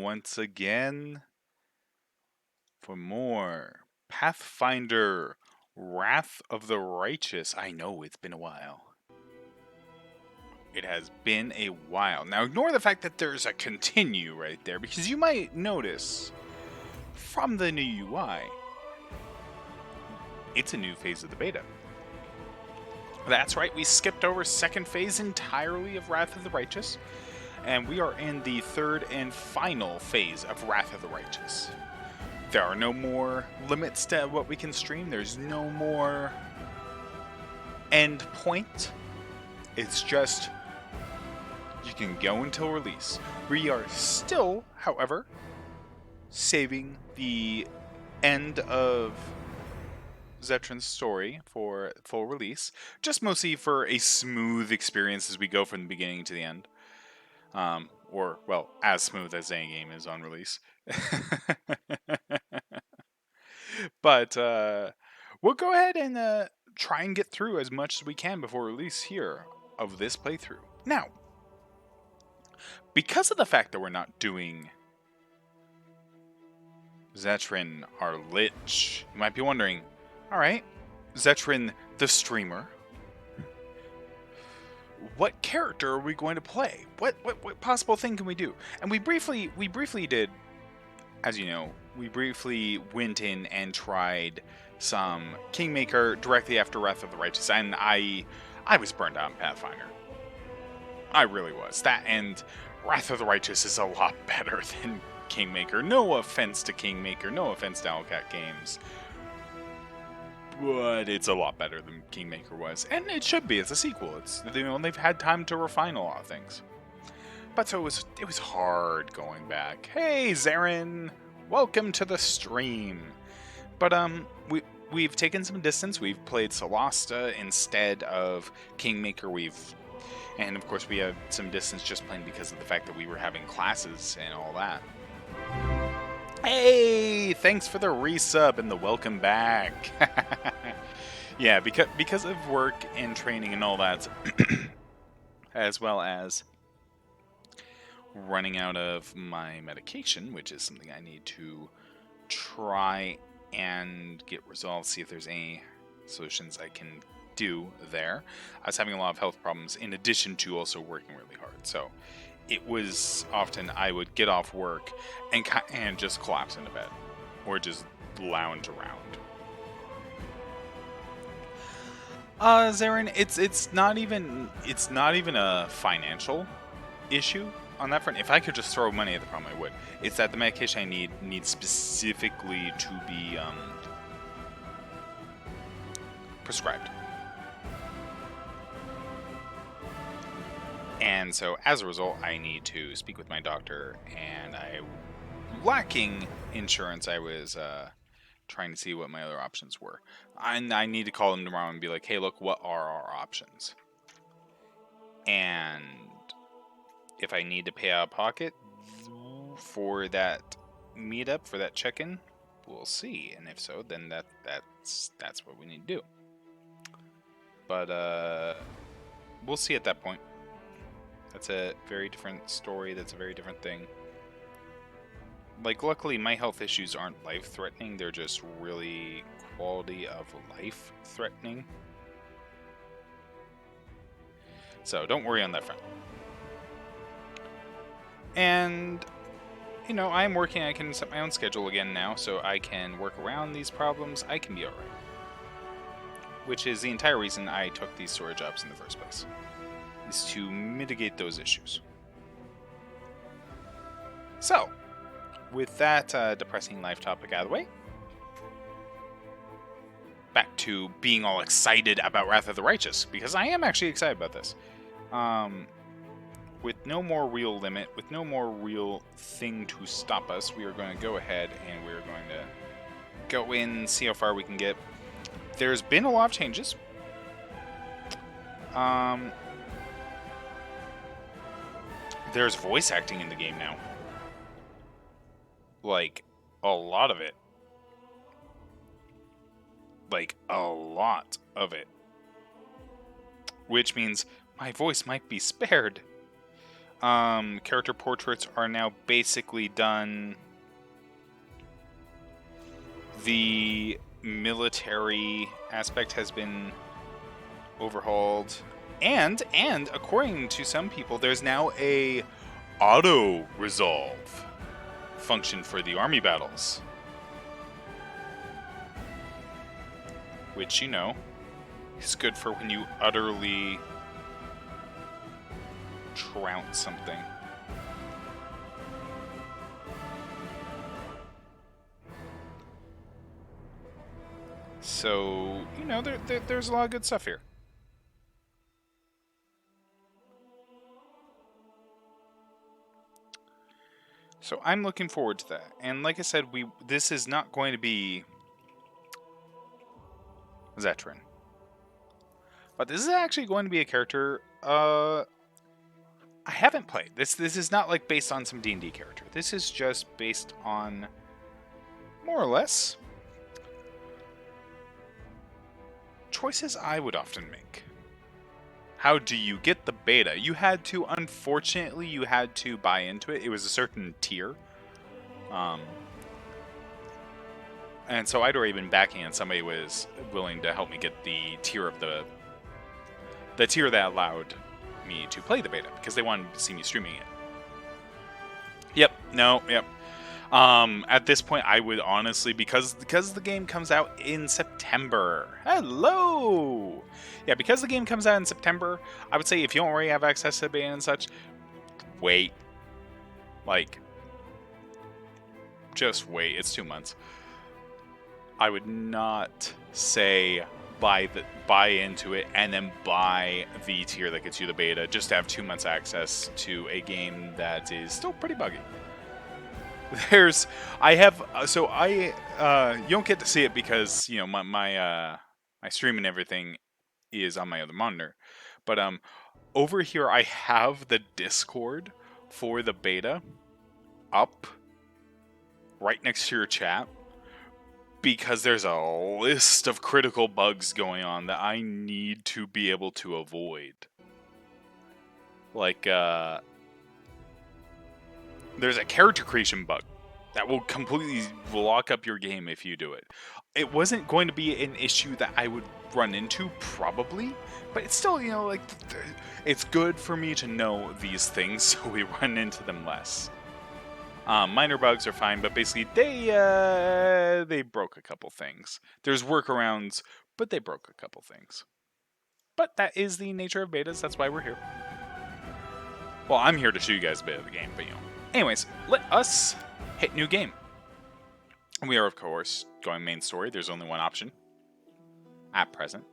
once again for more Pathfinder Wrath of the Righteous. I know it's been a while. It has been a while. Now, ignore the fact that there's a continue right there, because you might notice from the new UI, it's a new phase of the beta. That's right, we skipped over second phase entirely of Wrath of the Righteous, and we are in the third and final phase of Wrath of the Righteous. There are no more limits to what we can stream. There's no more end point. It's just you can go until release. We are still, however, saving the end of Zetran's story for full release, just mostly for a smooth experience as we go from the beginning to the end. Or, well, as smooth as any game is on release. But we'll go ahead and try and get through as much as we can before release here of this playthrough. Now, because of the fact that we're not doing Zetran our Lich, you might be wondering, alright, Zetran the streamer, what character are we going to play? What possible thing can we do? And we briefly did, as you know, we briefly went in and tried some Kingmaker directly after Wrath of the Righteous, and I was burned out in Pathfinder. I really was. That and Wrath of the Righteous is a lot better than Kingmaker. No offense to Kingmaker, no offense to Owlcat Games, but it's a lot better than Kingmaker was, and it should be. It's a sequel. It's, you know, they've had time to refine a lot of things. But so it was hard going back. Hey, Zarin, welcome to the stream. But we've taken some distance. We've played Solasta instead of Kingmaker. And of course we have some distance just playing because of the fact that we were having classes and all that. Hey, thanks for the resub and the welcome back. Yeah, because of work and training and all that, as well as running out of my medication, which is something I need to try and get resolved, see if there's any solutions I can do there. I was having a lot of health problems in addition to also working really hard. So it was often I would get off work and just collapse into bed or just lounge around. Zarin, it's not even a financial issue on that front. If I could just throw money at the problem, I would. It's that the medication I need specifically to be prescribed. And so, as a result, I need to speak with my doctor, and lacking insurance, I was trying to see what my other options were. And I need to call them tomorrow and be like, hey, look, what are our options? And if I need to pay out of pocket for that meetup, for that check-in, we'll see. And if so, then that's what we need to do. But we'll see at that point. That's a very different story. That's a very different thing. Like, luckily, my health issues aren't life-threatening. They're just really quality of life threatening. So don't worry on that front. And, you know, I'm working. I can set my own schedule again now, so I can work around these problems. I can be alright. Which is the entire reason I took these storage jobs in the first place. Is to mitigate those issues. So, with that depressing life topic out of the way, back to being all excited about Wrath of the Righteous, because I am actually excited about this. With no more real limit, with no more real thing to stop us, we are going to go ahead and we're going to go in, see how far we can get. There's been a lot of changes. There's voice acting in the game now. Like, a lot of it. Like, a lot of it. Which means my voice might be spared. Character portraits are now basically done. The military aspect has been overhauled. And according to some people, there's now a auto resolve function for the army battles. Which, is good for when you utterly trounce something. So, there's a lot of good stuff here. So I'm looking forward to that. And like I said, this is not going to be Zetrin. But this is actually going to be a character I haven't played. This is not like based on some D&D character. This is just based on more or less choices I would often make. How do you get the beta? Unfortunately, you had to buy into it. It was a certain tier. And so I'd already been backing and somebody was willing to help me get the tier of the tier that allowed me to play the beta because they wanted to see me streaming it. Yep. At this point, I would honestly, because the game comes out in September. Hello! Yeah, because the game comes out in September, I would say if you don't already have access to the beta and such, wait. Just wait. It's 2 months. I would not say buy into it and then buy the tier that gets you the beta just to have 2 months access to a game that is still pretty buggy. You don't get to see it because my stream and everything is on my other monitor, but over here I have the Discord for the beta up right next to your chat because there's a list of critical bugs going on that I need to be able to avoid. There's a character creation bug that will completely lock up your game if you do it. It wasn't going to be an issue that I would run into, probably, but it's still, it's good for me to know these things so we run into them less. Minor bugs are fine, but basically they broke a couple things. There's workarounds, but they broke a couple things. But that is the nature of betas. That's why we're here. Well, I'm here to show you guys a bit of the game, but Anyways, let us hit new game. We are, of course, going main story. There's only one option at present.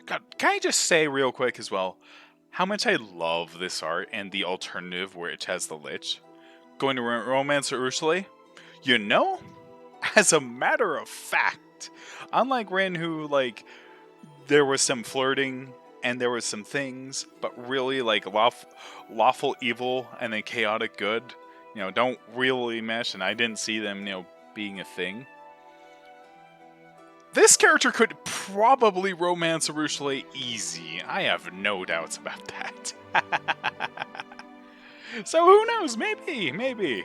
God, can I just say real quick as well how much I love this art and the alternative where it has the Lich going to romance Ursula? As a matter of fact, unlike Rin, who there was some flirting and there was some things, but really lawful evil and then chaotic good, don't really mesh, and I didn't see them, being a thing. This character could probably romance Ursula easy. I have no doubts about that. So who knows? Maybe.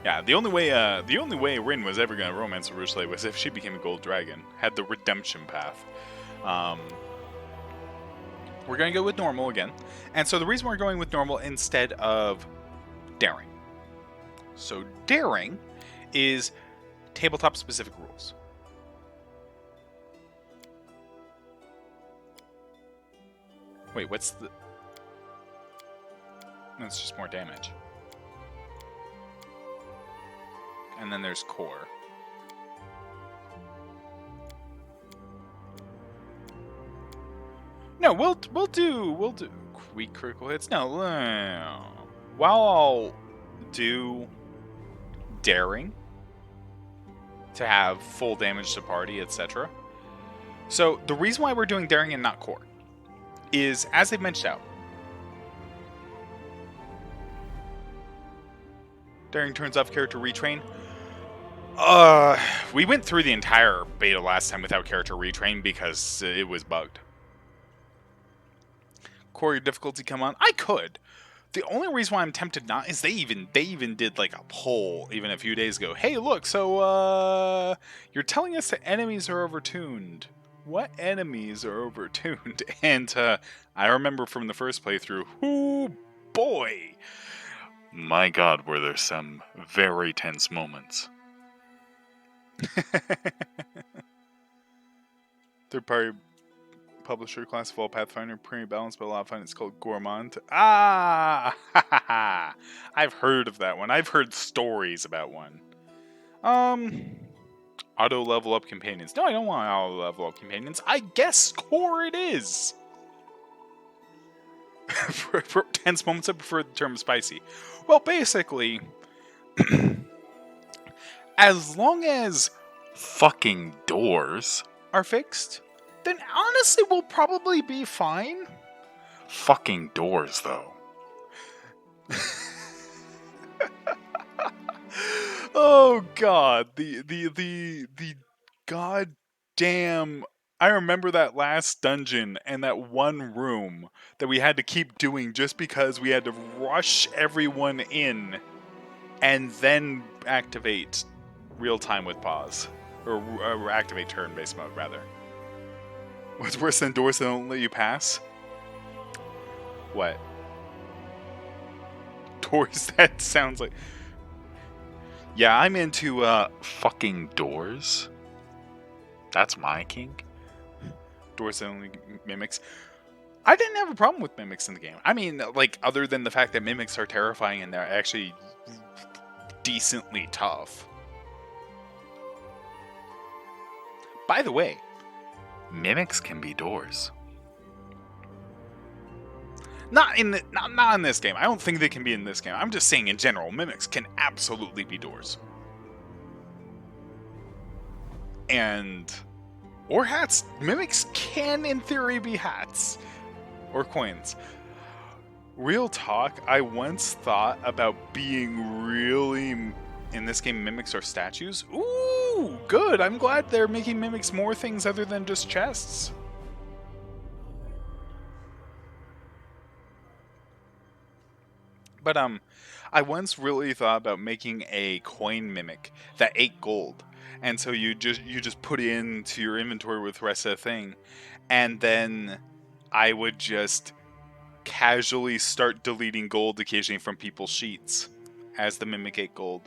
Yeah, the only way Rin was ever gonna romance Ursula was if she became a gold dragon, had the redemption path. We're gonna go with normal again, and so the reason we're going with normal instead of daring. So daring is tabletop specific rules. Wait, what's the? That's just more damage. And then there's core. No, we'll do weak critical hits. No. While I'll do daring to have full damage to party, etc. So the reason why we're doing daring and not core is, as they've mentioned out, daring turns off character retrain. We went through the entire beta last time without character retrain because it was bugged. Core difficulty come on? I could. The only reason why I'm tempted not is they even did like a poll even a few days ago. Hey, look, so you're telling us that enemies are overtuned. What enemies are overtuned? And I remember from the first playthrough, oh boy, my God, were there some very tense moments. Third party publisher class of all Pathfinder, premium balance, but a lot of fun. It's called Gourmand. Ah, I've heard of that one. I've heard stories about one. Auto level up companions. No, I don't want auto level up companions. I guess core it is. For tense moments, I prefer the term spicy. Well, basically, as long as fucking doors are fixed, then honestly we'll probably be fine. Fucking doors, though. Oh God, the goddamn! I remember that last dungeon and that one room that we had to keep doing just because we had to rush everyone in and then activate real time with pause. Or activate turn-based mode, rather. What's worse than doors that don't let you pass? What? Doors that sounds like... Yeah, I'm into, fucking doors. That's my kink. Doors that only mimics. I didn't have a problem with mimics in the game. I mean, like, other than the fact that mimics are terrifying and they're actually decently tough. By the way, mimics can be doors. Not in this game. I don't think they can be in this game. I'm just saying in general, mimics can absolutely be doors. Or hats. Mimics can, in theory, be hats. Or coins. Real talk, I once thought about being really... In this game, mimics are statues. Ooh, good. I'm glad they're making mimics more things other than just chests. But I once really thought about making a coin mimic that ate gold, and so you just put it into your inventory with the rest of the thing, and then I would just casually start deleting gold occasionally from people's sheets as the mimic ate gold.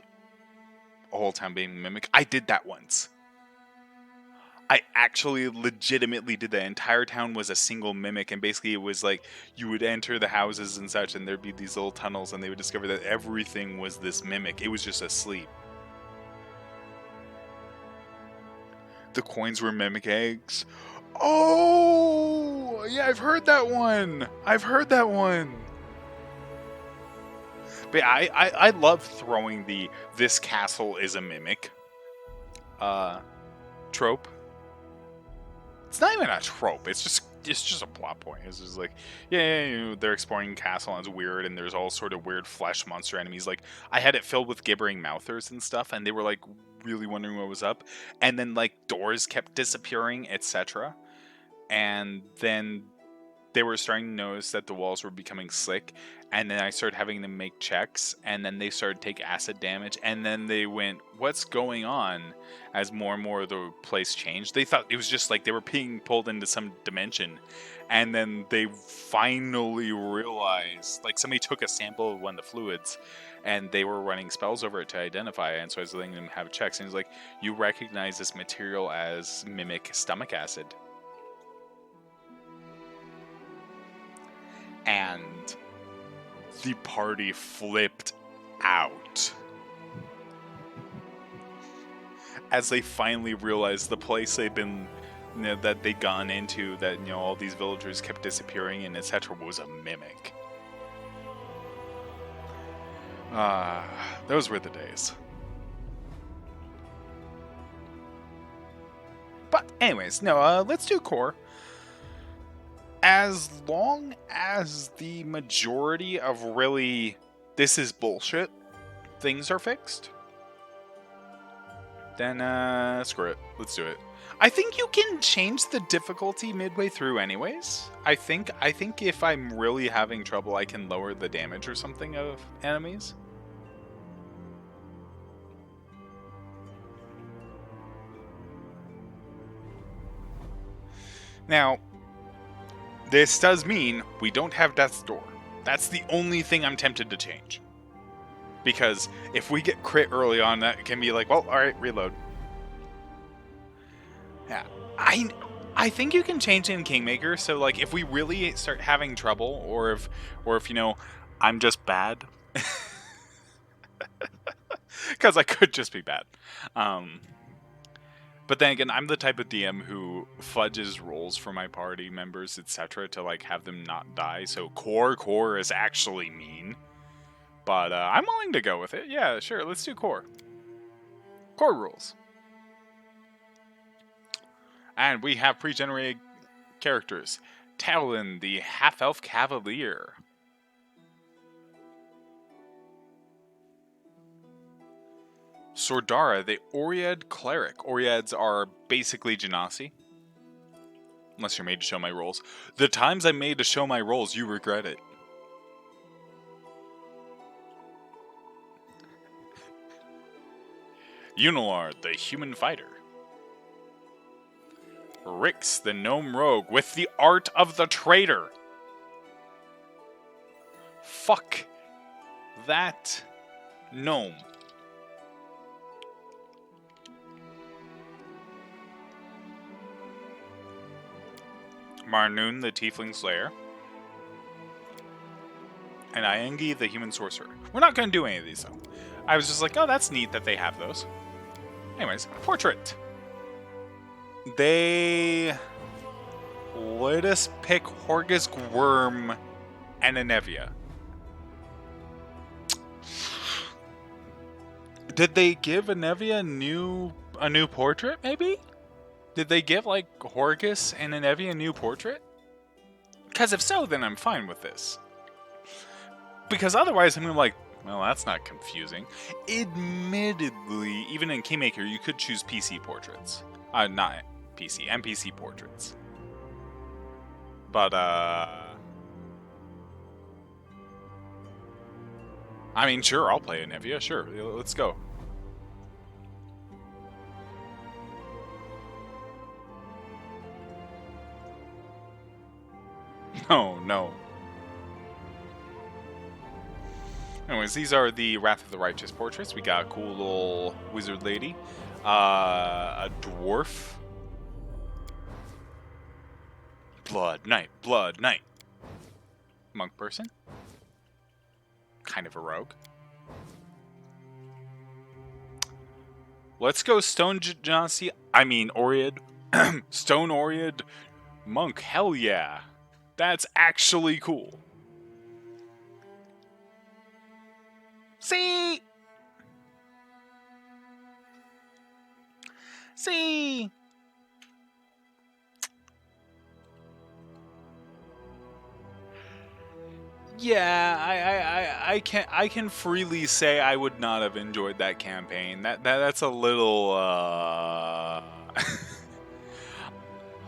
A whole town being mimic. I did that once. I actually legitimately did that. Entire town was a single mimic, and basically it was like you would enter the houses and such, and there'd be these little tunnels, and they would discover that everything was this mimic. It was just asleep. The coins were mimic eggs. Oh, yeah, I've heard that one. But I love throwing the "this castle is a mimic" trope. It's not even a trope. It's just a plot point. It's just like, yeah, they're exploring castle and it's weird, and there's all sort of weird flesh monster enemies. Like, I had it filled with gibbering mouthers and stuff, and they were like really wondering what was up. And then like doors kept disappearing, etc. And then they were starting to notice that the walls were becoming slick, and then I started having them make checks, and then they started to take acid damage, and then they went, what's going on? As more and more of the place changed. They thought it was just like they were being pulled into some dimension, and then they finally realized, like, somebody took a sample of one of the fluids, and they were running spells over it to identify it, and so I was letting them have checks, and he's like, you recognize this material as mimic stomach acid. And the party flipped out as they finally realized the place they'd been, that they'd gone into, that all these villagers kept disappearing and etc. was a mimic. Those were the days. But anyways, no, let's do core. As long as the majority of really, this is bullshit, things are fixed, Then, screw it. Let's do it. I think you can change the difficulty midway through anyways. I think if I'm really having trouble, I can lower the damage or something of enemies. Now, this does mean we don't have Death's Door. That's the only thing I'm tempted to change. Because if we get crit early on, that can be like, well, alright, reload. Yeah. I think you can change in Kingmaker, so like if we really start having trouble, or if you know, I'm just bad. Because I could just be bad. But then again, I'm the type of DM who fudges rolls for my party members, etc., to like have them not die. So core is actually mean. But I'm willing to go with it. Yeah, sure, let's do core. Core rules. And we have pre-generated characters. Talon, the half-elf cavalier. Sordara, the Oread cleric. Oreads are basically Genasi. Unless you're made to show my rolls. The times I'm made to show my rolls, you regret it. Unilard, the human fighter. Rix, the gnome rogue, with the art of the traitor. Fuck that gnome. Marnoon, the tiefling slayer. And Iengi, the human sorcerer. We're not going to do any of these, though. I was just like, oh, that's neat that they have those. Anyways, portrait. They let us pick Horgus Worm and Anevia. Did they give Anevia a new portrait, maybe? Did they give, like, Horgus and Anevia a new portrait? Because if so, then I'm fine with this. Because otherwise, I'm like, well, that's not confusing. Admittedly, even in Kingmaker, you could choose PC portraits. Not PC, NPC portraits. But, I mean, sure, I'll play Anevia, sure, let's go. Oh, no. Anyways, these are the Wrath of the Righteous portraits. We got a cool little wizard lady. A dwarf. Blood Knight. Monk person. Kind of a rogue. Let's go Stone Genasi. I mean, Oread. Stone Oread Monk. Hell yeah. That's actually cool. See? Yeah, I can freely say I would not have enjoyed that campaign. That's a little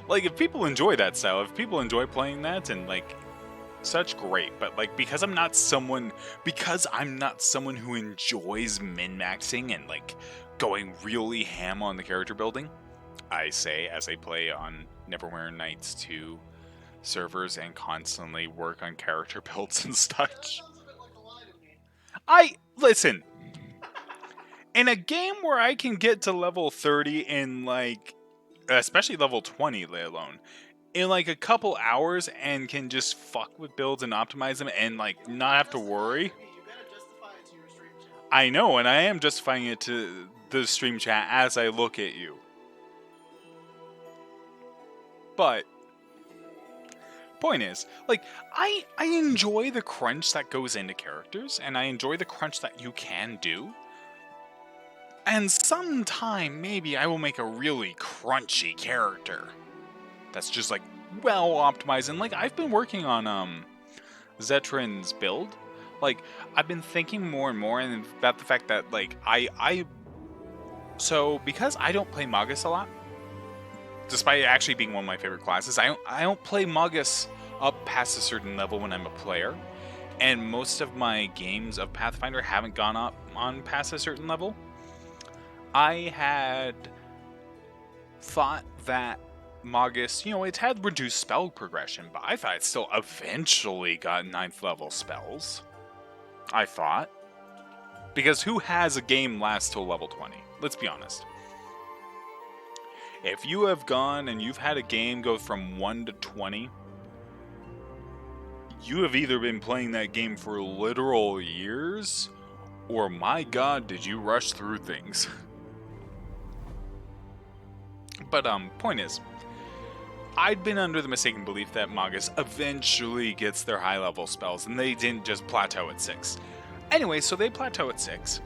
like, if people enjoy that style, if people enjoy playing that and like such, great, but like because I'm not someone who enjoys min-maxing and like going really ham on the character building, I say, as I play on Neverwhere Nights 2 servers and constantly work on character builds and such. Listen, in a game where I can get to level 30 in like, especially level 20 let alone, in like a couple hours and can just fuck with builds and optimize them and like not have to worry. I know, and I am justifying it to the stream chat as I look at you. But point is, like, I enjoy the crunch that goes into characters, and I enjoy the crunch that you can do. And sometime maybe I will make a really crunchy character that's just like well optimized. And like, I've been working on Zetrin's build. Like, I've been thinking more and more about the fact that like I So, because I don't play Magus a lot, despite it actually being one of my favorite classes, I don't play Magus up past a certain level when I'm a player. And most of my games of Pathfinder haven't gone up on past a certain level. I had thought that Magus, it had reduced spell progression, but I thought it still eventually got 9th level spells. I thought. Because who has a game last till level 20? Let's be honest. If you have gone and you've had a game go from 1 to 20, you have either been playing that game for literal years, or my god, did you rush through things. But, point is, I'd been under the mistaken belief that Magus eventually gets their high level spells, and they didn't just plateau at 6. Anyway, so they plateau at 6.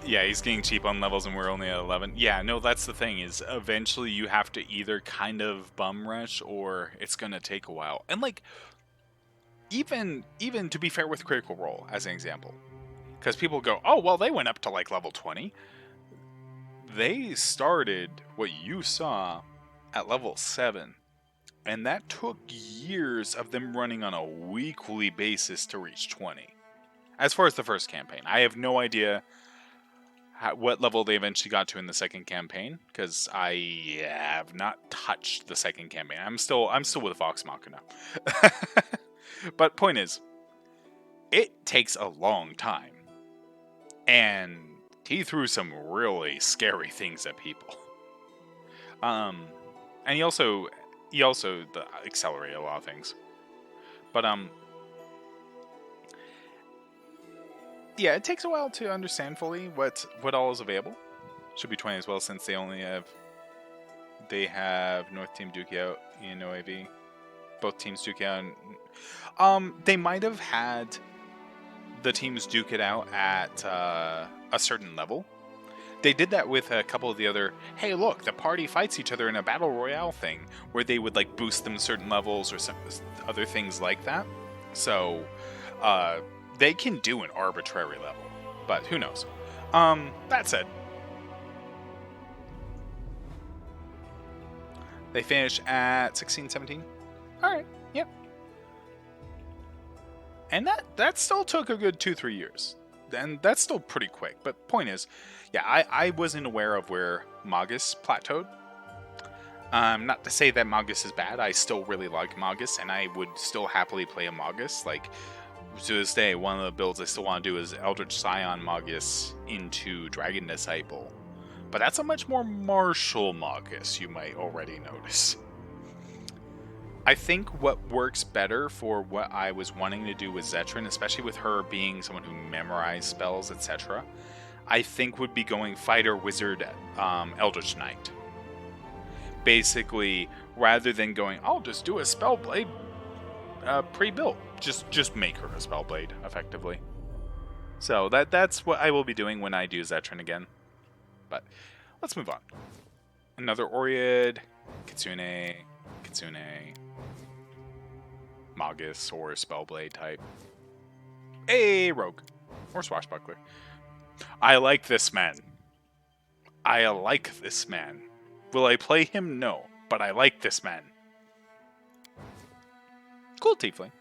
Yeah, he's getting cheap on levels and we're only at 11. Yeah, no, that's the thing, is eventually you have to either kind of bum rush or it's going to take a while. And like, even to be fair with Critical Role, as an example, because people go, oh, well, they went up to like level 20. They started what you saw at level 7. And that took years of them running on a weekly basis to reach 20. As far as the first campaign, I have no idea what level they eventually got to in the second campaign, because I have not touched the second campaign. I'm still with Vox Machina. But point is, it takes a long time, and he threw some really scary things at people. And he also accelerated a lot of things. But yeah, it takes a while to understand fully what all is available. Should be 20 as well, since they have North Team Duke out in OAV. Both teams Duke out. They might have had the teams duke it out at a certain level. They did that with a couple of the other, hey look, the party fights each other in a battle royale thing, where they would like boost them certain levels or some other things like that. So they can do an arbitrary level, but who knows. That said, they finished at 16, 17. Alright, yep. And that still took a good 2-3 years. And that's still pretty quick. But point is, yeah, I wasn't aware of where Magus plateaued. Not to say that Magus is bad. I still really like Magus, and I would still happily play a Magus. Like, to this day, one of the builds I still want to do is Eldritch Scion Magus into Dragon Disciple. But that's a much more martial Magus, you might already notice. I think what works better for what I was wanting to do with Zetrin, especially with her being someone who memorized spells, etc., I think would be going Fighter, Wizard, Eldritch Knight. Basically, rather than going, I'll just do a Spellblade pre-built. Just make her a Spellblade, effectively. So that's what I will be doing when I do Zetrin again. But let's move on. Another Oread, Kitsune, Magus, or Spellblade type. Hey, Rogue. Or Swashbuckler. I like this man. Will I play him? No. But I like this man. Cool tiefling.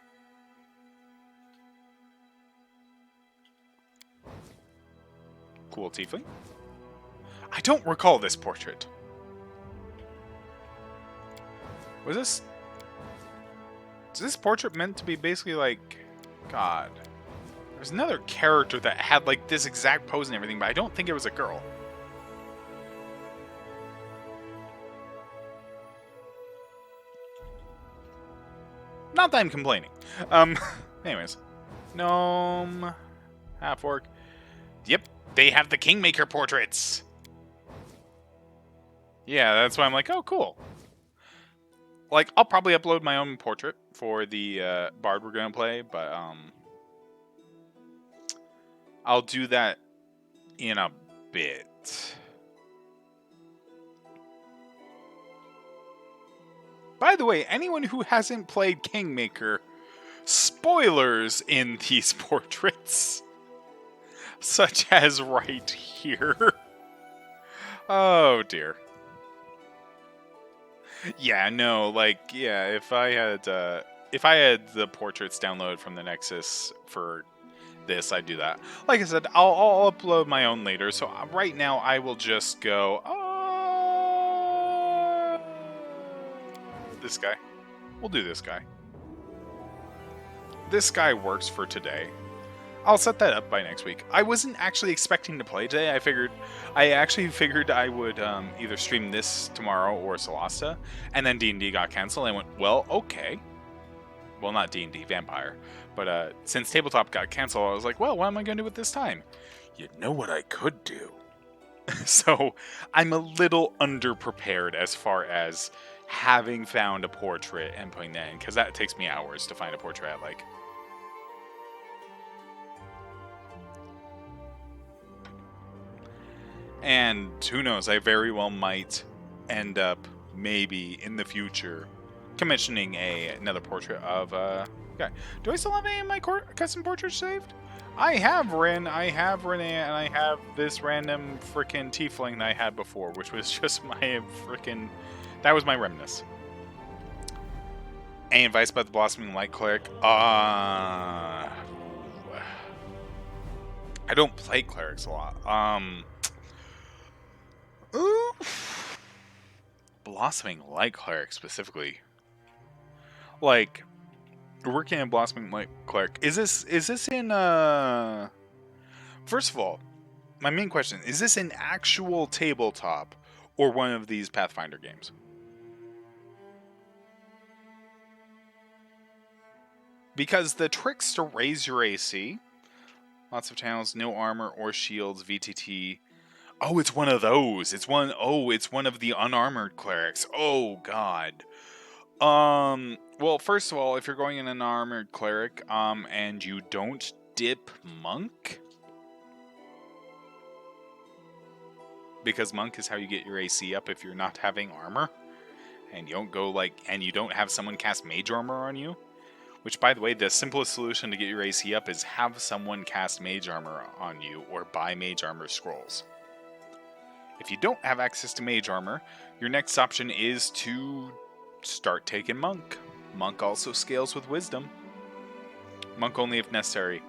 Cool tiefling. I don't recall this portrait. Was this... Is this portrait meant to be basically like... God. There's another character that had like this exact pose and everything, but I don't think it was a girl. Not that I'm complaining. Anyways. Gnome. Half-orc. Yep, they have the Kingmaker portraits. Yeah, that's why I'm like, oh, cool. Like, I'll probably upload my own portrait for the bard we're gonna play, but I'll do that in a bit. By the way, anyone who hasn't played Kingmaker, spoilers in these portraits, such as right here. Oh dear. Yeah, no, like, yeah, if I had the portraits downloaded from the Nexus for this, I'd do that. Like I said, I'll upload my own later. So right now, I will just go. This guy. We'll do this guy. This guy works for today. I'll set that up by next week. I wasn't actually expecting to play today. I actually figured I would either stream this tomorrow or Solasta, and then D&D got canceled. I went, well, okay. Well, not D&D, Vampire. But since Tabletop got canceled, I was like, well, what am I going to do with this time? You know what I could do? So I'm a little underprepared as far as having found a portrait and putting that in, because that takes me hours to find a portrait I like. And who knows, I very well might end up, maybe in the future, commissioning another portrait of guy. Do I still have any of my custom portraits saved? I have Rin, and I have this random frickin' tiefling that I had before, which was just my frickin'... That was my Remnus. Any advice about the Blossoming Light Cleric? I don't play clerics a lot. Blossoming Light Cleric specifically. Like, working in Blossoming Light Cleric. Is this in First of all, my main question, is this an actual tabletop or one of these Pathfinder games? Because the tricks to raise your AC, lots of channels, no armor or shields, VTT. Oh, it's one of those. It's one of the unarmored clerics. Oh god. Well, first of all, if you're going in an armored cleric, and you don't dip monk, because monk is how you get your AC up if you're not having armor, and you don't go and you don't have someone cast mage armor on you, which, by the way, the simplest solution to get your AC up is have someone cast mage armor on you or buy mage armor scrolls. If you don't have access to mage armor, your next option is to start taking monk. Monk also scales with wisdom. Monk only if necessary.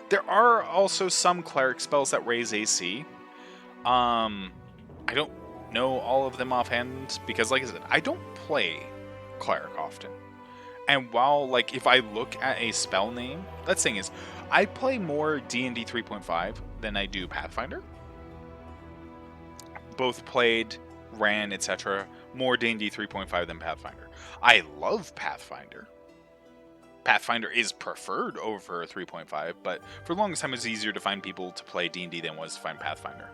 There are also some cleric spells that raise AC. I don't know all of them offhand because, like I said, I don't play cleric often. And while, if I look at a spell name, that's the thing is, I play more D&D 3.5 than I do Pathfinder. Both played, ran, etc. More D&D 3.5 than Pathfinder. I love Pathfinder. Pathfinder is preferred over 3.5, but for the longest time it was easier to find people to play D&D than it was to find Pathfinder.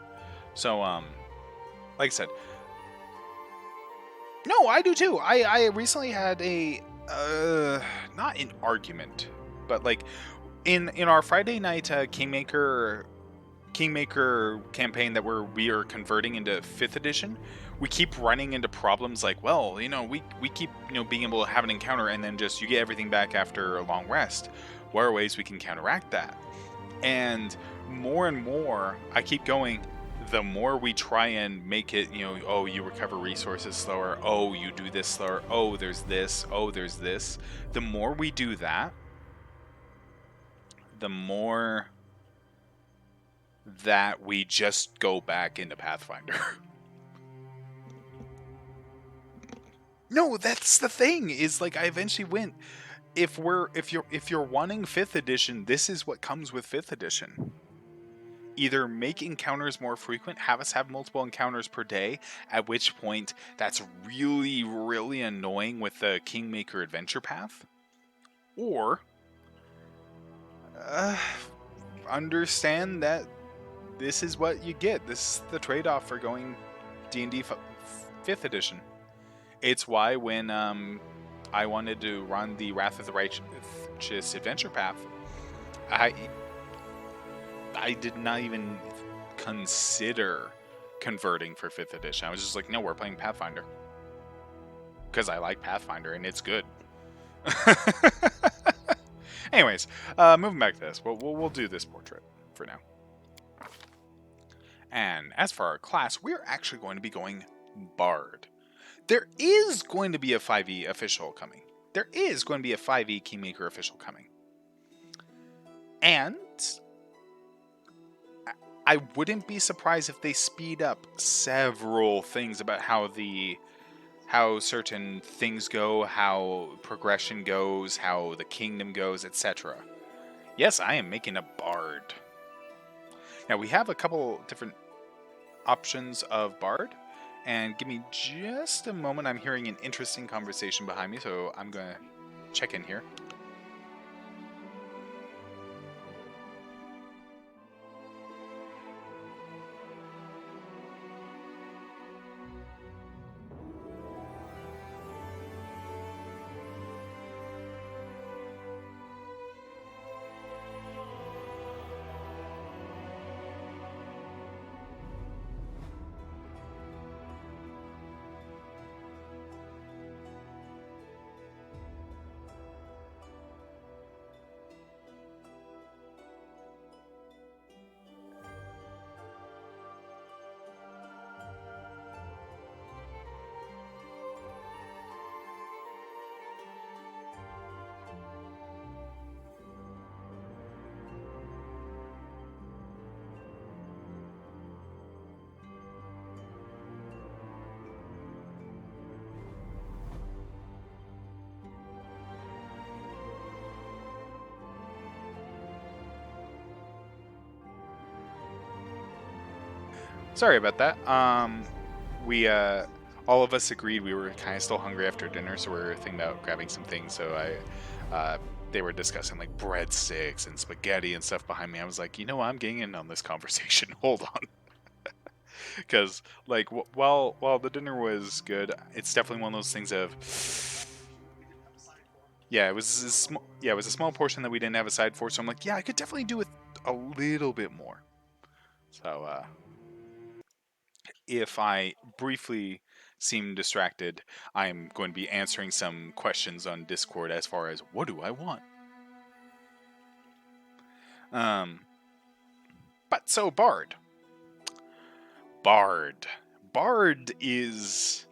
So, like I said, no, I do too. I recently had a, not an argument, but in our Friday night Kingmaker campaign that we are converting into 5th edition, we keep running into problems like, well, we keep, being able to have an encounter and then just you get everything back after a long rest. What are ways we can counteract that? And more, I keep going, the more we try and make it, oh, you recover resources slower, oh, you do this slower, oh, there's this, oh, there's this. The more we do that, the more that we just go back into Pathfinder. No, that's the thing, is I eventually went, if you're wanting 5th edition, this is what comes with 5th edition. Either make encounters more frequent, have us have multiple encounters per day, at which point that's really, really annoying with the Kingmaker adventure path, or understand that this is what you get. This is the trade-off for going D&D 5th edition. It's why when I wanted to run the Wrath of the Righteous adventure path, I did not even consider converting for 5th edition. I was just like, no, we're playing Pathfinder. Because I like Pathfinder and it's good. Anyways, moving back to this, we'll do this portrait for now. And as for our class, we're actually going to be going Bard. There is going to be a 5e official coming. There is going to be a 5e Keymaker official coming. And I wouldn't be surprised if they speed up several things about how certain things go, how progression goes, how the kingdom goes, etc. Yes, I am making a bard. Now we have a couple different options of bard, and give me just a moment. I'm hearing an interesting conversation behind me, so I'm going to check in here. Sorry about that. We all of us agreed we were kind of still hungry after dinner, so we were thinking about grabbing some things. So they were discussing like breadsticks and spaghetti and stuff behind me. I was like, you know what? I'm getting in on this conversation. Hold on, because like while the dinner was good, it's definitely one of those things of yeah, it was it was a small portion that we didn't have a side for. So I'm like, yeah, I could definitely do with a little bit more. So if I briefly seem distracted, I'm going to be answering some questions on Discord as far as what do I want. Um, but so Bard, Bard, Bard is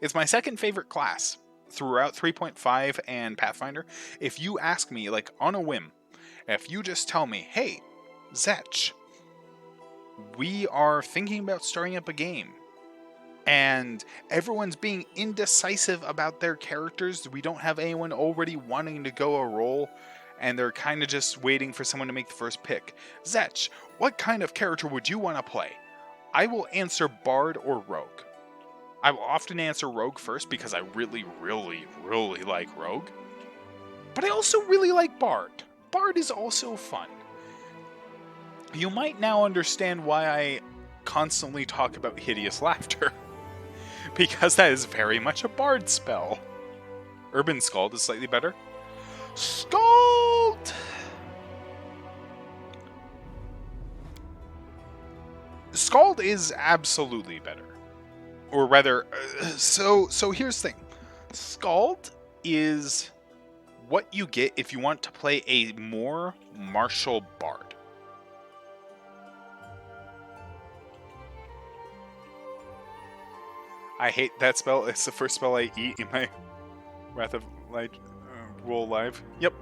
it's my second favorite class throughout 3.5 and Pathfinder. If you ask me, like on a whim, if you just tell me, hey, Zetch, we are thinking about starting up a game, and everyone's being indecisive about their characters. We don't have anyone already wanting to go a role, and they're kind of just waiting for someone to make the first pick. Zetch, what kind of character would you want to play? I will answer Bard or Rogue. I will often answer Rogue first because I really, really, really like Rogue. But I also really like Bard. Bard is also fun. You might now understand why I constantly talk about hideous laughter. Because that is very much a bard spell. Urban Scald is slightly better. Scald! Scald is absolutely better. Or rather, so here's the thing. Scald is what you get if you want to play a more martial bard. I hate that spell. It's the first spell I eat in my Wrath of Light roll live. Yep.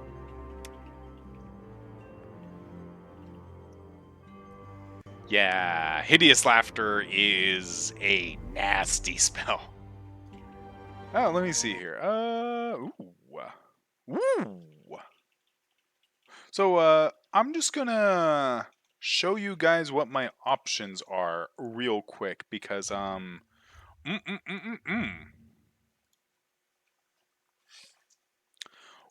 Yeah, Hideous Laughter is a nasty spell. Oh, let me see here. Ooh. Ooh. So, I'm just gonna show you guys what my options are real quick because, mm, mm, mm, mm, mm.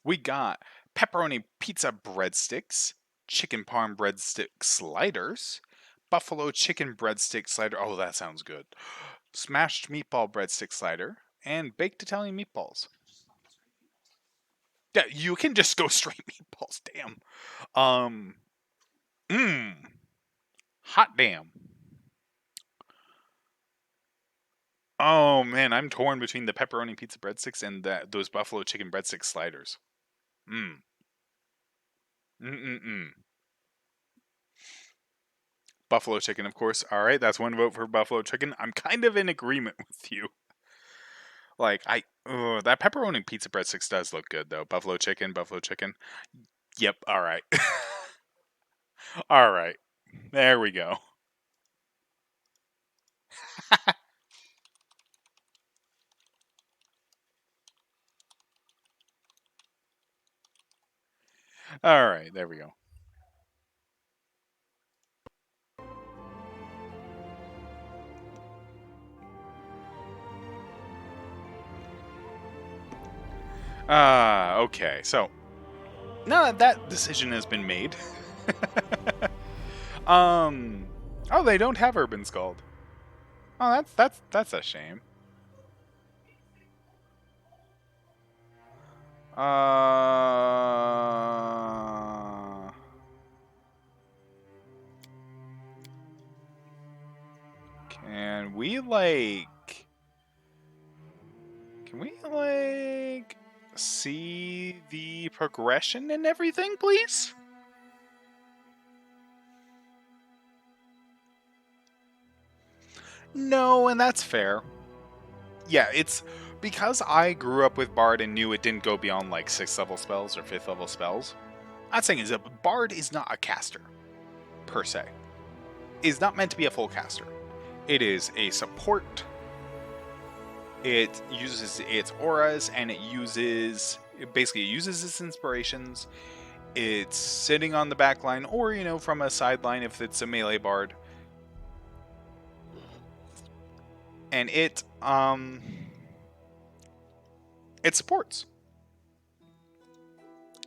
We got pepperoni pizza breadsticks, chicken parm breadstick sliders, buffalo chicken breadstick slider. Oh, that sounds good. Smashed meatball breadstick slider, and baked Italian meatballs. Yeah, you can just go straight meatballs. Damn. Um. Mmm. Hot damn. Oh man, I'm torn between the pepperoni pizza breadsticks and those buffalo chicken breadstick sliders. Mmm. Mm-mm-mm. Buffalo chicken, of course. All right, that's one vote for buffalo chicken. I'm kind of in agreement with you. Like that pepperoni pizza breadsticks does look good though. Buffalo chicken, buffalo chicken. Yep. All right. All right. There we go. All right. There we go. Okay. So now that that decision has been made, um, oh, they don't have Urban Scald. Oh, that's a shame. Uh, can we like? Can we like see the progression and everything, please? No, and that's fair. Yeah, it's because I grew up with Bard and knew it didn't go beyond like 6th level spells or 5th level spells. I'm saying is that Bard is not a caster, per se. Is not meant to be a full caster. It is a support. It uses its auras and it basically uses its inspirations. It's sitting on the back line or, from a sideline if it's a melee bard. And it supports.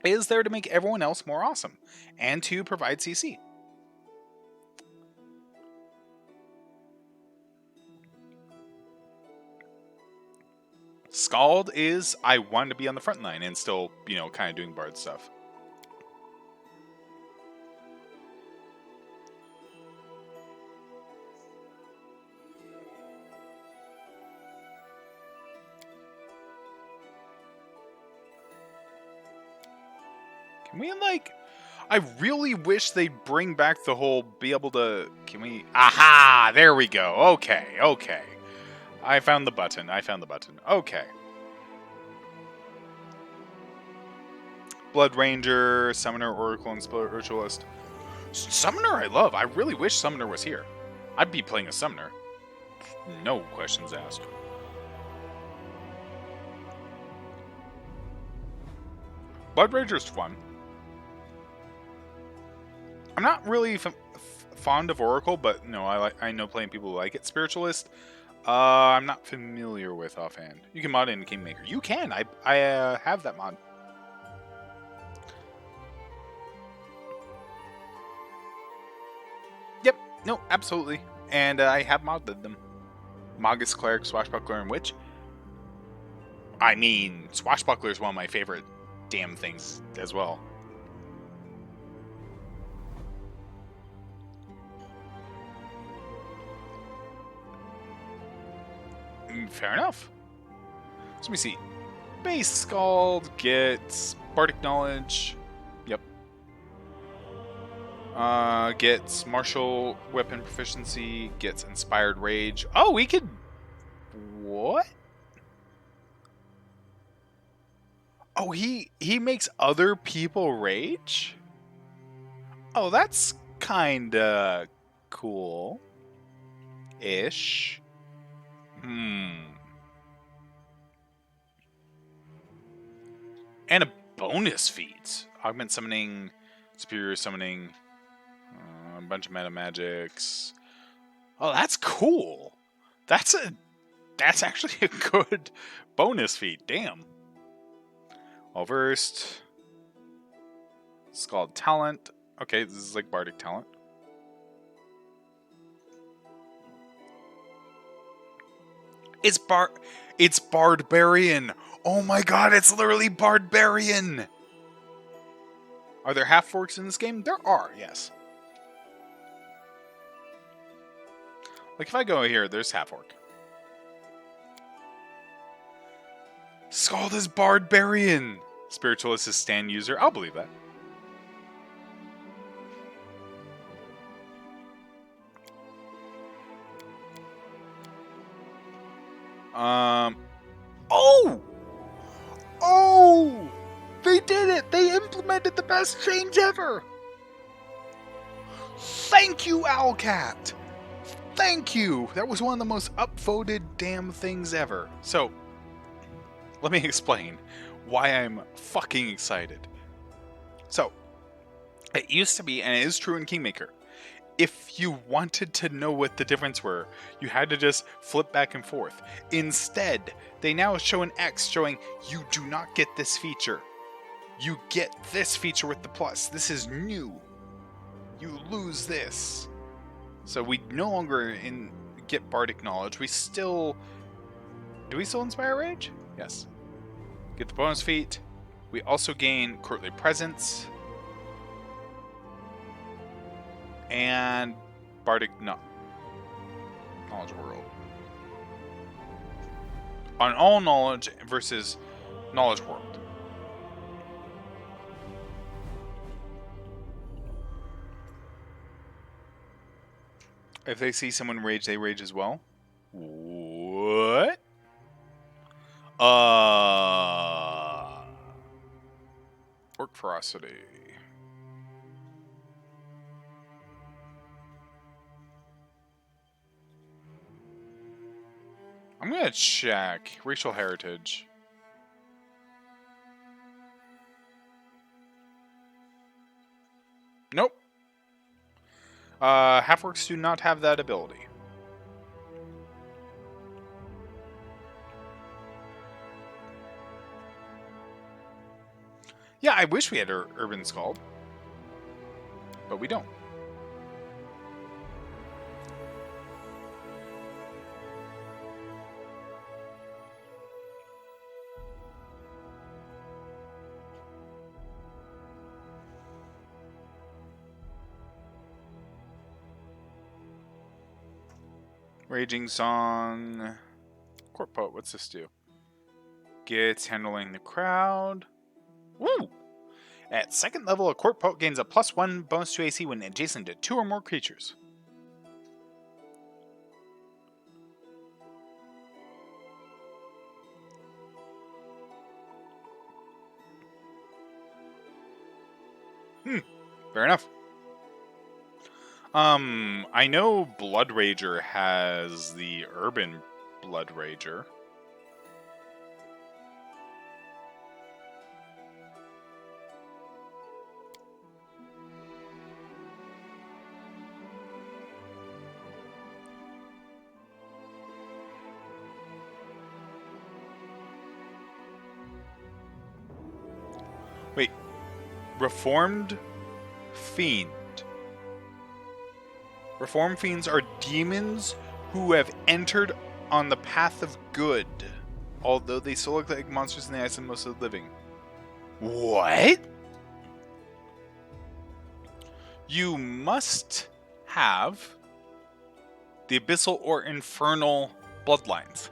It is there to make everyone else more awesome and to provide CC. Scald is I want to be on the front line and still, kind of doing bard stuff. Can we I really wish they'd bring back the whole be able to can we aha, there we go. Okay. I found the button. Okay. Blood Ranger, Summoner, Oracle, and Spiritualist. Summoner I love. I really wish Summoner was here. I'd be playing a Summoner. No questions asked. Blood Ranger's fun. I'm not really fond of Oracle, but no, I know plenty of people who like it. Spiritualist, I'm not familiar with offhand. You can mod in Kingmaker. You can. I have that mod. Yep. No, absolutely. And I have modded them. Magus, Cleric, Swashbuckler, and Witch. I mean, Swashbuckler is one of my favorite damn things as well. Fair enough. So let me see. Base Scald gets Bardic Knowledge. Yep. Gets Martial Weapon Proficiency. Gets Inspired Rage. Oh, we could... What? Oh, he makes other people rage? Oh, that's kinda cool-ish. And a bonus feat. Augment Summoning, Superior Summoning, a bunch of meta magics. Oh, that's cool. That's actually a good bonus feat. Damn. Well versed. It's called Talent. Okay, this is like Bardic Talent. It's Barbarian. Oh my god, it's literally Barbarian. Are there half forks in this game? There are, yes. Like if I go here, there's half orc. Scald is Barbarian. Spiritualist is stand user. I'll believe that. Oh! Oh! They did it! They implemented the best change ever! Thank you, Owlcat! Thank you! That was one of the most upvoted damn things ever. So, let me explain why I'm fucking excited. So, it used to be, and it is true in Kingmaker, if you wanted to know what the difference were, you had to just flip back and forth. Instead, they now show an X showing you do not get this feature. You get this feature with the plus. This is new. You lose this. So we no longer get Bardic Knowledge. We still... Do we still Inspire Rage? Yes. Get the bonus feat. We also gain Courtly Presence. And Bardic Knowledge World. On all knowledge versus Knowledge World. If they see someone rage, they rage as well. What? Orc Ferocity. I'm gonna check racial heritage. Nope. Half-orcs do not have that ability. Yeah, I wish we had Urban Scald. But we don't. Raging Song. Court Poet, what's this do? Gets handling the crowd. Woo! At second level, a Court Poet gains a +1 bonus to AC when adjacent to 2 or more creatures. Fair enough. I know Blood Rager has the Urban Blood Rager. Wait, Reformed Fiend. Reformed Fiends are demons who have entered on the path of good, although they still look like monsters in the eyes of most of the living. What? You must have the Abyssal or Infernal bloodlines.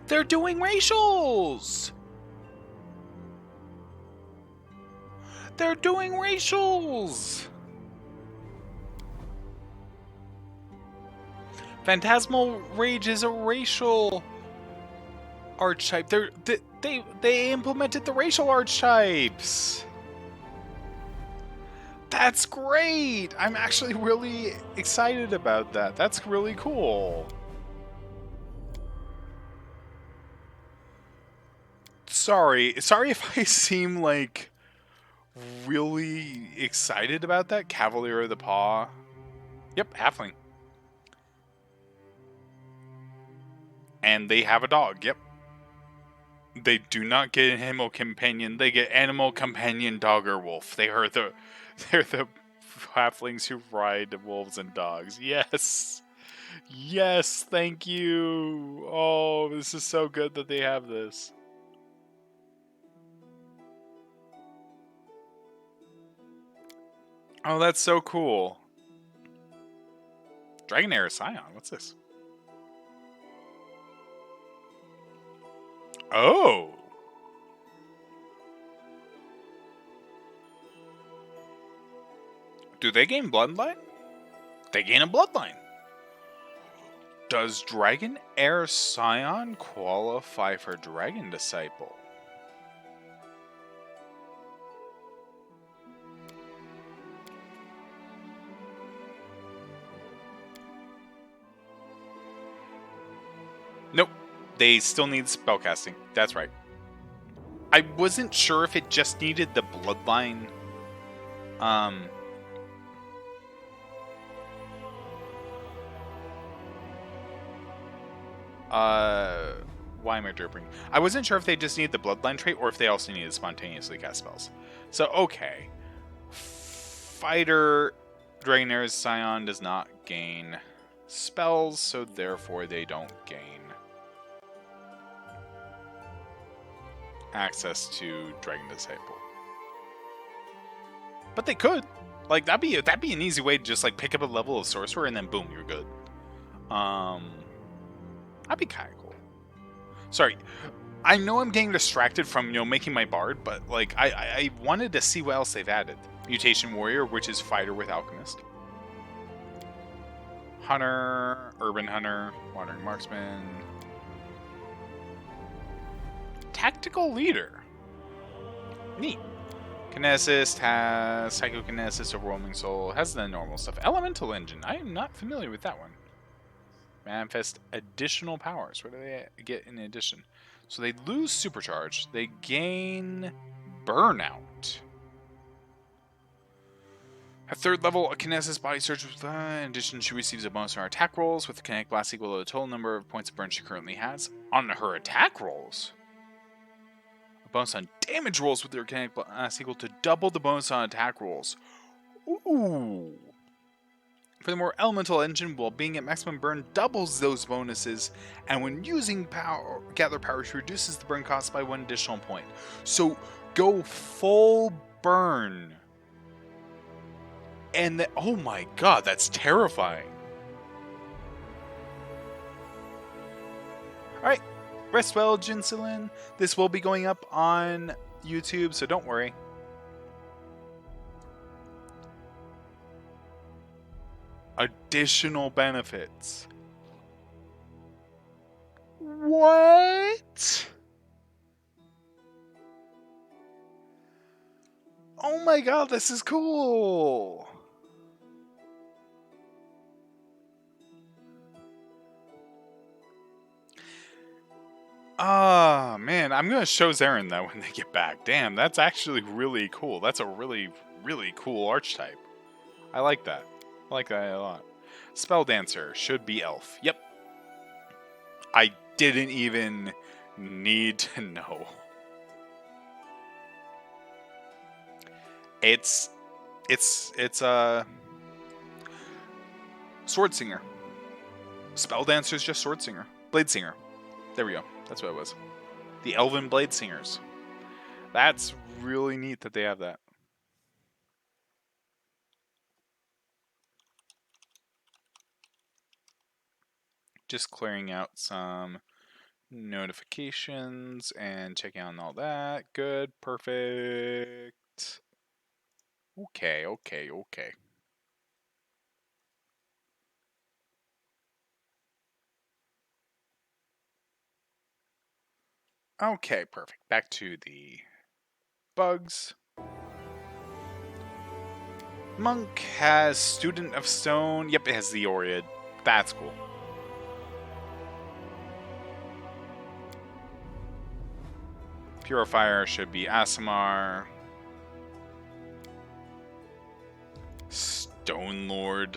They're doing racials! They're doing racials! Phantasmal Rage is a racial archetype. They implemented the racial archetypes! That's great! I'm actually really excited about that. That's really cool. Sorry if I seem like really excited about that. Cavalier of the Paw. Yep, halfling. And they have a dog, yep. They do not get an animal companion, they get animal companion dog or wolf. They're the halflings who ride wolves and dogs. Yes! Yes, thank you! Oh, this is so good that they have this. Oh, that's so cool. Dragonair Scion, what's this? Oh! Do they gain Bloodline? They gain a Bloodline. Does Dragonair Scion qualify for Dragon Disciple? Nope. They still need spellcasting. That's right. I wasn't sure if it just needed the Bloodline. Why am I dripping? I wasn't sure if they just needed the Bloodline trait or if they also needed to spontaneously cast spells. So, okay. Fighter Dragonair's Scion does not gain spells, so therefore they don't gain access to Dragon Disciple. But they could. Like, that'd be an easy way to just like pick up a level of sorcerer and then boom, you're good. That'd be kind of cool. Sorry, I know I'm getting distracted from making my bard, but like I wanted to see what else they've added. Mutation Warrior, which is fighter with alchemist. Hunter, urban hunter, wandering marksman. Tactical leader. Neat. Kinesis has psychokinesis, overwhelming soul, has the normal stuff. Elemental engine. I am not familiar with that one. Manifest additional powers. What do they get in addition? So they lose supercharge. They gain burnout. At third level, a Kinesis body surge. In addition, she receives a bonus on her attack rolls with the kinetic blast equal to the total number of points of burn she currently has. On her attack rolls, a bonus on damage rolls with her kinetic blast equal to double the bonus on attack rolls. Ooh. Furthermore, Elemental Engine, while being at maximum burn, doubles those bonuses, and when using Gather Power, she reduces the burn cost by 1 additional point. So, go full burn. And oh my god, that's terrifying. Alright, rest well, Jinselin. This will be going up on YouTube, so don't worry. Additional benefits. What? Oh my god, this is cool. Ah, man, I'm going to show Zarin that when they get back. Damn, that's actually really cool. That's a really, really cool archetype. I like that. I like that a lot. Spell Dancer should be elf. Yep. I didn't even need to know. It's a Sword Singer. Spell Dancer is just Sword Singer. Blade Singer. There we go. That's what it was. The Elven Blade Singers. That's really neat that they have that. Just clearing out some notifications and checking on all that. Good. Perfect. Okay. Okay, perfect. Back to the bugs. Monk has Student of Stone. Yep, it has the Oread. That's cool. Purifier should be Asimar. Stone Lord.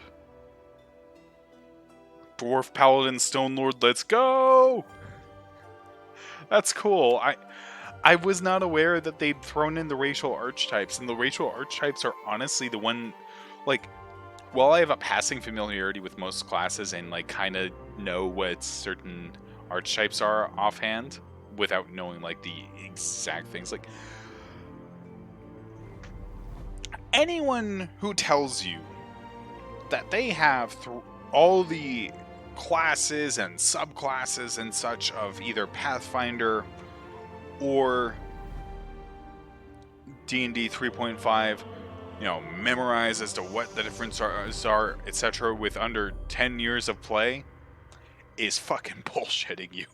Dwarf Paladin Stone Lord, let's go! That's cool. I was not aware that they'd thrown in the racial archetypes, and the racial archetypes are honestly the one, like, while I have a passing familiarity with most classes and, like, kind of know what certain archetypes are offhand, without knowing, like, the exact things, like, anyone who tells you that they have all the classes and subclasses and such of either Pathfinder or D&D 3.5, memorize as to what the differences are, etc., with under 10 years of play, is fucking bullshitting you.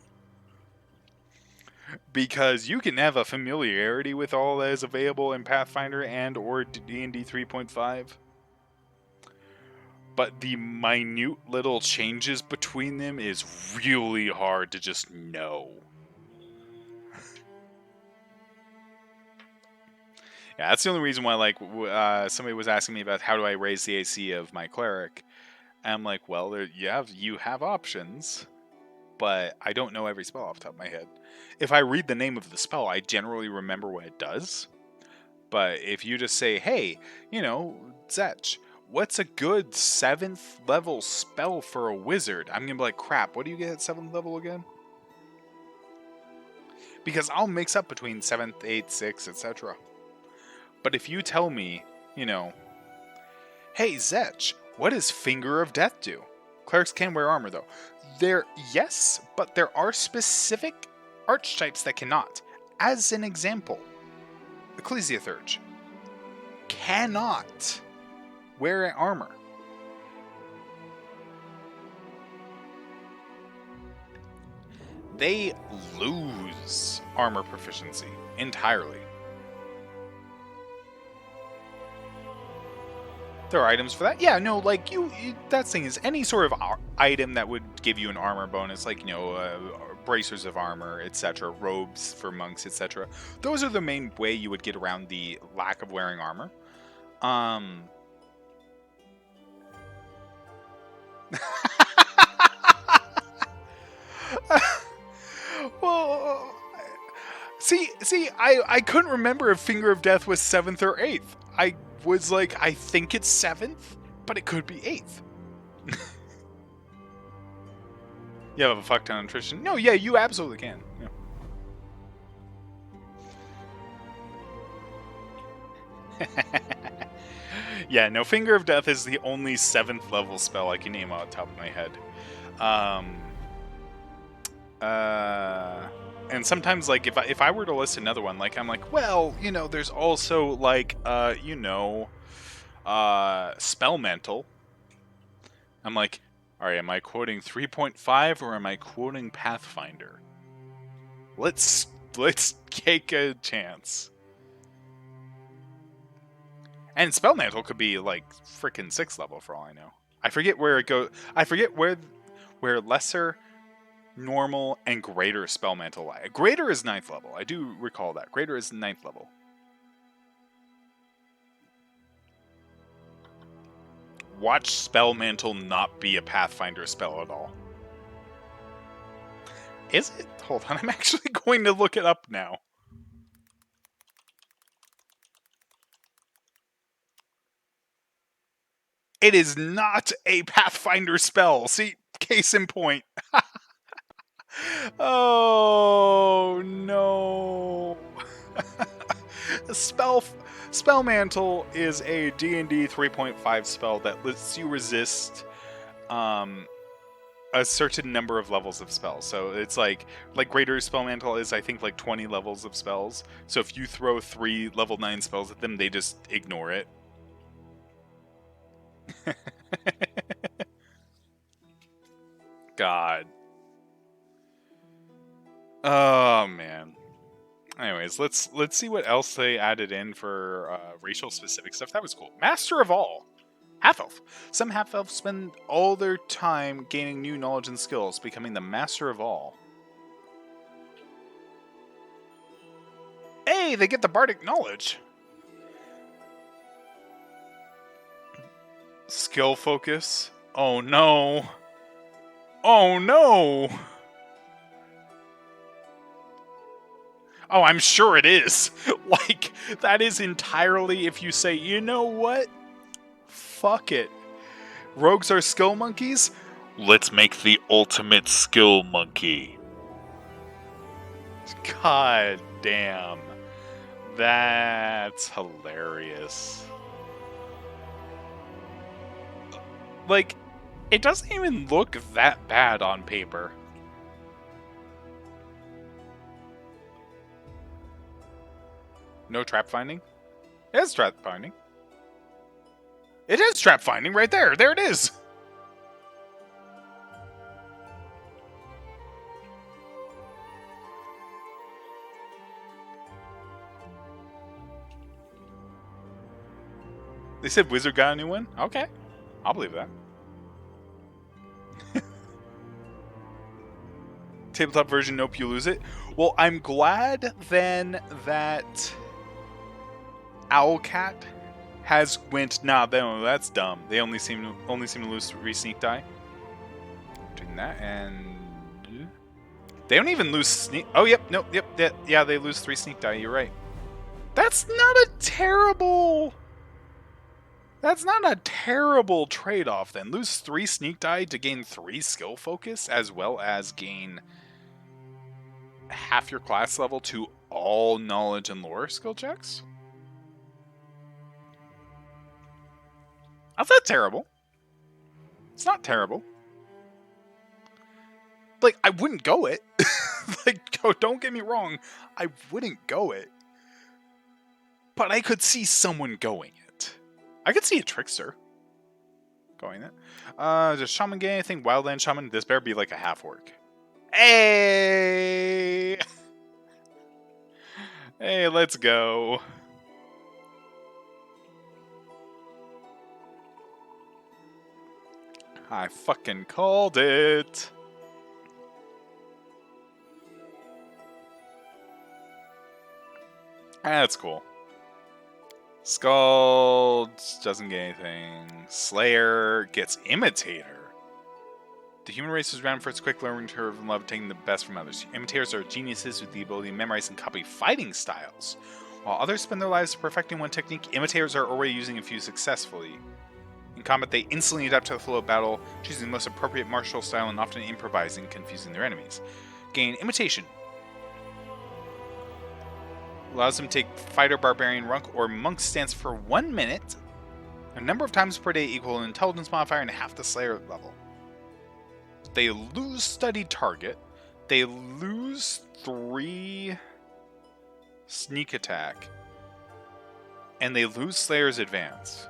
Because you can have a familiarity with all that is available in Pathfinder and or D&D 3.5, but the minute little changes between them is really hard to just know. Yeah, that's the only reason why, somebody was asking me about how do I raise the AC of my cleric. And I'm like, well, you have options, but I don't know every spell off the top of my head. If I read the name of the spell, I generally remember what it does. But if you just say, hey, Zetch, what's a good 7th level spell for a wizard? I'm going to be like, crap, what do you get at 7th level again? Because I'll mix up between 7th, 8th, 6th, etc. But if you tell me, hey, Zetch, what does Finger of Death do? Clerics can wear armor, though. Yes, but there are specific archetypes that cannot. As an example, Ecclesiathurge cannot wear armor. They lose armor proficiency entirely. There are items for that. Yeah, no, like that thing is any sort of item that would give you an armor bonus, like bracers of armor, etc., robes for monks, etc. Those are the main way you would get around the lack of wearing armor. Well, see, I couldn't remember if Finger of Death was 7th or 8th. I was like, I think it's 7th, but it could be 8th. You have a fuck ton of nutrition. No, yeah, you absolutely can. Yeah. Yeah, no, Finger of Death is the only 7th level spell I can name off the top of my head. And sometimes, like, if I were to list another one, like, I'm like, well, there's also, like, Spell Mantle. I'm like, alright, am I quoting 3.5 or am I quoting Pathfinder? Let's take a chance. And Spell Mantle could be, like, frickin' 6th level for all I know. I forget where it goes. I forget where lesser, normal, and greater Spell Mantle lie. Greater is 9th level. I do recall that. Greater is 9th level. Watch Spell Mantle not be a Pathfinder spell at all. Is it? Hold on, I'm actually going to look it up now. It is not a Pathfinder spell. See, case in point. Oh no. Spell Mantle is a D&D 3.5 spell that lets you resist a certain number of levels of spells. So it's like Greater Spell Mantle is, I think, like 20 levels of spells. So if you throw 3 level 9 spells at them, they just ignore it. God. Oh man. Anyways, let's see what else they added in for racial specific stuff. That was cool. Master of All. Half-elf. Some half-elves spend all their time gaining new knowledge and skills, becoming the master of all. Hey, they get the bardic knowledge. Skill focus. Oh no. Oh no. Oh, I'm sure it is. Like, that is entirely if you say, you know what? Fuck it. Rogues are skill monkeys? Let's make the ultimate skill monkey. God damn. That's hilarious. Like, it doesn't even look that bad on paper. No trap finding? It is trap finding. It is trap finding right there. There it is. They said Wizard got a new one? Okay. I'll believe that. Tabletop version, nope, you lose it. Well, I'm glad then that Owlcat has went, nah, that's dumb. They only seem to lose 3 sneak die. Doing that, and they don't even lose sneak. Oh, yep, nope, yep, yeah, they lose 3 sneak die. You're right. That's not a terrible. That's not a terrible trade-off then. Lose 3 sneak die to gain 3 skill focus, as well as gain half your class level to all knowledge and lore skill checks. That's not terrible. It's not terrible. Like, I wouldn't go it. Like, don't get me wrong. I wouldn't go it. But I could see someone going it. I could see a trickster going it. Does Shaman get anything? Wildland Shaman? This better be like a half-orc. Hey! Hey, let's go. I fucking called it. That's cool. Skull doesn't get anything. Slayer gets Imitator. The human race is renowned for its quick learning curve and love taking the best from others. Imitators are geniuses with the ability to memorize and copy fighting styles. While others spend their lives perfecting one technique, imitators are already using a few successfully. In combat, they instantly adapt to the flow of battle, choosing the most appropriate martial style and often improvising, confusing their enemies. Gain Imitation. Allows them to take Fighter, Barbarian, Runk, or Monk stance for 1 minute, a number of times per day equal an intelligence modifier and half the Slayer level. They lose Study Target. They lose 3 Sneak Attack. And they lose Slayer's Advance.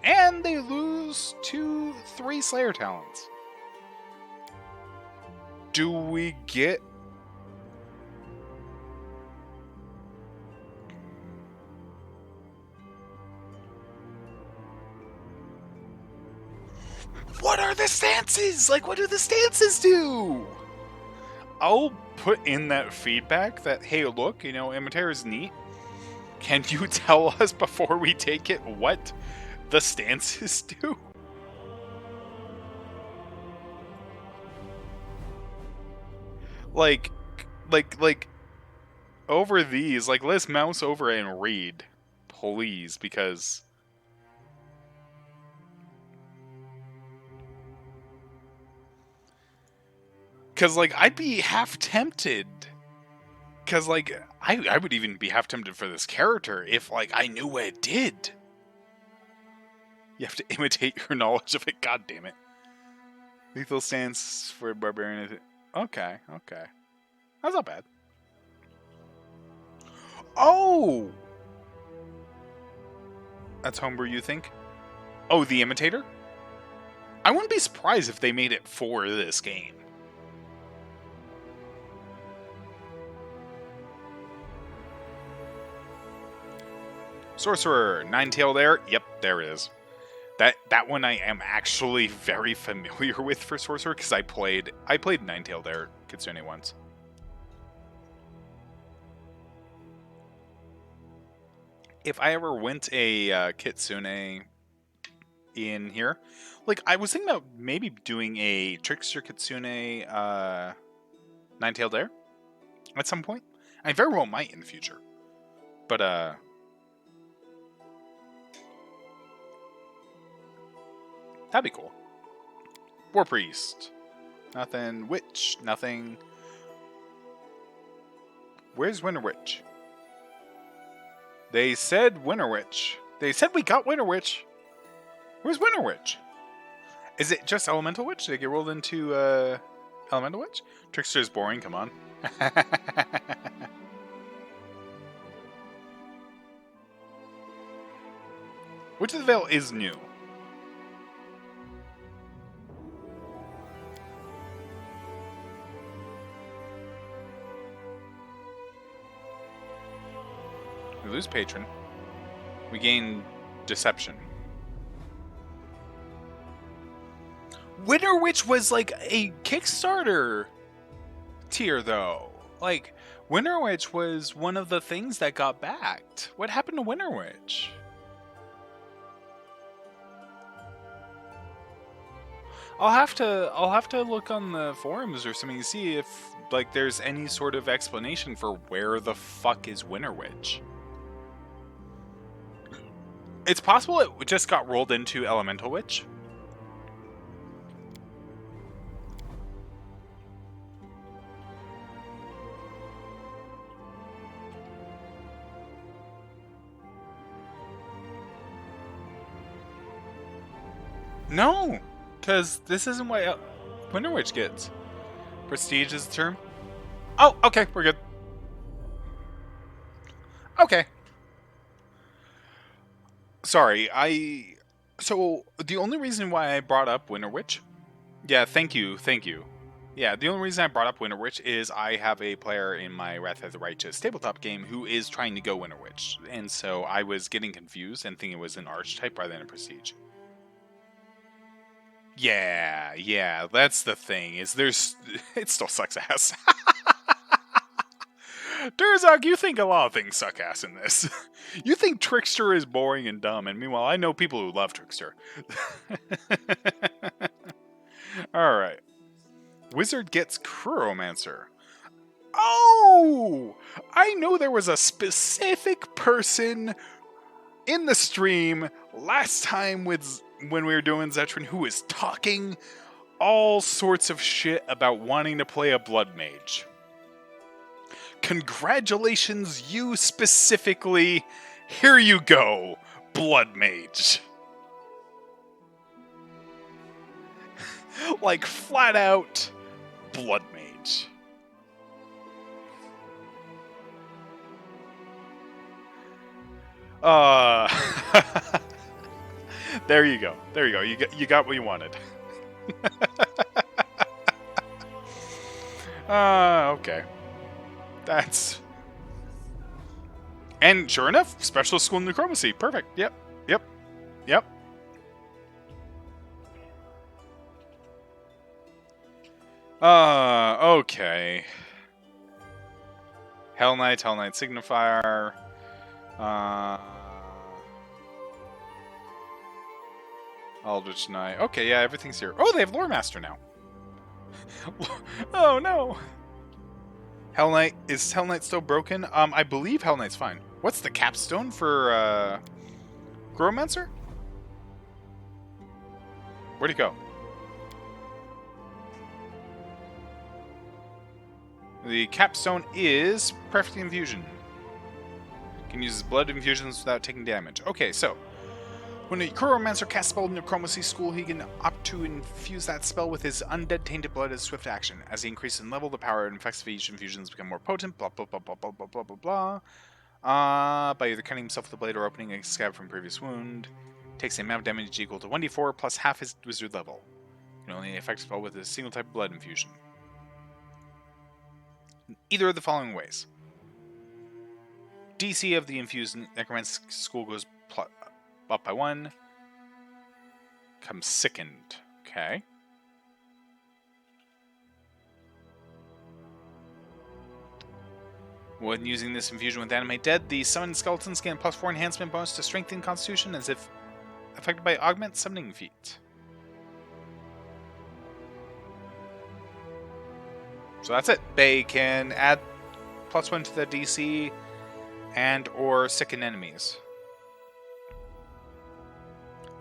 And they lose 3 Slayer Talents. Do we get... What are the stances? Like, what do the stances do? I'll put in that feedback that, hey, look, Imitator is neat. Can you tell us before we take it what the stances do? Like, over these, like, let's mouse over and read, please, because... Because, like, I'd be half tempted. Because, like, I would even be half tempted for this character if, like, I knew what it did. You have to imitate your knowledge of it. God damn it. Lethal stance for Barbarian. Okay. That's not bad. Oh! That's homebrew, you think? Oh, the Imitator? I wouldn't be surprised if they made it for this game. Sorcerer, Nine-Tailed Air. Yep, there it is. That one I am actually very familiar with for Sorcerer because I played Nine-Tailed Air Kitsune once. If I ever went a Kitsune in here, like I was thinking about maybe doing a Trickster Kitsune Nine-Tailed Air at some point. I very well might in the future, but that'd be cool. War Priest. Nothing. Witch. Nothing. Where's Winter Witch? They said Winter Witch. They said we got Winter Witch. Where's Winter Witch? Is it just Elemental Witch? Did it get rolled into Elemental Witch? Trickster is boring, come on. Witch of the Veil is new. We lose Patron. We gain Deception. Winter Witch was like a Kickstarter tier, though. Like, Winter Witch was one of the things that got backed. What happened to Winter Witch? I'll have to look on the forums or something to see if like there's any sort of explanation for where the fuck is Winter Witch. It's possible it just got rolled into Elemental Witch. No, because this isn't what Winter Witch gets. Prestige is the term. Oh, okay, we're good. Okay. Sorry, So, the only reason why I brought up Winter Witch... Yeah, thank you. Yeah, the only reason I brought up Winter Witch is I have a player in my Wrath of the Righteous tabletop game who is trying to go Winter Witch, and so I was getting confused and thinking it was an Archetype rather than a Prestige. Yeah, that's the thing, is it still sucks ass. Durzog, you think a lot of things suck ass in this. You think Trickster is boring and dumb, and meanwhile, I know people who love Trickster. Alright. Wizard gets Chromancer. Oh! I know there was a specific person in the stream last time when we were doing Zetron who was talking all sorts of shit about wanting to play a Blood Mage. Congratulations, you specifically. Here you go, Blood Mage. Like, flat out, Blood Mage. There you go. You got what you wanted. Okay. That's... And sure enough, special school necromancy. Perfect. Yep. Okay. Hell Knight Signifier. Eldritch Knight. Okay, yeah, everything's here. Oh, they have Lore Master now. Oh no. Hell Knight, is Hell Knight still broken? I believe Hell Knight's fine. What's the capstone for Gromancer? Where'd he go? The capstone is Perfect Infusion. Can use his blood infusions without taking damage. Okay, so when a Chromancer casts spell in Necromancy School, he can opt to infuse that spell with his undead tainted blood as swift action. As he increases in level, the power and effects of each infusions become more potent. Blah blah blah blah blah blah blah blah blah. By either cutting himself with a blade or opening a scab from previous wound, takes an amount of damage equal to 1d4 plus half his wizard level. Can only affect spell with a single type of blood infusion. Either of the following ways. DC of the infused Necromancy School goes up by 1. Comes sickened. Okay. When using this infusion with Animate Dead, the summoned skeletons gain +4 enhancement bonus to Strength and Constitution as if affected by Augment Summoning Feat. So that's it. They can add +1 to the DC and or sicken enemies.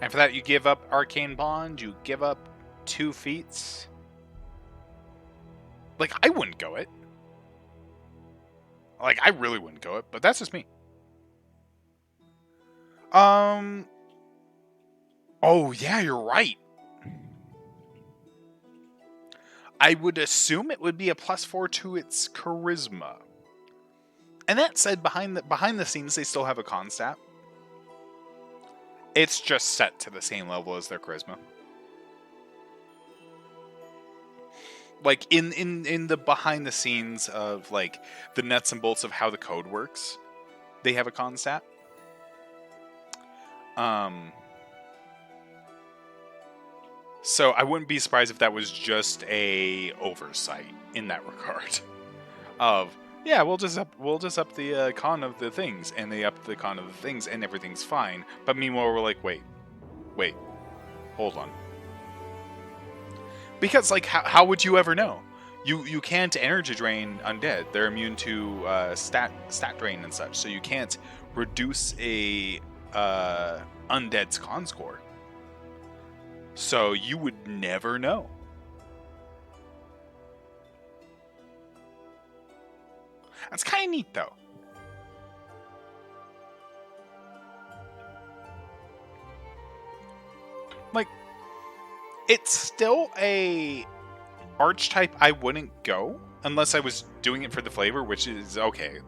And for that, you give up Arcane Bond, you give up 2 feats. Like, I wouldn't go it. Like, I really wouldn't go it, but that's just me. Oh, yeah, you're right. I would assume it would be a +4 to its charisma. And that said, behind the scenes, they still have a con stat. It's just set to the same level as their charisma. Like in the behind the scenes of like the nuts and bolts of how the code works, they have a con stat. So I wouldn't be surprised if that was just a oversight in that regard. Of yeah, we'll just up the con of the things, and they up the con of the things, and everything's fine. But meanwhile, we're like, wait, hold on. Because like, how would you ever know? You can't energy drain undead. They're immune to stat drain and such. So you can't reduce a undead's con score. So you would never know. That's kind of neat, though. Like, it's still a archetype I wouldn't go unless I was doing it for the flavor, which is okay.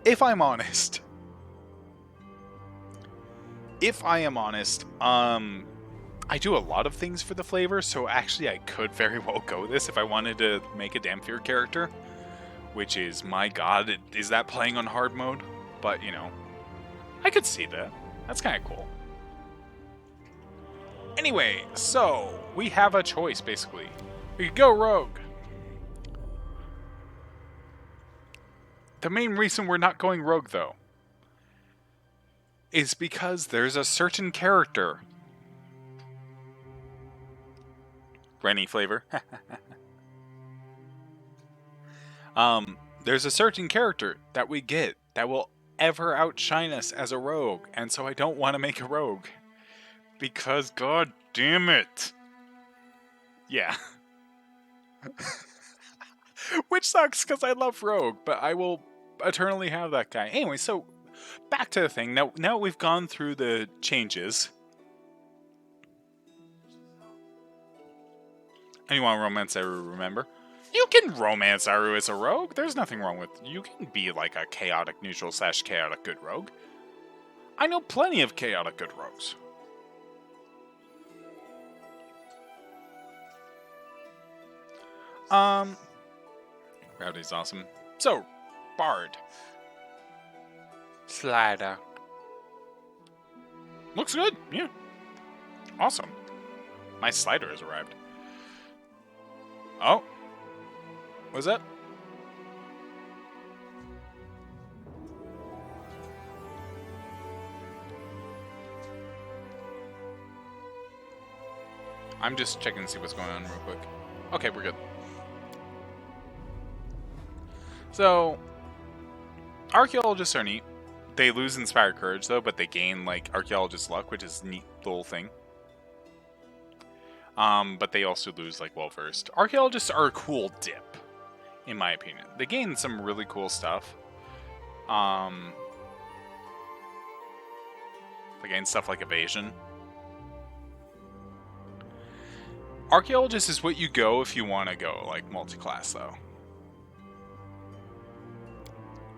If I'm honest, I do a lot of things for the flavor, so actually I could very well go this if I wanted to make a Damphir character, which is, my god, is that playing on hard mode? But, you know, I could see that. That's kind of cool. Anyway, so we have a choice, basically. We could go rogue. The main reason we're not going rogue, though, is because there's a certain character. Rennie flavor. There's a certain character that we get that will ever outshine us as a rogue, and so I don't want to make a rogue. Because, god damn it. Yeah. Which sucks, because I love rogue, but I will eternally have that guy. Anyway, so, back to the thing. Now we've gone through the changes. And you want romance Aru, remember? You can romance Aru as a rogue. There's nothing wrong with... You can be like a chaotic neutral / chaotic good rogue. I know plenty of chaotic good rogues. Rowdy's awesome. So, Bard. Slider. Looks good, yeah. Awesome. My slider has arrived. Oh. What's that? I'm just checking to see what's going on real quick. Okay, we're good. So, Archaeologists are neat. They lose Inspired Courage, though, but they gain, like, Archaeologist Luck, which is a neat little thing. But they also lose, like, Well-Versed. Archaeologists are a cool dip, in my opinion. They gain some really cool stuff. They gain stuff like Evasion. Archaeologist is what you go if you want to go, like, multi-class, though.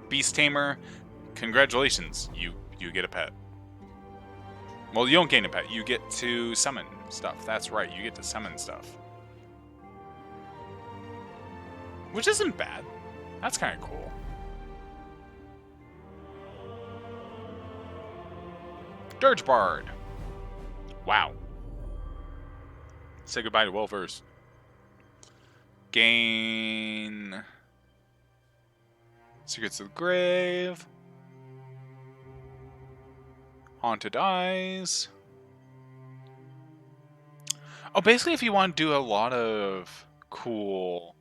Beast Tamer, congratulations, you get a pet. Well, you don't gain a pet, you get to summon stuff. That's right, you get to summon stuff. Which isn't bad. That's kind of cool. Dirge Bard. Wow. Say goodbye to Well-Versed. Gain... Secrets of the Grave. Haunted Eyes. Oh, basically if you want to do a lot of cool...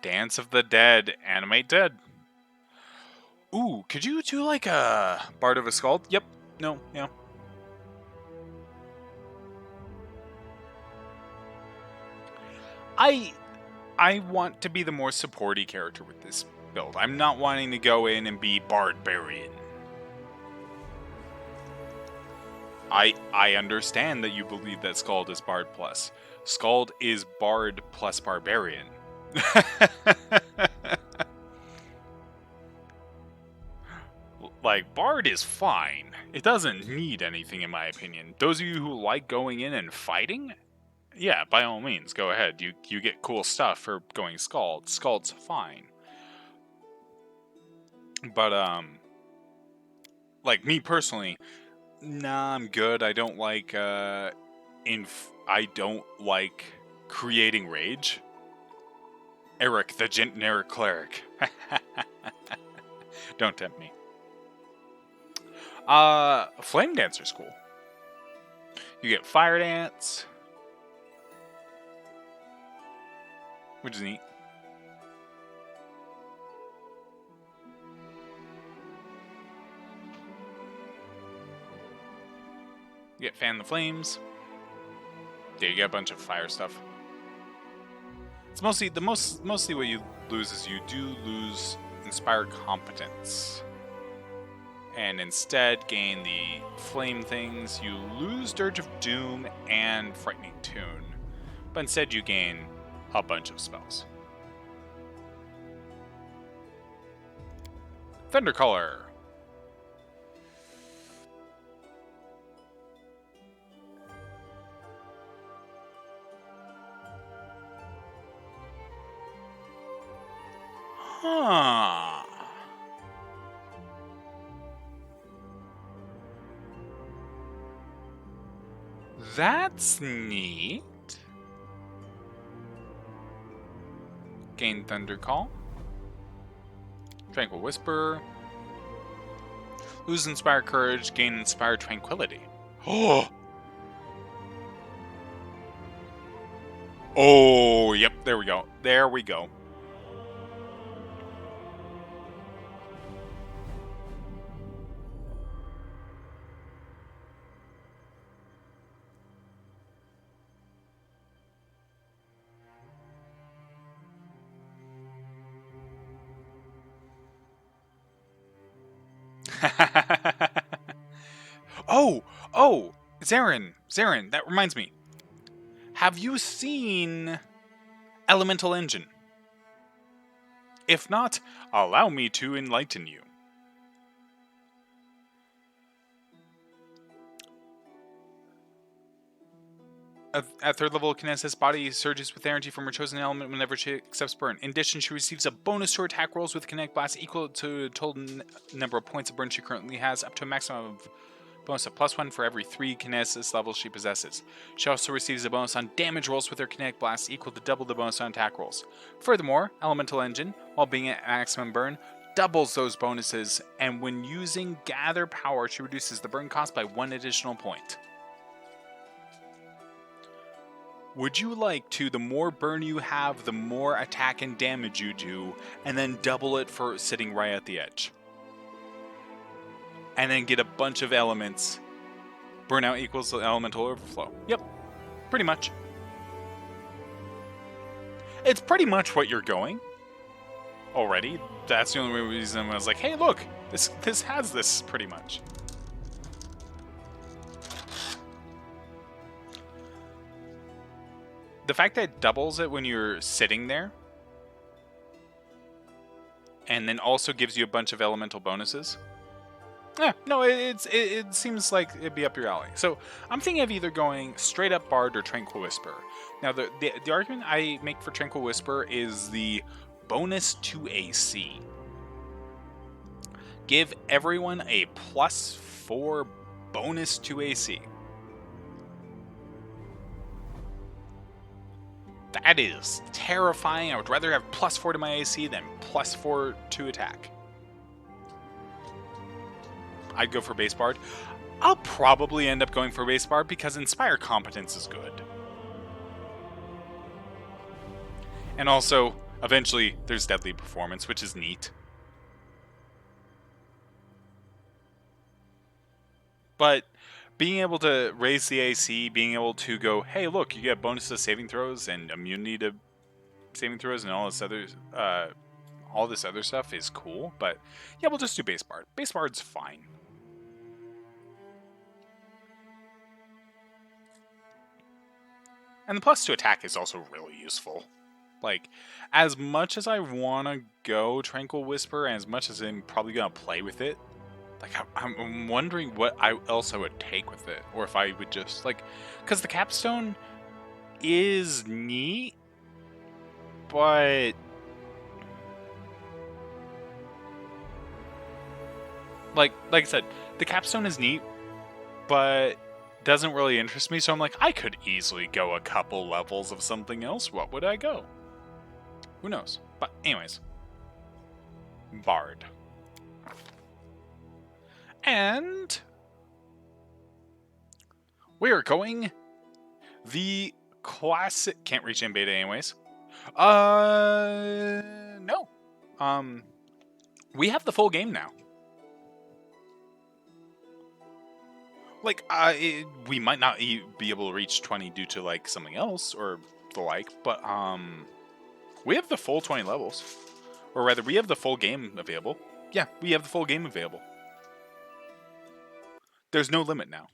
Dance of the Dead. Animate Dead. Ooh, could you do like a Bard of a Skald? Yep. No, yeah. I want to be the more supporty character with this build. I'm not wanting to go in and be Barbarian. I understand that you believe that Scald is Bard plus. Scald is Bard plus Barbarian. Like, Bard is fine. It doesn't need anything, in my opinion. Those of you who like going in and fighting, yeah, by all means, go ahead. You get cool stuff for going Scald. Scald's fine. But, like, me personally, nah, I'm good. I don't like, I don't like creating rage. Eric, the generic cleric. Don't tempt me. Flame Dancer's cool. You get Fire Dance, which is neat. You get Fan the Flames. Yeah, you get a bunch of fire stuff. It's mostly mostly what you lose is you do lose Inspire Competence. And instead gain the flame things. You lose Dirge of Doom and Frightening Tune. But instead you gain a bunch of spells. Thundercolor. Huh. That's neat. Gain Thunder Call. Tranquil Whisper. Lose Inspire Courage, gain Inspire Tranquility. Oh! Oh, yep, there we go. There we go. Oh, Zarin, that reminds me. Have you seen Elemental Engine? If not, allow me to enlighten you. At third level, Kinesis' body surges with energy from her chosen element whenever she accepts burn. In addition, she receives a bonus to her attack rolls with Kinetic Blast equal to the total number of points of burn she currently has, up to a maximum of bonus of +1 for every 3 Kinesis levels she possesses. She also receives a bonus on damage rolls with her Kinetic Blast equal to double the bonus on attack rolls. Furthermore, Elemental Engine, while being at maximum burn, doubles those bonuses, and when using Gather Power, she reduces the burn cost by 1 additional point. Would you like to, the more burn you have, the more attack and damage you do, and then double it for sitting right at the edge? And then get a bunch of elements. Burnout equals elemental overflow. Yep, pretty much. It's pretty much what you're going already. That's the only reason I was like, hey, look, this has this pretty much. The fact that it doubles it when you're sitting there, and then also gives you a bunch of elemental bonuses. No, it seems like it'd be up your alley. So I'm thinking of either going straight up Bard or Tranquil Whisper. Now the argument I make for Tranquil Whisper is the bonus to AC. Give everyone a +4 bonus to AC. That is terrifying. I would rather have +4 to my AC than +4 to attack. I'd go for Base Bard. I'll probably end up going for Base Bard because Inspire Competence is good. And also, eventually, there's Deadly Performance, which is neat. But being able to raise the AC, being able to go, hey, look, you get bonus to saving throws and immunity to saving throws and all this other stuff is cool. But yeah, we'll just do Base Bard. Base Bard's fine. And the plus 2 attack is also really useful. Like, as much as I want to go Tranquil Whisper, and as much as I'm probably going to play with it, like, I'm wondering what else I would take with it. Or if I would just, like, because the capstone is neat, but like I said, the capstone is neat, but doesn't really interest me. So I'm like, I could easily go a couple levels of something else. What would I go? Who knows? But anyways, Bard. And we are going the classic. Can't reach in beta anyways. No. We have the full game now. Like, we might not be able to reach 20 due to like something else or the like, but we have the full 20 levels, or rather, we have the full game available. Yeah, we have the full game available. There's no limit now.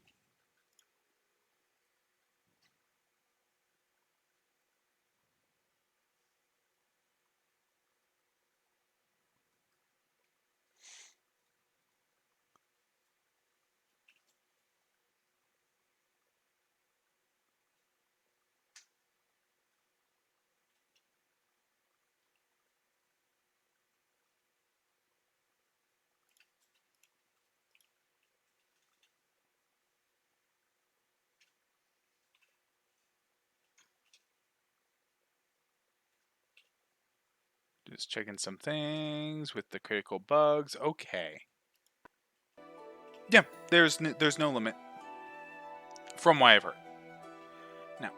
Just checking some things with the critical bugs. Okay. Yeah, there's no limit, from what I've heard. Now,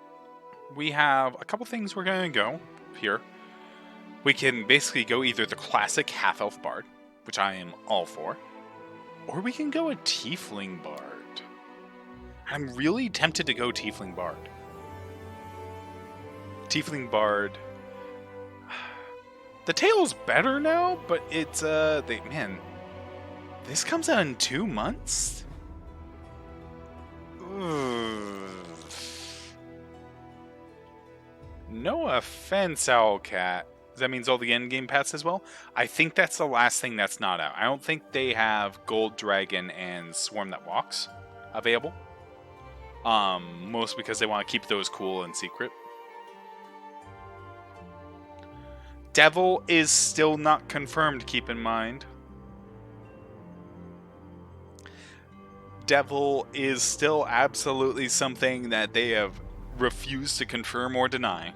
we have a couple things we're going to go here. We can basically go either the classic half-elf bard, which I am all for, or we can go a tiefling bard. I'm really tempted to go tiefling bard. Tiefling bard. The tail's better now, but it's man, this comes out in 2 months? Ugh. No offense, Owlcat. That means all the endgame paths as well? I think that's the last thing that's not out. I don't think they have Gold Dragon and Swarm That Walks available. Mostly because they want to keep those cool and secret. Devil is still not confirmed, keep in mind. Devil is still absolutely something that they have refused to confirm or deny.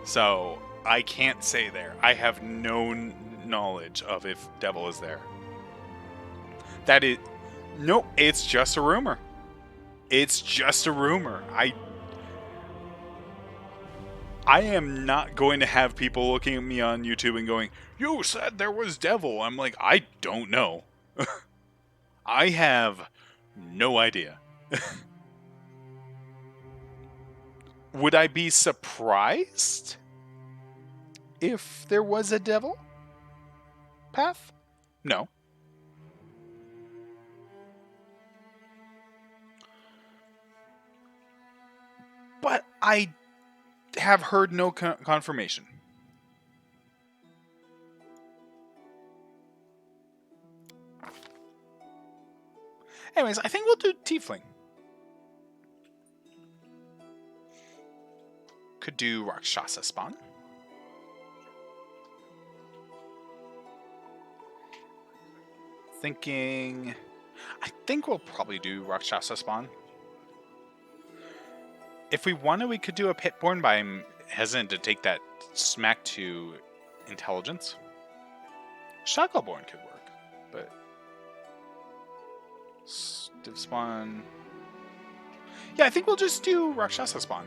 So, I can't say there. I have no knowledge of if Devil is there. That is... Nope, it's just a rumor. It's just a rumor. I am not going to have people looking at me on YouTube and going, "You said there was Devil." I'm like, I don't know. I have no idea. Would I be surprised if there was a Devil path? No. But I have heard no confirmation. Anyways, I think we'll do Tiefling. Could do Rakshasa spawn. Thinking... I think we'll probably do Rakshasa spawn. If we wanted, we could do a Pitborn, but I'm hesitant to take that smack to intelligence. Shackleborn could work, but... Div spawn... Yeah, I think we'll just do Rakshasa spawn.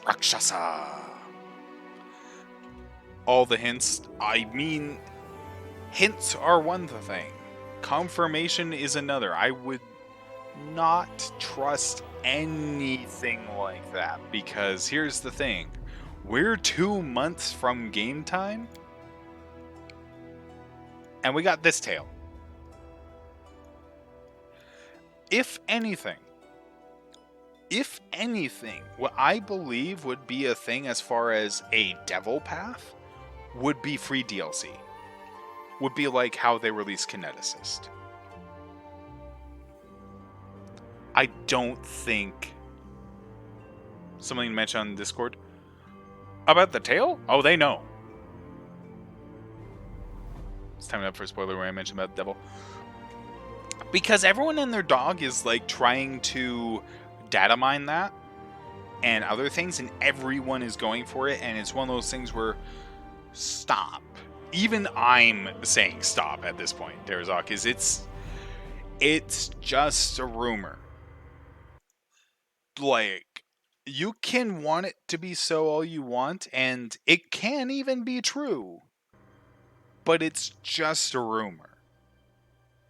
Rakshasa! All the hints, I mean... Hints are one thing. Confirmation is another. I would not trust anything like that, because here's the thing. We're 2 months from game time, and we got this tale. If anything, what I believe would be a thing as far as a devil path would be free DLC. Would be like how they release Kineticist. I don't think... Something mentioned on Discord about the tail? Oh, they know. It's time up for a spoiler where I mentioned about the devil. Because everyone and their dog is like trying to data mine that and other things, and everyone is going for it, and it's one of those things where stop. Even I'm saying stop at this point, Derazak, because it's just a rumor. Like, you can want it to be so all you want, and it can even be true, but it's just a rumor.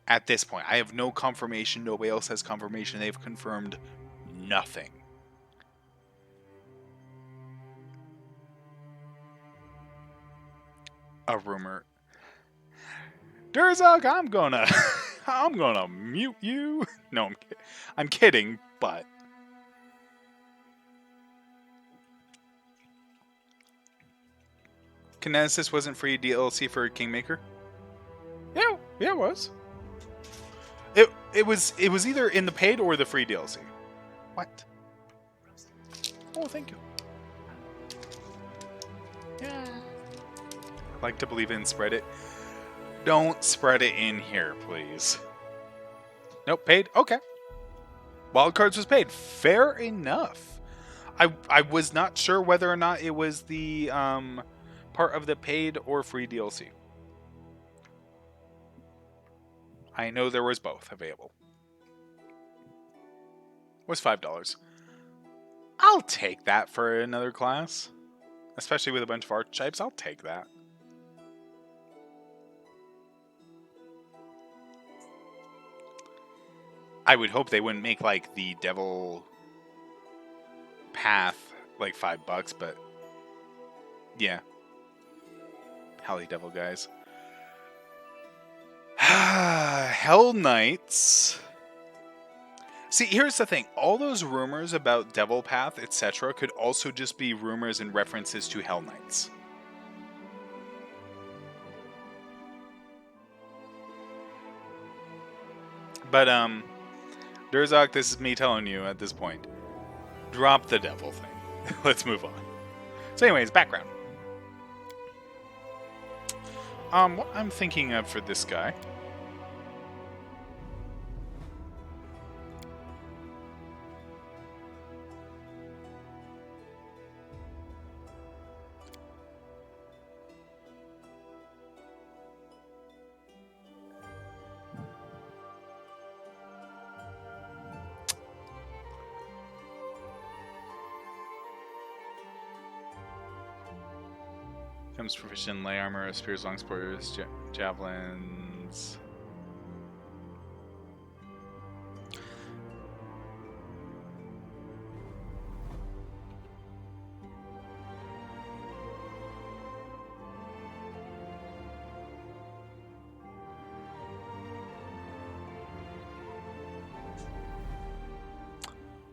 At this point, I have no confirmation. Nobody else has confirmation. They've confirmed nothing. A rumor. Durzog, I'm gonna mute you. No, I'm kidding, but Kinesis wasn't free DLC for Kingmaker. Yeah, it was. It was either in the paid or the free DLC. What? Oh, thank you. Yeah. I like to believe in spread it. Don't spread it in here, please. Nope, paid. Okay. Wildcards was paid. Fair enough. I was not sure whether or not it was the part of the paid or free DLC. I know there was both available. Was $5. I'll take that for another class. Especially with a bunch of archetypes, I'll take that. I would hope they wouldn't make like the devil path like $5, but yeah. Hally devil guys. Hell Knights. See, here's the thing. All those rumors about Devil Path, etc. could also just be rumors and references to Hell Knights. But, Durzok, this is me telling you at this point. Drop the devil thing. Let's move on. So anyways, background. What I'm thinking of for this guy... Comes proficient in lay armor, spears, long spears, javelins.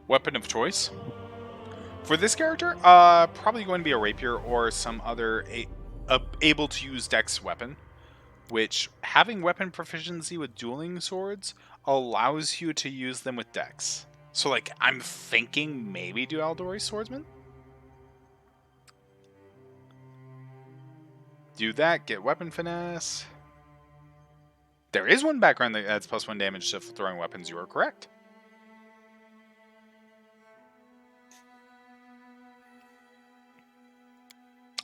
Weapon of choice. For this character, probably going to be a rapier or some other able to use dex weapon, which having weapon proficiency with dueling swords allows you to use them with dex. So like, I'm thinking maybe do Aldori Swordsman? Do that, get weapon finesse. There is one background that adds +1 damage to throwing weapons, you are correct.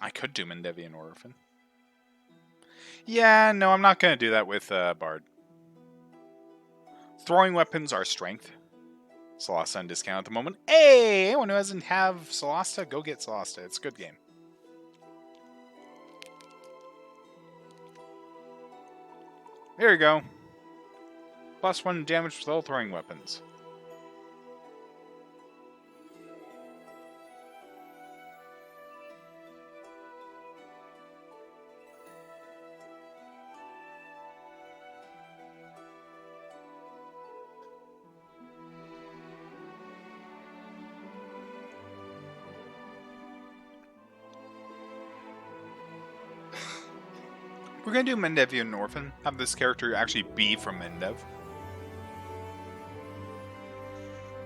I could do Mendevian Orphan. Yeah, no, I'm not going to do that with Bard. Throwing weapons are strength. Solasta on discount at the moment. Hey, anyone who doesn't have Solasta, go get Solasta. It's a good game. There you go. +1 damage with all throwing weapons. We're going to do Mendevian Orphan. Have this character actually be from Mendev.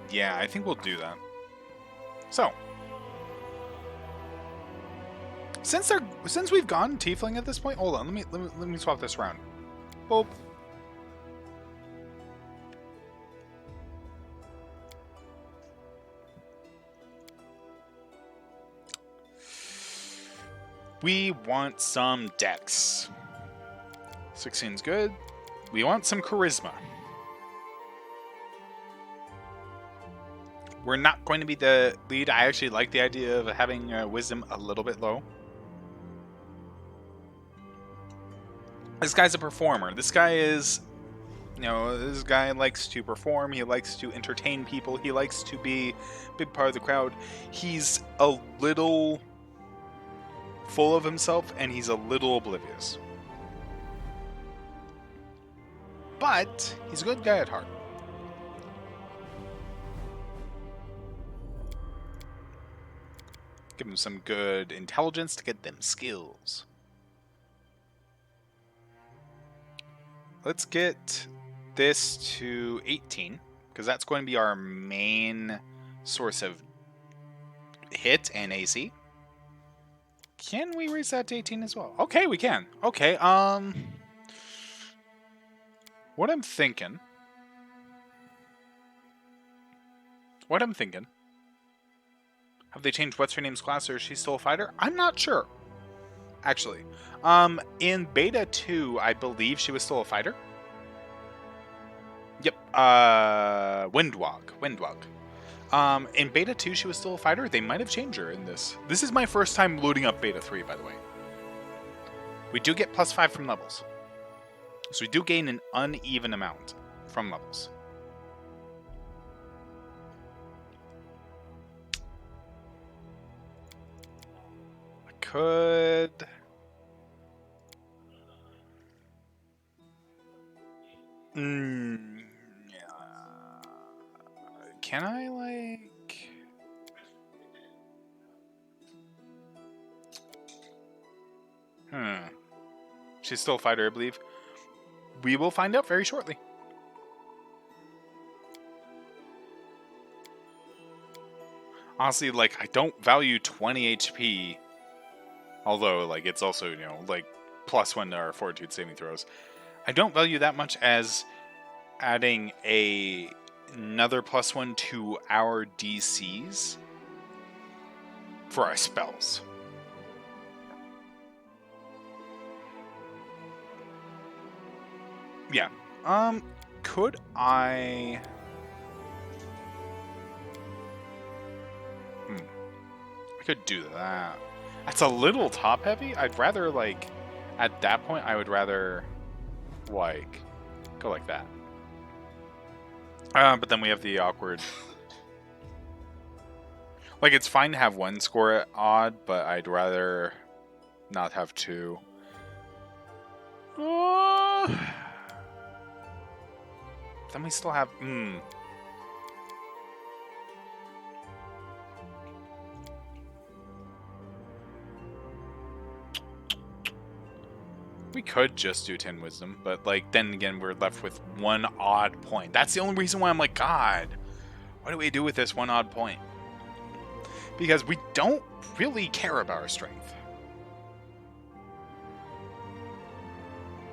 Yeah, I think we'll do that. So, since we've gone Tiefling at this point, hold on, let me swap this around. Boop. We want some dex. 16's good. We want some charisma. We're not going to be the lead. I actually like the idea of having wisdom a little bit low. This guy's a performer. This guy is, this guy likes to perform. He likes to entertain people. He likes to be a big part of the crowd. He's a little full of himself, and he's a little oblivious. But he's a good guy at heart. Give him some good intelligence to get them skills. Let's get this to 18, because that's going to be our main source of hit and AC. Can we raise that to 18 as well? Okay, we can. Okay, what I'm thinking... Have they changed what's her name's class, or is she still a fighter? I'm not sure, actually. In Beta 2, I believe she was still a fighter. Yep, Windwalk. In Beta 2, she was still a fighter. They might have changed her in this. This is my first time loading up Beta 3, by the way. We do get +5 from levels. So we do gain an uneven amount from levels. I could... Can I, like... She's still a fighter, I believe. We will find out very shortly. Honestly, like, I don't value 20 HP. Although, like, it's also, like, +1 to our fortitude saving throws. I don't value that much as adding another +1 to our DCs for our spells. Yeah. Could I... I could do that. That's a little top heavy. I'd rather, like, at that point, I would rather, like, go like that. But then we have the awkward... Like, it's fine to have one score at odd, but I'd rather not have two. Then we still have... We could just do 10 wisdom, but, like, then again, we're left with one odd point. That's the only reason why I'm like, God, what do we do with this one odd point? Because we don't really care about our strength.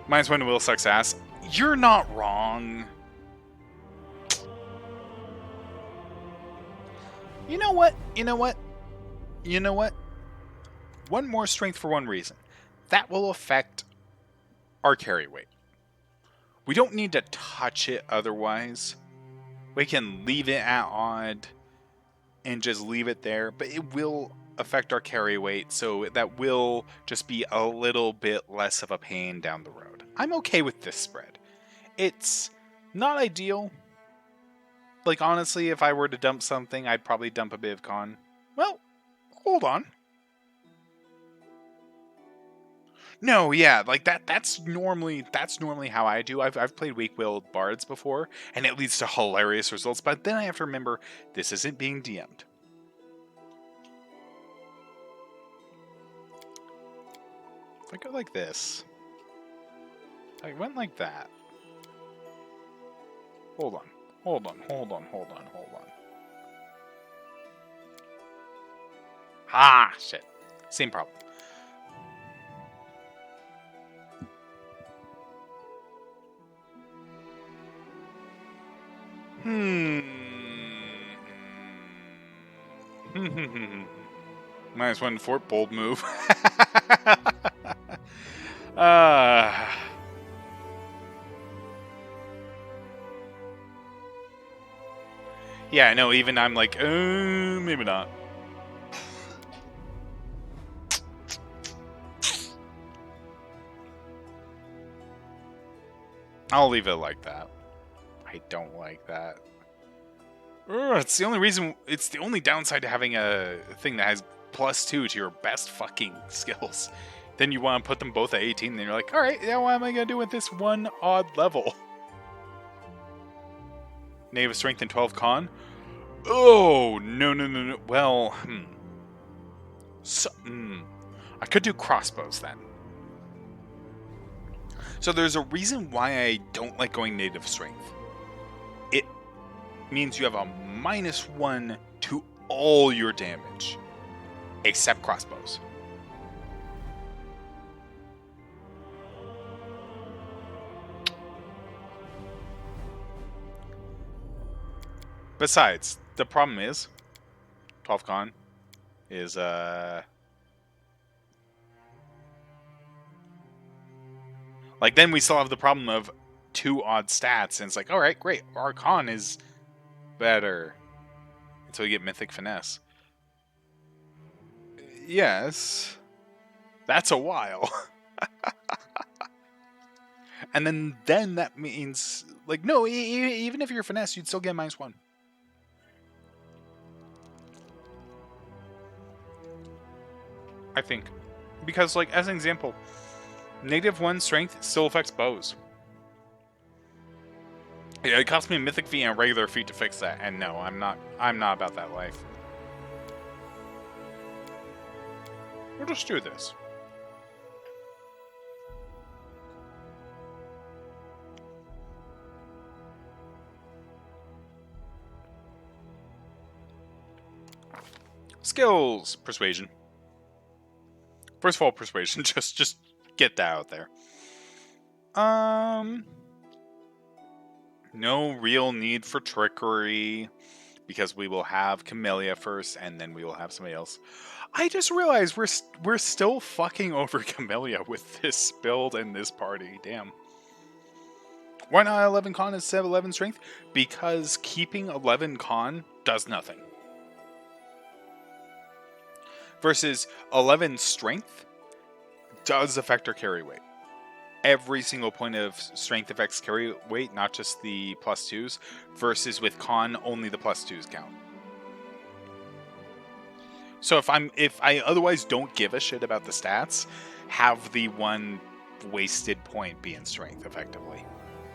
-1 to will sucks ass. You're not wrong. You know what? One more strength for one reason. That will affect our carry weight. We don't need to touch it otherwise. We can leave it at odd and just leave it there, but it will affect our carry weight, so that will just be a little bit less of a pain down the road. I'm okay with this spread. It's not ideal. Like, honestly, if I were to dump something, I'd probably dump a bit of con. Well, hold on. No, yeah, like that's normally how I do. I've played weak-willed bards before, and it leads to hilarious results, but then I have to remember this isn't being DM'd. If I go like this, I went like that. Hold on. Hold on. Hold on. Hold on. Hold on. Ah, shit. Same problem. -1 fort, bold move. Yeah, I know, even I'm like, maybe not. I'll leave it like that. I don't like that. It's the only reason, it's the only downside to having a thing that has +2 to your best fucking skills. Then you want to put them both at 18, then you're like, alright, now what am I going to do with this one odd level? Native Strength and 12 Con? Oh, no. Well, So, I could do crossbows then. So there's a reason why I don't like going Native Strength. It means you have a -1 to all your damage, except crossbows. Besides, the problem is 12 Con is like, then we still have the problem of 2 odd stats, and it's like, alright, great, our con is better until we get Mythic Finesse. Yes, that's a while. And then that means, like, no, even if you're Finesse, you'd still get -1. I think. Because, like, as an example, -1 strength still affects bows. Yeah, it cost me a mythic feat and a regular feat to fix that, and no, I'm not about that life. We'll just do this. Skills. Persuasion. First of all, persuasion. Just get that out there. No real need for trickery, because we will have Camellia first, and then we will have somebody else. I just realized we're still fucking over Camellia with this build and this party. Damn. Why not 11 con instead of 11 strength? Because keeping 11 con does nothing. Versus 11 strength does affect our carry weight. Every single point of strength affects carry weight, not just the +2s, versus with con, only the +2s count. So if I otherwise don't give a shit about the stats, have the one wasted point be in strength, effectively.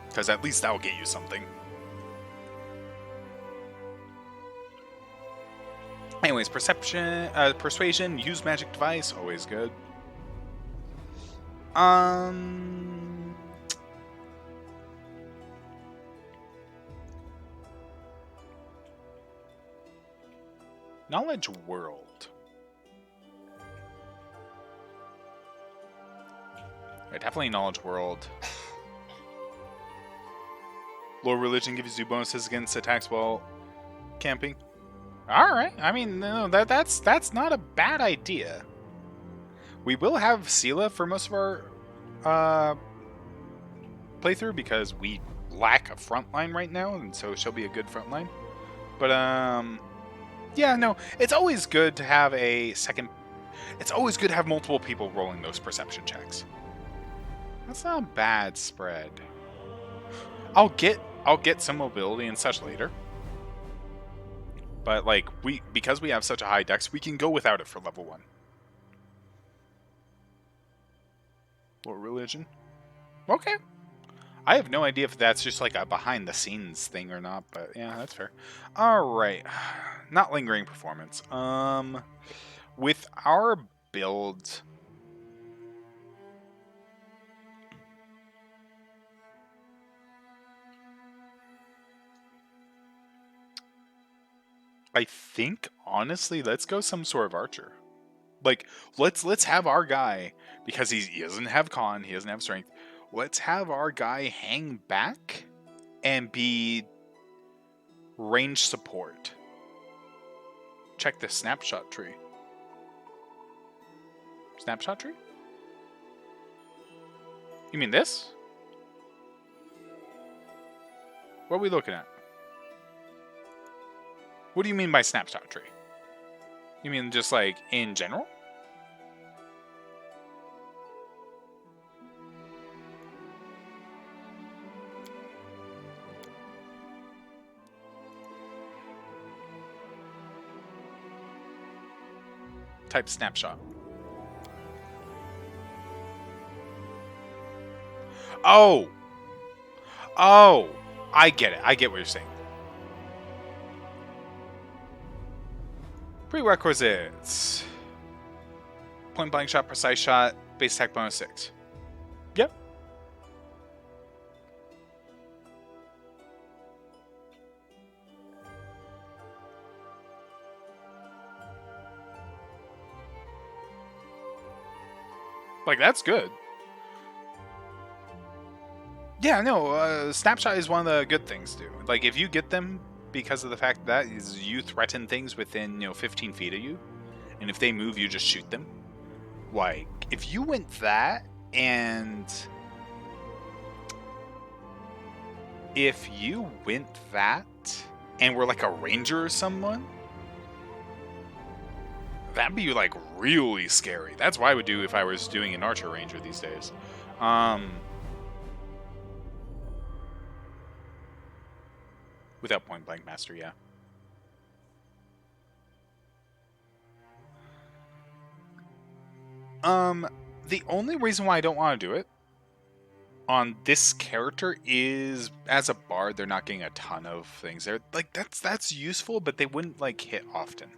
Because at least that'll get you something. Anyways, persuasion, use magic device, always good. Knowledge world. Right, definitely knowledge world. Lore religion gives you bonuses against attacks while camping. All right, I mean, no, that's not a bad idea. We will have Sela for most of our playthrough because we lack a frontline right now, and so she'll be a good frontline. But yeah, no, it's always good to have a second. It's always good to have multiple people rolling those perception checks. That's not a bad spread. I'll get some mobility and such later. But like because we have such a high dex, we can go without it for level 1. What religion? Okay. I have no idea if that's just like a behind the scenes thing or not, but yeah, that's fair. Alright. Not lingering performance. With our build, I think, honestly, let's go some sort of archer. Like, let's have our guy, because he doesn't have con, he doesn't have strength. Let's have our guy hang back and be range support. Check the snapshot tree. Snapshot tree? You mean this? What are we looking at? What do you mean by snapshot tree? You mean just like in general? Type snapshot. Oh! Oh! I get it. I get what you're saying. Prerequisites. Point blank shot, precise shot, base attack bonus 6. Yep. Like, that's good. Yeah, no, snapshot is one of the good things to do. Like, if you get them because of the fact that is you threaten things within, 15 feet of you, and if they move, you just shoot them. Like, if you went that, and if you went that, and were like a ranger or someone, that'd be like really scary. That's what I would do if I was doing an archer ranger these days. Without point blank master, yeah. The only reason why I don't want to do it on this character is as a bard, they're not getting a ton of things. They're like that's useful, but they wouldn't like hit often.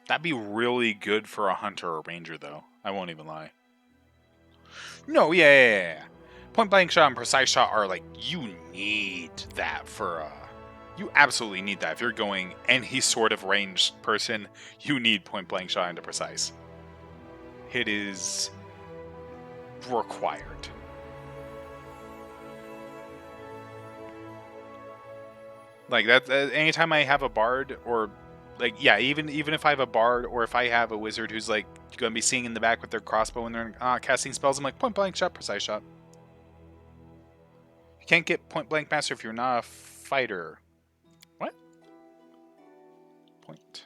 That'd be really good for a hunter or ranger, though. I won't even lie. No, yeah. Point blank shot and precise shot are like, you need that for you absolutely need that. If you're going any sort of ranged person, you need point blank shot and precise. It is required. Like that, anytime I have a bard or like, yeah, even if I have a bard or if I have a wizard who's like going to be seeing in the back with their crossbow when they're casting spells, I'm like, point blank shot, precise shot. You can't get point blank master if you're not a fighter. What? Point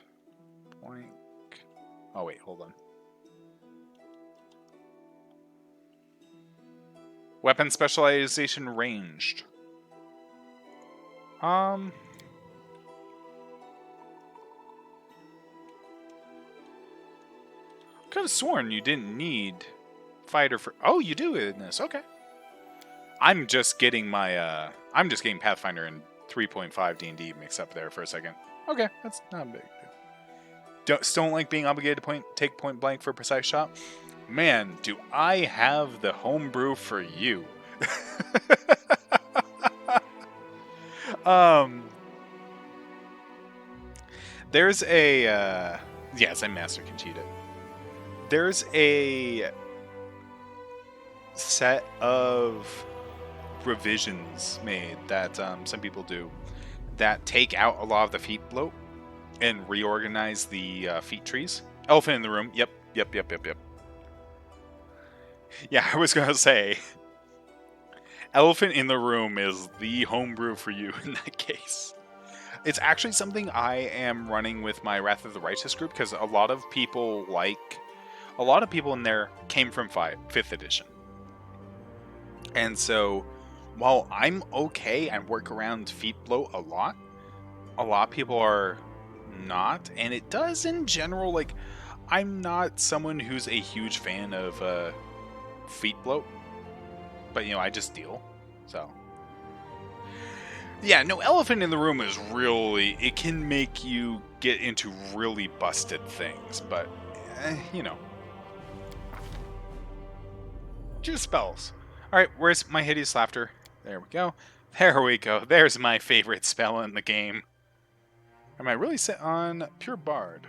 blank. Oh wait, hold on. Weapon specialization ranged. Could have sworn you didn't need fighter for. Oh, you do in this. Okay. I'm just getting my. I'm just getting Pathfinder and 3.5 D&D mixed up there for a second. Okay, that's not a big deal. Still don't like being obligated to take point blank for precise shot. Man, do I have the homebrew for you. There's a yes, I'm master can cheat it. There's a set of revisions made that some people do that take out a lot of the feat bloat and reorganize the feat trees. Elephant in the room. Yep. Yeah, I was gonna say elephant in the room is the homebrew for you in that case. It's actually something I am running with my Wrath of the Righteous group because a lot of people in there came from 5th edition. And so while I'm okay and work around feat bloat a lot of people are not, and it does in general. Like, I'm not someone who's a huge fan of feat bloat, but I just deal. So yeah, no, elephant in the room is really, it can make you get into really busted things, but just spells. All right, where's my hideous laughter? There we go. There we go. There's my favorite spell in the game. Am I really set on Pure Bard?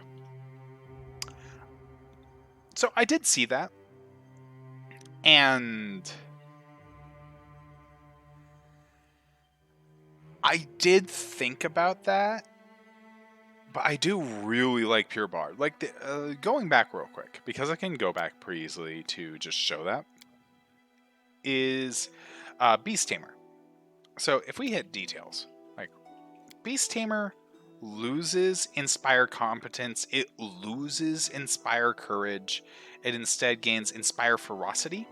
So I did see that. And I did think about that. But I do really like Pure Bard. Like, going back real quick, because I can go back pretty easily to just show that, is Beast Tamer. So if we hit details, like, Beast Tamer loses Inspire Competence, it loses Inspire Courage, it instead gains Inspire Ferocity,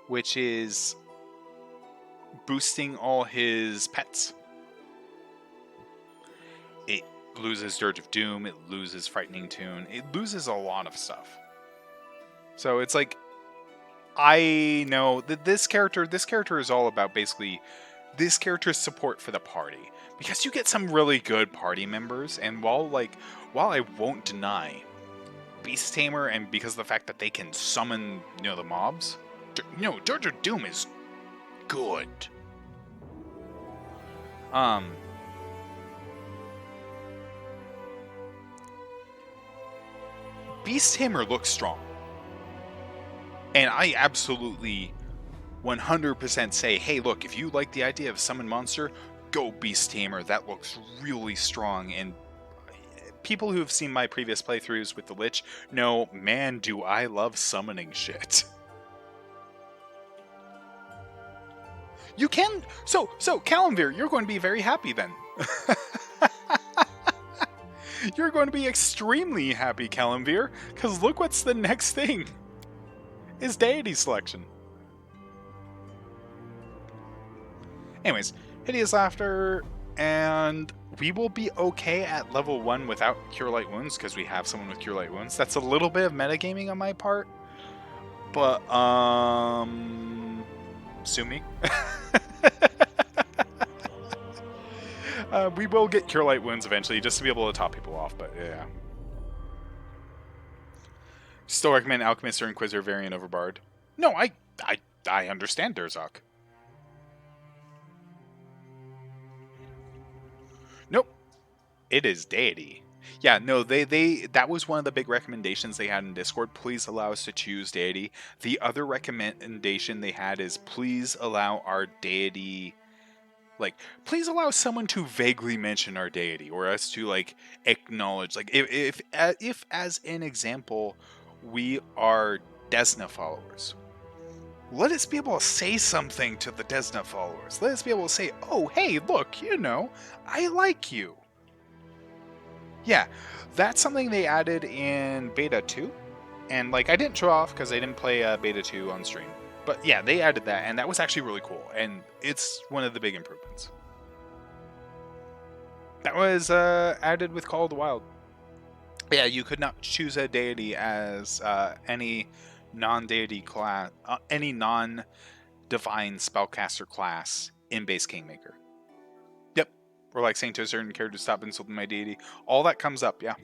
which is boosting all his pets. It loses Dirge of Doom, it loses Frightening Tune, it loses a lot of stuff. So it's like, I know that this character is all about basically this character's support for the party. Because you get some really good party members, and while I won't deny Beast Tamer, and because of the fact that they can summon, the mobs, Dirge of Doom is good. Beast Tamer looks strong. And I absolutely 100% say, hey, look, if you like the idea of summon monster, go Beast Tamer. That looks really strong. And people who have seen my previous playthroughs with the Lich know, man, do I love summoning shit. You can... So, Kalimvir, you're going to be very happy then. You're going to be extremely happy, Kalimvir, because look what's the next thing. Is Deity Selection. Anyways, Hideous Laughter, and we will be okay at level 1 without Cure Light Wounds, because we have someone with Cure Light Wounds. That's a little bit of metagaming on my part, but, sue me. We will get Cure Light Wounds eventually, just to be able to top people off, but yeah. Still recommend Alchemist or Inquisitor variant over Bard. No, I understand Durzok. Nope. It is Deity. Yeah, no, that was one of the big recommendations they had in Discord. Please allow us to choose Deity. The other recommendation they had is please allow our Deity, please allow someone to vaguely mention our Deity, or us to, acknowledge, if as an example, we are Desna followers. Let us be able to say something to the Desna followers. Let us be able to say, oh, hey, look, I like you. Yeah, that's something they added in Beta 2. And, I didn't show off because I didn't play Beta 2 on stream. But, yeah, they added that, and that was actually really cool. And it's one of the big improvements. That was added with Call of the Wild. Yeah, you could not choose a deity as any non-deity class, any non-divine spellcaster class in base Kingmaker. Yep. Or saying to a certain character, stop insulting my deity. All that comes up, yeah.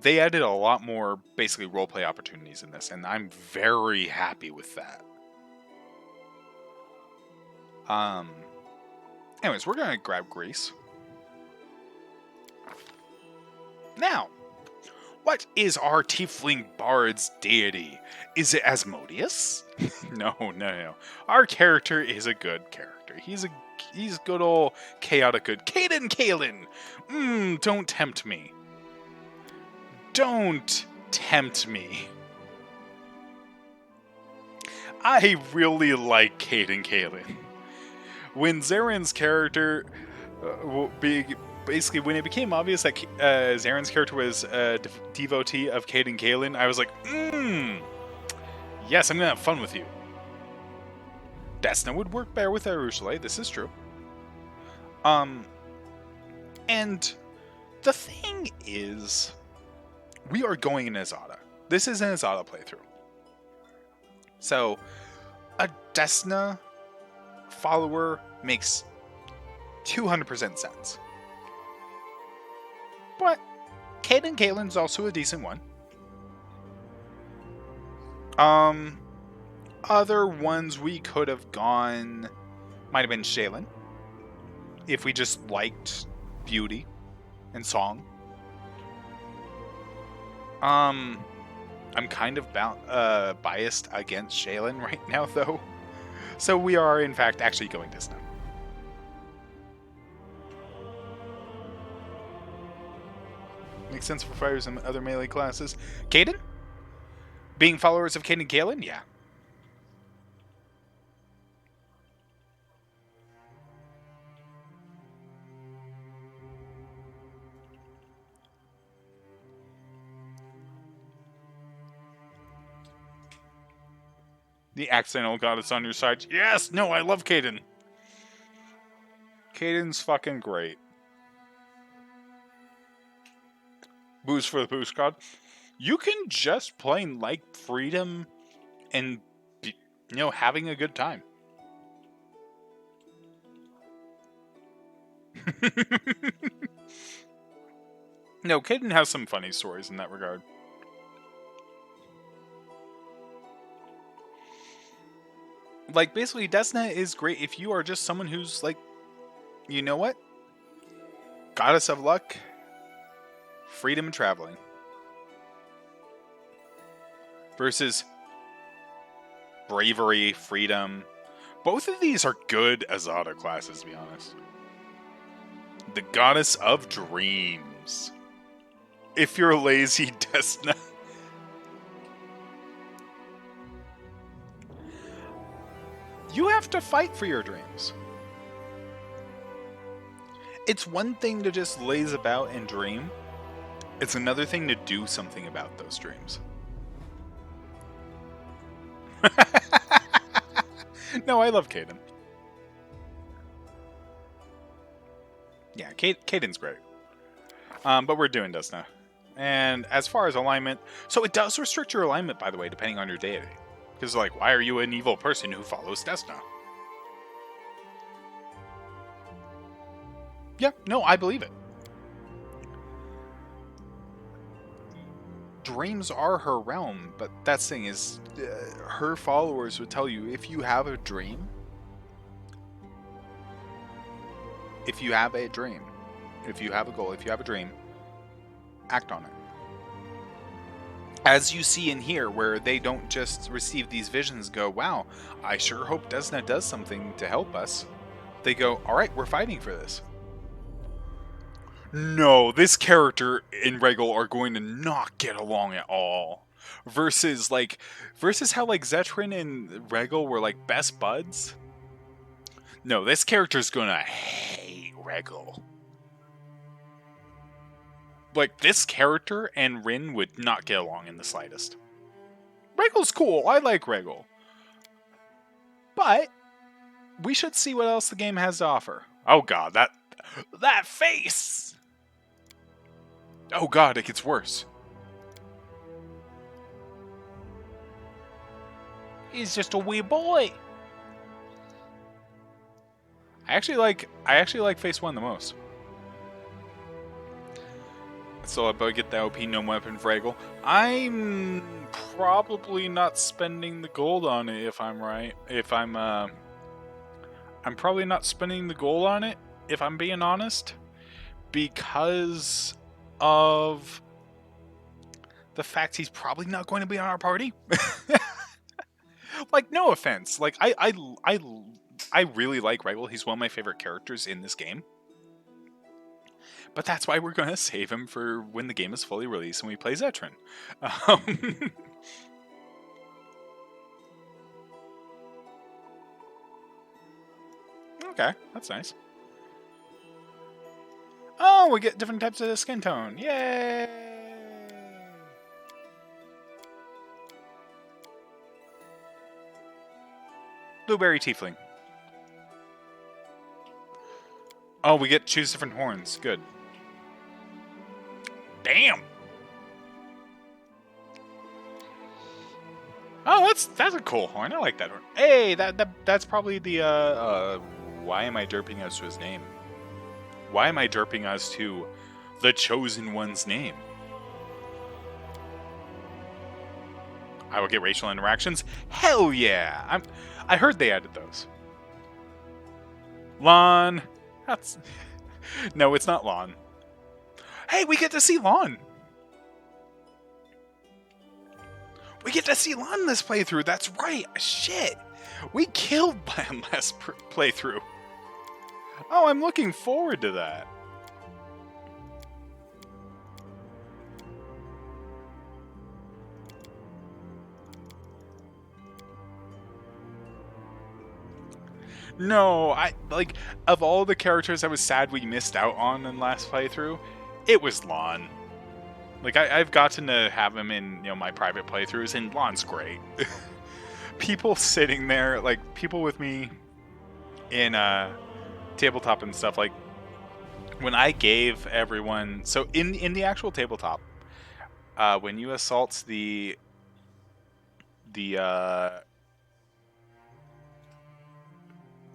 They added a lot more, basically, roleplay opportunities in this, and I'm very happy with that. Anyways, we're going to grab Grease. Now, what is our Tiefling Bard's deity? Is it Asmodeus? No. Our character is a good character. He's good old chaotic good. Caden Kalen! Don't tempt me. Don't tempt me. I really like Caden Kalen. When Zaren's character basically, when it became obvious that Zaren's character was a devotee of Caden Kalen, I was like, yes, I'm gonna have fun with you. Desna would work better with Arushale, this is true. And the thing is, we are going in Azata. This is an Azata playthrough. So, a Desna follower makes 200% sense. But Caden Kalen's also a decent one. Other ones we could have gone might have been Shaylin, if we just liked beauty and song. I'm kind of biased against Shaylin right now, though. So we are, in fact, actually going Desna. Makes sense for fighters and other melee classes. Kaden? Being followers of Kaden Galen? Yeah. The accidental goddess on your side. Yes! No, I love Kaden. Kaden's fucking great. Boost for the boost god. You can just plain like freedom and, having a good time. No, Kaden has some funny stories in that regard. Like, basically, Desna is great if you are just someone who's like, you know what? Goddess of luck, freedom and traveling. Versus bravery, freedom. Both of these are good Azata classes, to be honest. The goddess of dreams. If you're lazy, Desna. You have to fight for your dreams. It's one thing to just laze about and dream. It's another thing to do something about those dreams. No, I love Kaden. Yeah, Kaden's great. But we're doing Desna. And as far as alignment, so it does restrict your alignment, by the way, depending on your deity. Because, like, why are you an evil person who follows Desna? Yeah, no, I believe it. Dreams are her realm, but that's the thing is, her followers would tell you, if you have a dream, if you have a goal, if you have a dream, act on it. As you see in here, where they don't just receive these visions go, wow, I sure hope Desna does something to help us. They go, alright, we're fighting for this. No, this character and Regal are going to not get along at all. Versus how like Zetrin and Regal were like best buds. No, this character's gonna hate Regal. Like, this character and Rin would not get along in the slightest. Regal's cool. I like Regal. But we should see what else the game has to offer. Oh god, that face! Oh god, it gets worse. He's just a wee boy. I actually like phase 1 the most. So I better get the OP gnome weapon for Regal. I'm probably not spending the gold on it if I'm right. I'm probably not spending the gold on it, if I'm being honest. Because of the fact he's probably not going to be on our party. Like, no offense. Like, I really like Regal. He's one of my favorite characters in this game. But that's why we're going to save him for when the game is fully released and we play Zetrin. Okay, that's nice. Oh, we get different types of skin tone. Yay! Blueberry Tiefling. Oh, we get to choose different horns. Good. Damn! Oh, that's a cool horn. I like that horn. Hey, that's probably the why am I derping us to his name? Why am I derping us to the Chosen One's name? I will get racial interactions. Hell yeah! I heard they added those. Lon. That's... No, it's not Lon. Hey, we get to see Lon! We get to see Lon this playthrough, that's right! Shit! We killed Lon last playthrough. Oh, I'm looking forward to that. No, of all the characters I was sad we missed out on in last playthrough, it was Lon. Like, I've gotten to have him in, my private playthroughs, and Lon's great. People sitting there, like, people with me in tabletop and stuff, like, when I gave everyone... So, in the actual tabletop, when you assault the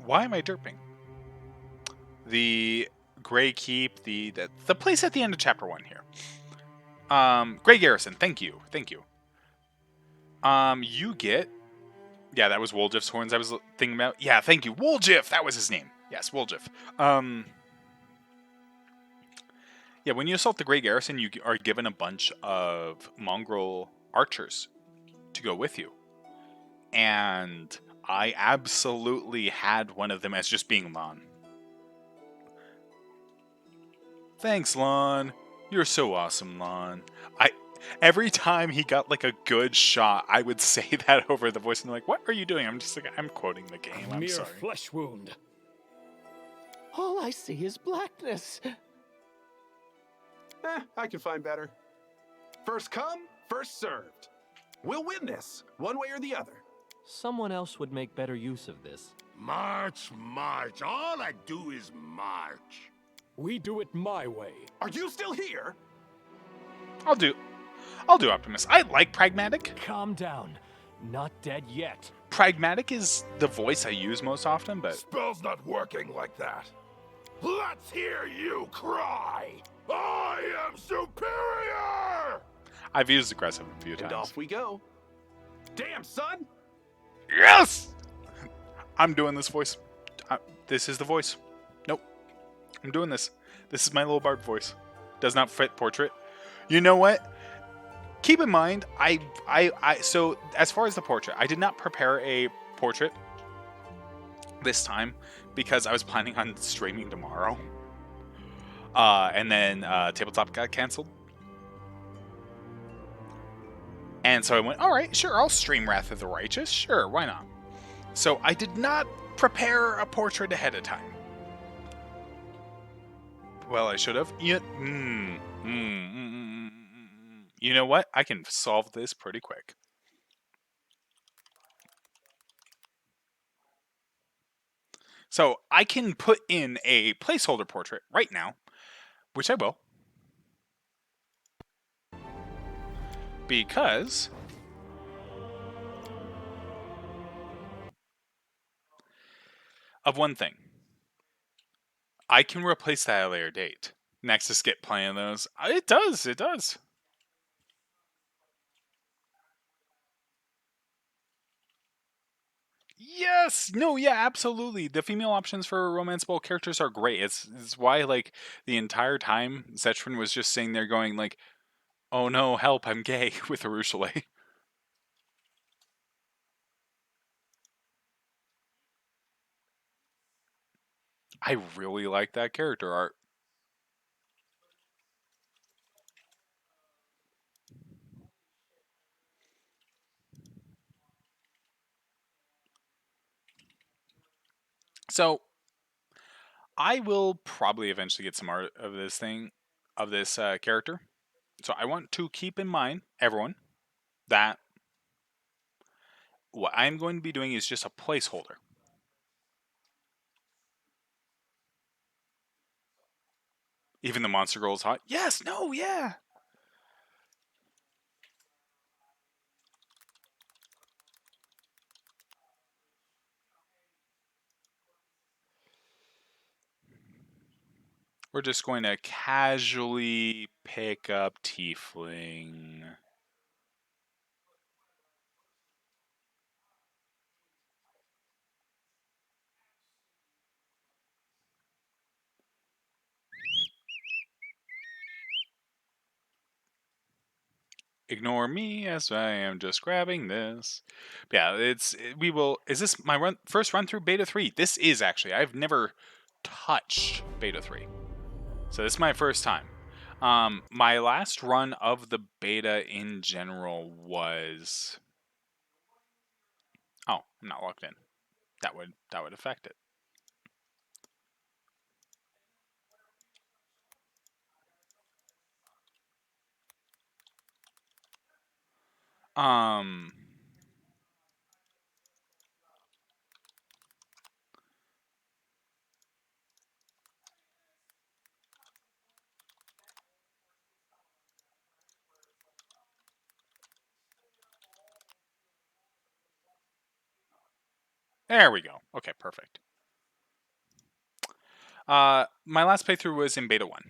why am I derping? The Grey Keep, the place at the end of chapter 1 here. Grey Garrison, thank you. You get... Yeah, that was Woljif's horns I was thinking about. Yeah, thank you. Woljif, that was his name. Yes, Woljif. Yeah, when you assault the Grey Garrison, you are given a bunch of mongrel archers to go with you. And I absolutely had one of them as just being Lon. Thanks, Lon. You're so awesome, Lon. Every time he got like a good shot, I would say that over the voice and like, "What are you doing?" I'm just like, I'm quoting the game. I'm sorry. Mere flesh wound. All I see is blackness. I can find better. First come, first served. We'll win this, one way or the other. Someone else would make better use of this. March, march. All I do is march. We do it my way. Are you still here? I'll do Optimus. I like Pragmatic. Calm down. Not dead yet. Pragmatic is the voice I use most often, but... Spell's not working like that. Let's hear you cry. I am superior! I've used aggressive a few And times. off we go. Damn, son! Yes! I'm doing this voice. This is the voice. Nope. I'm doing this. This is my little bard voice. Does not fit portrait. You know what? Keep in mind, so as far as the portrait, I did not prepare a portrait this time because I was planning on streaming tomorrow. And then tabletop got canceled. And so I went, all right, sure, I'll stream Wrath of the Righteous. Sure, why not? So I did not prepare a portrait ahead of time. Well, I should have. You know what? I can solve this pretty quick. So I can put in a placeholder portrait right now, which I will. Because of one thing. I can replace that at a later date. Nexus get plenty of those. It does. Yes! No, yeah, absolutely. The female options for romanceable characters are great. It's why, like, the entire time, Zetron was just sitting there going, like, oh no, help, I'm gay, with Arushale. I really like that character art. So, I will probably eventually get some art of this character. So I want to keep in mind, everyone, that what I'm going to be doing is just a placeholder. Even the monster girl is hot. Yes, no, yeah. We're just going to casually pick up Tiefling. Ignore me as I am just grabbing this. Yeah, we will. Is this my first run through Beta 3? This is actually. I've never touched Beta 3, so this is my first time. My last run of the beta in general was. Oh, I'm not logged in. That would affect it. Um. There we go. Okay, perfect. My last playthrough was in Beta 1.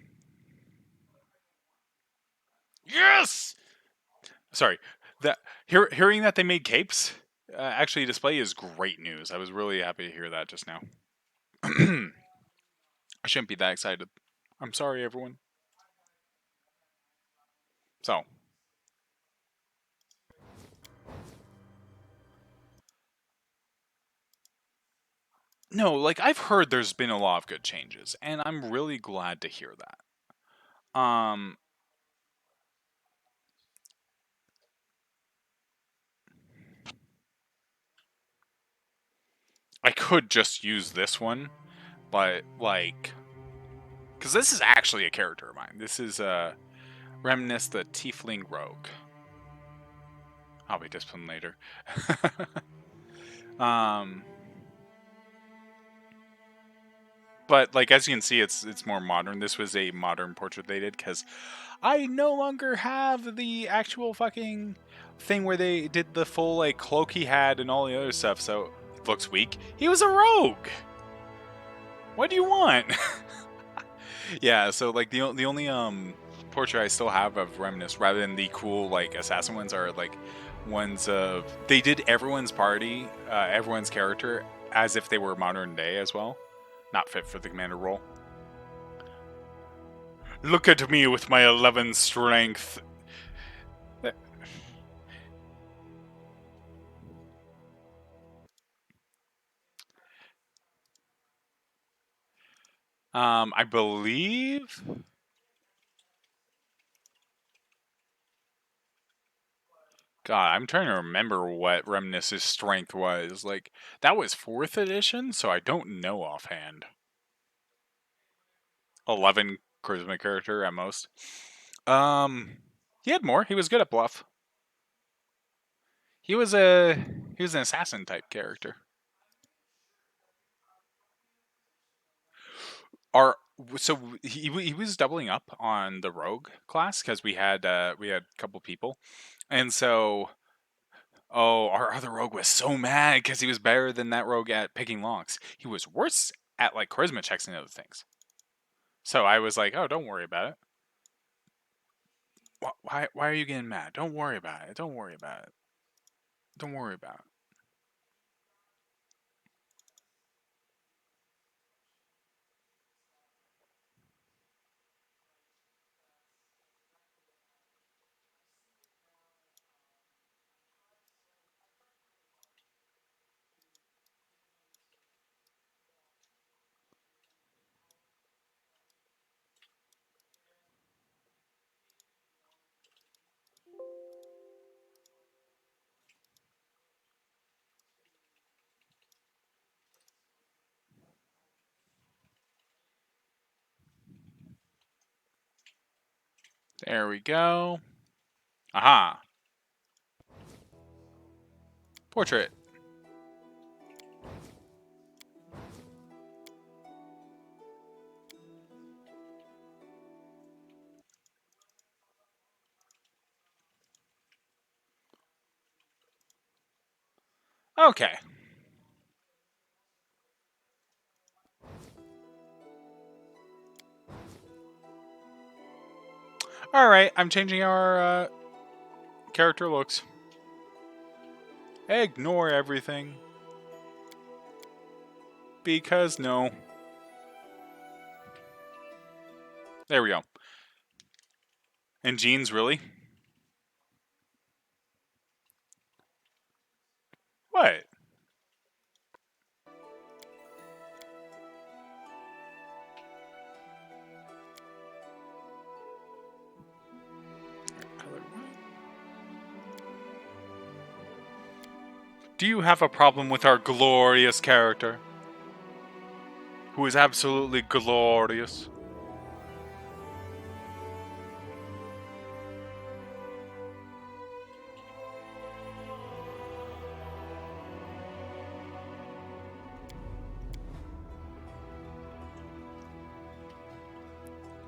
Yes! Sorry. Hearing that they made capes actually display is great news. I was really happy to hear that just now. I shouldn't be that excited. I'm sorry, everyone. So. No, like, I've heard there's been a lot of good changes, and I'm really glad to hear that. I could just use this one, but, like... Because this is actually a character of mine. This is, Remnus the Tiefling Rogue. I'll be disciplined later. But, like, as you can see, it's more modern. This was a modern portrait they did, because I no longer have the actual fucking thing where they did the full, like, cloak he had and all the other stuff, so it looks weak. He was a rogue! What do you want? Yeah, so, like, the only, portrait I still have of Remnus, rather than the cool, like, assassin ones, are, like, ones of... They did everyone's party, everyone's character, as if they were modern day as well. Not fit for the commander role. Look at me with my 11 strength. I believe... God, I'm trying to remember what Remnus' strength was. Like, that was 4th edition, so I don't know offhand. 11 charisma character at most. He had more. He was good at bluff. He was an assassin type character. So he was doubling up on the rogue class because we had a couple people, and so our other rogue was so mad because he was better than that rogue at picking locks. He was worse at like charisma checks and other things. So I was like, oh, don't worry about it. Why are you getting mad? Don't worry about it. Don't worry about it. Don't worry about it. There we go. Aha. Portrait. Okay. All right. I'm changing our character looks. Ignore everything. Because no. There we go. And jeans, really? What? Do you have a problem with our glorious character? Who is absolutely glorious?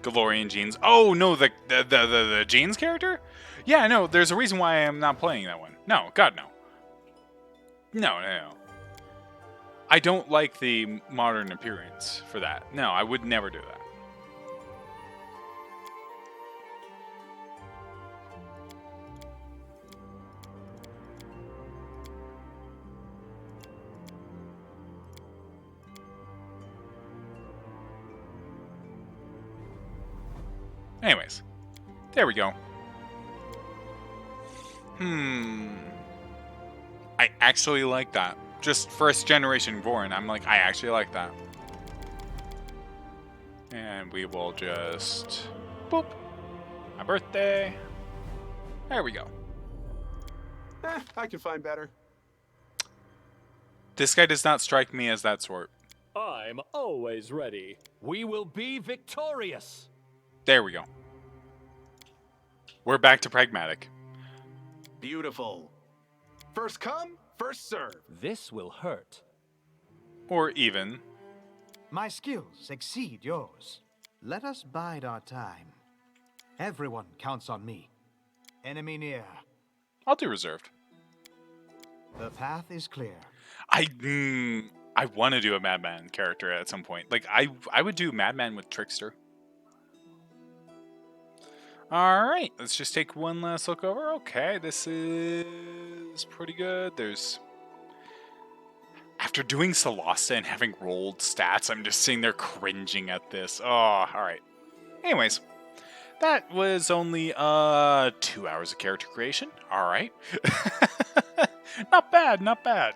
Galorian Jeans. Oh no, the Jeans character? Yeah, no, there's a reason why I'm not playing that one. No, God no. No. I don't like the modern appearance for that. No, I would never do that. Anyways, there we go. I actually like that. Just first generation born, I'm like, I actually like that. And we will just... boop. My birthday. There we go. I can find better. This guy does not strike me as that sort. I'm always ready. We will be victorious. There we go. We're back to pragmatic. Beautiful. First come, first serve. This will hurt. Or even. My skills exceed yours. Let us bide our time. Everyone counts on me. Enemy near. I'll do reserved. The path is clear. I want to do a Madman character at some point. Like, I would do Madman with Trickster. Alright, let's just take one last look over. Okay, this is pretty good. There's... After doing Salasta and having rolled stats, I'm just sitting there cringing at this. Oh, alright. Anyways, that was only 2 hours of character creation. Alright. Not bad, not bad.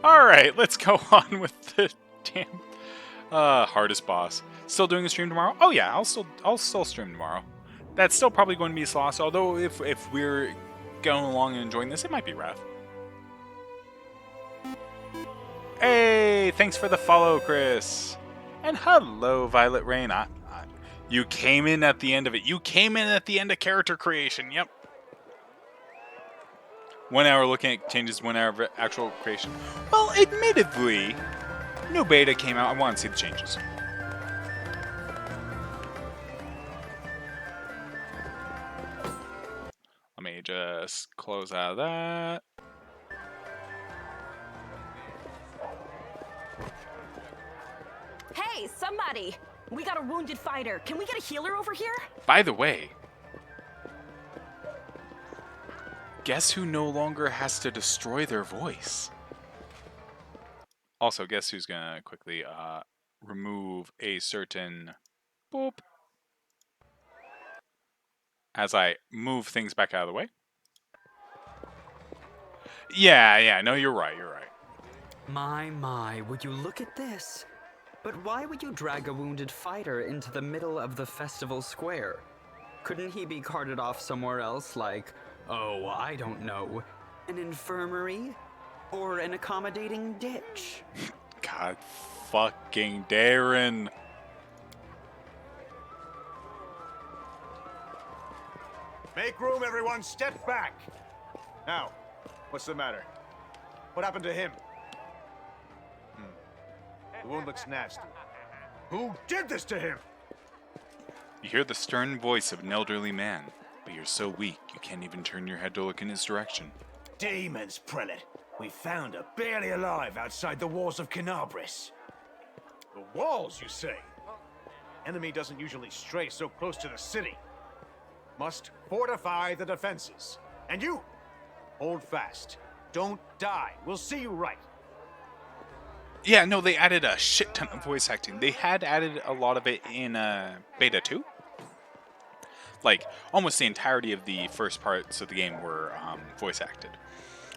Alright, let's go on with the damn hardest boss. Still doing a stream tomorrow? Oh yeah, I'll still stream tomorrow. That's still probably going to be Sloss, although if we're going along and enjoying this, it might be Wrath. Hey, thanks for the follow, Chris. And hello, Violet Rain. You came in at the end of it. You came in at the end of character creation, yep. 1 hour looking at changes, 1 hour of actual creation. Well, admittedly, new beta came out. I want to see the changes. Let me just close out of that. Hey, somebody! We got a wounded fighter. Can we get a healer over here? By the way, guess who no longer has to destroy their voice? Also, guess who's gonna quickly remove a certain boop as I move things back out of the way. Yeah, no, you're right. My, would you look at this? But why would you drag a wounded fighter into the middle of the festival square? Couldn't he be carted off somewhere else, like, oh, I don't know, an infirmary? Or an accommodating ditch? God fucking Darren. Make room, everyone. Step back. Now, what's the matter? What happened to him? The wound looks nasty. Who did this to him? You hear the stern voice of an elderly man, but you're so weak you can't even turn your head to look in his direction. Demons, prelate. We found her barely alive outside the walls of Canabris. The walls, you say? Enemy doesn't usually stray so close to the city. Must fortify the defenses. And you, hold fast. Don't die. We'll see you right. Yeah, no, they added a shit ton of voice acting. They had added a lot of it in Beta 2. Like, almost the entirety of the first parts of the game were voice acted.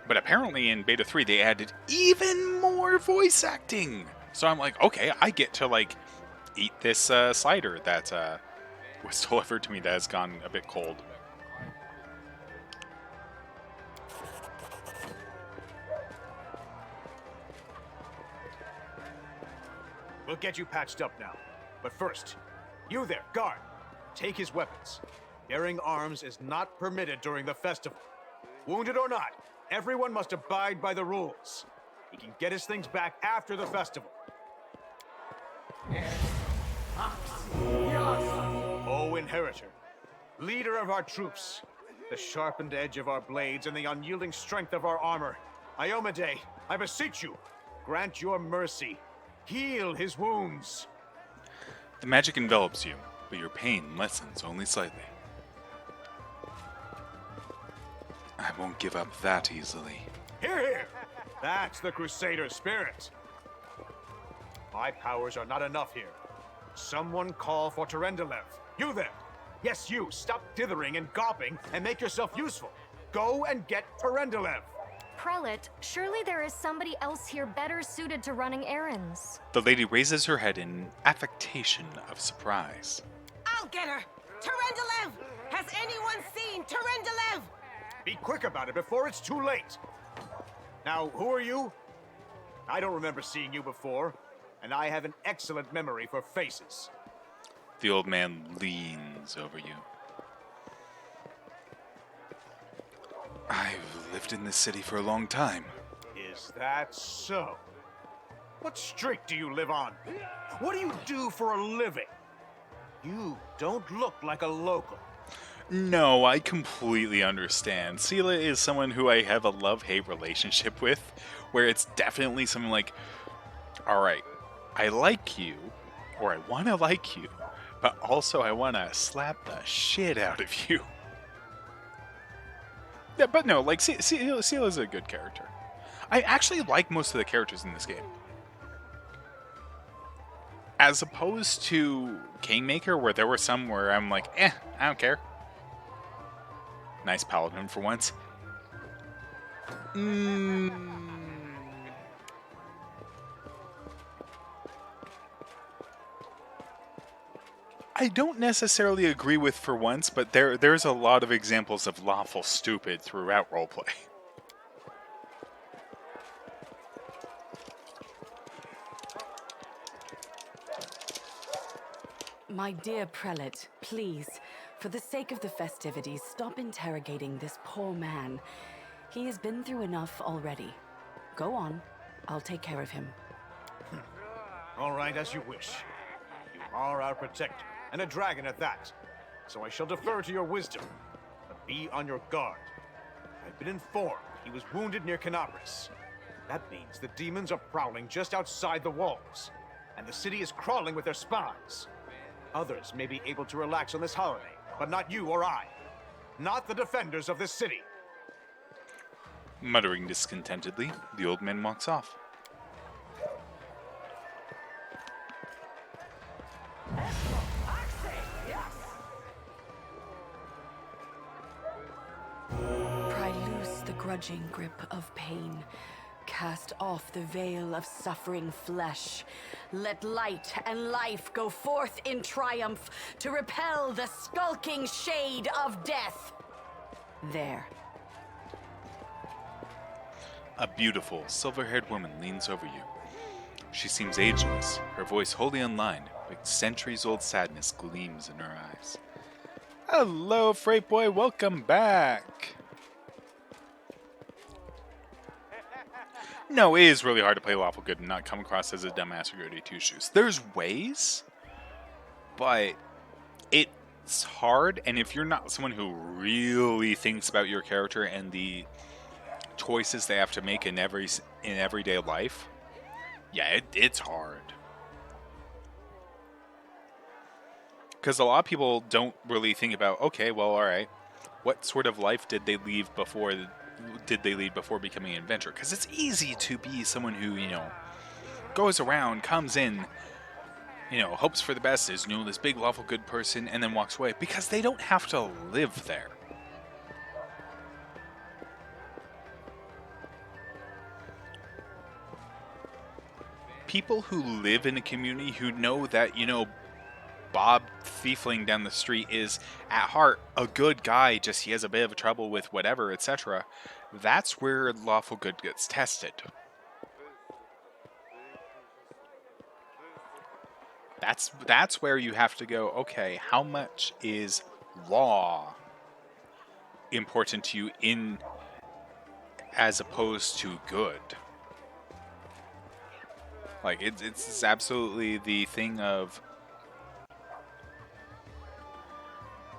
But apparently in Beta 3, they added even more voice acting. So I'm like, okay, I get to, like, eat this cider that was delivered to me that has gone a bit cold. We'll get you patched up now. But first, you there, guard, take his weapons. Bearing arms is not permitted during the festival. Wounded or not, everyone must abide by the rules. He can get his things back after the festival. O Inheritor, leader of our troops, the sharpened edge of our blades and the unyielding strength of our armor, Iomade, I beseech you, grant your mercy. Heal his wounds. The magic envelops you, but your pain lessens only slightly. I won't give up that easily. Hear, hear! That's the Crusader spirit. My powers are not enough here. Someone call for Terendelev. You there! Yes, you! Stop dithering and gawping and make yourself useful. Go and get Terendelev! Prelate, surely there is somebody else here better suited to running errands. The lady raises her head in affectation of surprise. I'll get her! Terendelev! Has anyone seen Terendelev? Be quick about it before it's too late. Now, who are you? I don't remember seeing you before, and I have an excellent memory for faces. The old man leans over you. I've lived in this city for a long time. Is that so? What street do you live on? What do you do for a living? You don't look like a local. No, I completely understand. Sela is someone who I have a love-hate relationship with, where it's definitely something like, alright, I like you, or I want to like you, but also I want to slap the shit out of you. Yeah, but no, like, Sela is a good character. I actually like most of the characters in this game. As opposed to Kingmaker, where there were some where I'm like, I don't care. Nice paladin for once. I don't necessarily agree with for once, but there's a lot of examples of lawful stupid throughout roleplay. My dear prelate, please, for the sake of the festivities, stop interrogating this poor man. He has been through enough already. Go on. I'll take care of him. All right, as you wish. You are our protector, and a dragon at that. So I shall defer to your wisdom. But be on your guard. I've been informed he was wounded near Canabris. That means the demons are prowling just outside the walls, and the city is crawling with their spies. Others may be able to relax on this holiday, but not you or I. Not the defenders of this city. Muttering discontentedly, the old man walks off. Pry loose the grudging grip of pain. Cast off the veil of suffering flesh. Let light and life go forth in triumph to repel the skulking shade of death. There. A beautiful, silver-haired woman leans over you. She seems ageless, her voice wholly unlined, but centuries-old sadness gleams in her eyes. Hello, Freight Boy, welcome back! No, it is really hard to play Lawful Good and not come across as a dumbass or goody two-shoes. There's ways, but it's hard, and if you're not someone who really thinks about your character and the choices they have to make in everyday life, yeah, it's hard. Because a lot of people don't really think about, okay, well, all right, what sort of life did they lead before becoming an adventurer? Because it's easy to be someone who, goes around, comes in, hopes for the best, is this big lawful good person, and then walks away because they don't have to live there. People who live in a community who know that, Bob Thiefling down the street is at heart a good guy, just he has a bit of trouble with whatever, etc. That's where lawful good gets tested. That's where you have to go, okay, how much is law important to you in as opposed to good? Like, it's absolutely the thing of...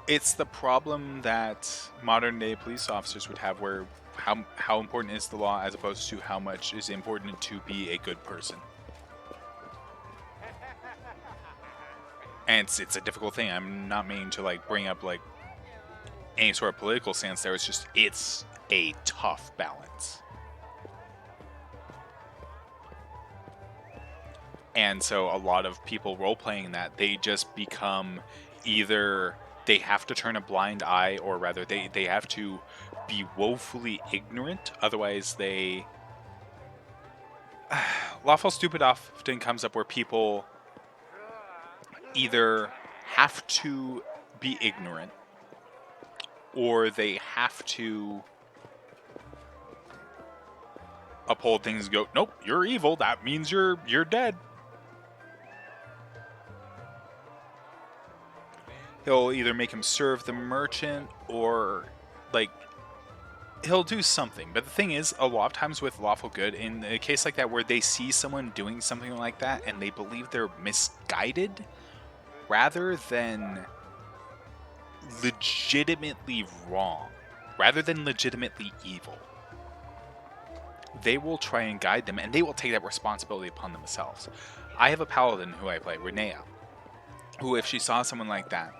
It's the problem that modern-day police officers would have, where how important is the law as opposed to how much is important to be a good person. And it's a difficult thing. I'm not meaning to, bring up, any sort of political stance there. It's a tough balance. And so a lot of people role-playing that, they just become either they have to turn a blind eye, or rather they have to be woefully ignorant. Otherwise they... Lawful stupid often comes up where people either have to be ignorant, or they have to uphold things and go, nope, you're evil, that means you're dead. He'll either make him serve the merchant, or he'll do something. But the thing is, a lot of times with lawful good, in a case like that where they see someone doing something like that and they believe they're misguided rather than legitimately wrong, rather than legitimately evil, they will try and guide them, and they will take that responsibility upon themselves. I have a paladin who I play, Renea, who, if she saw someone like that,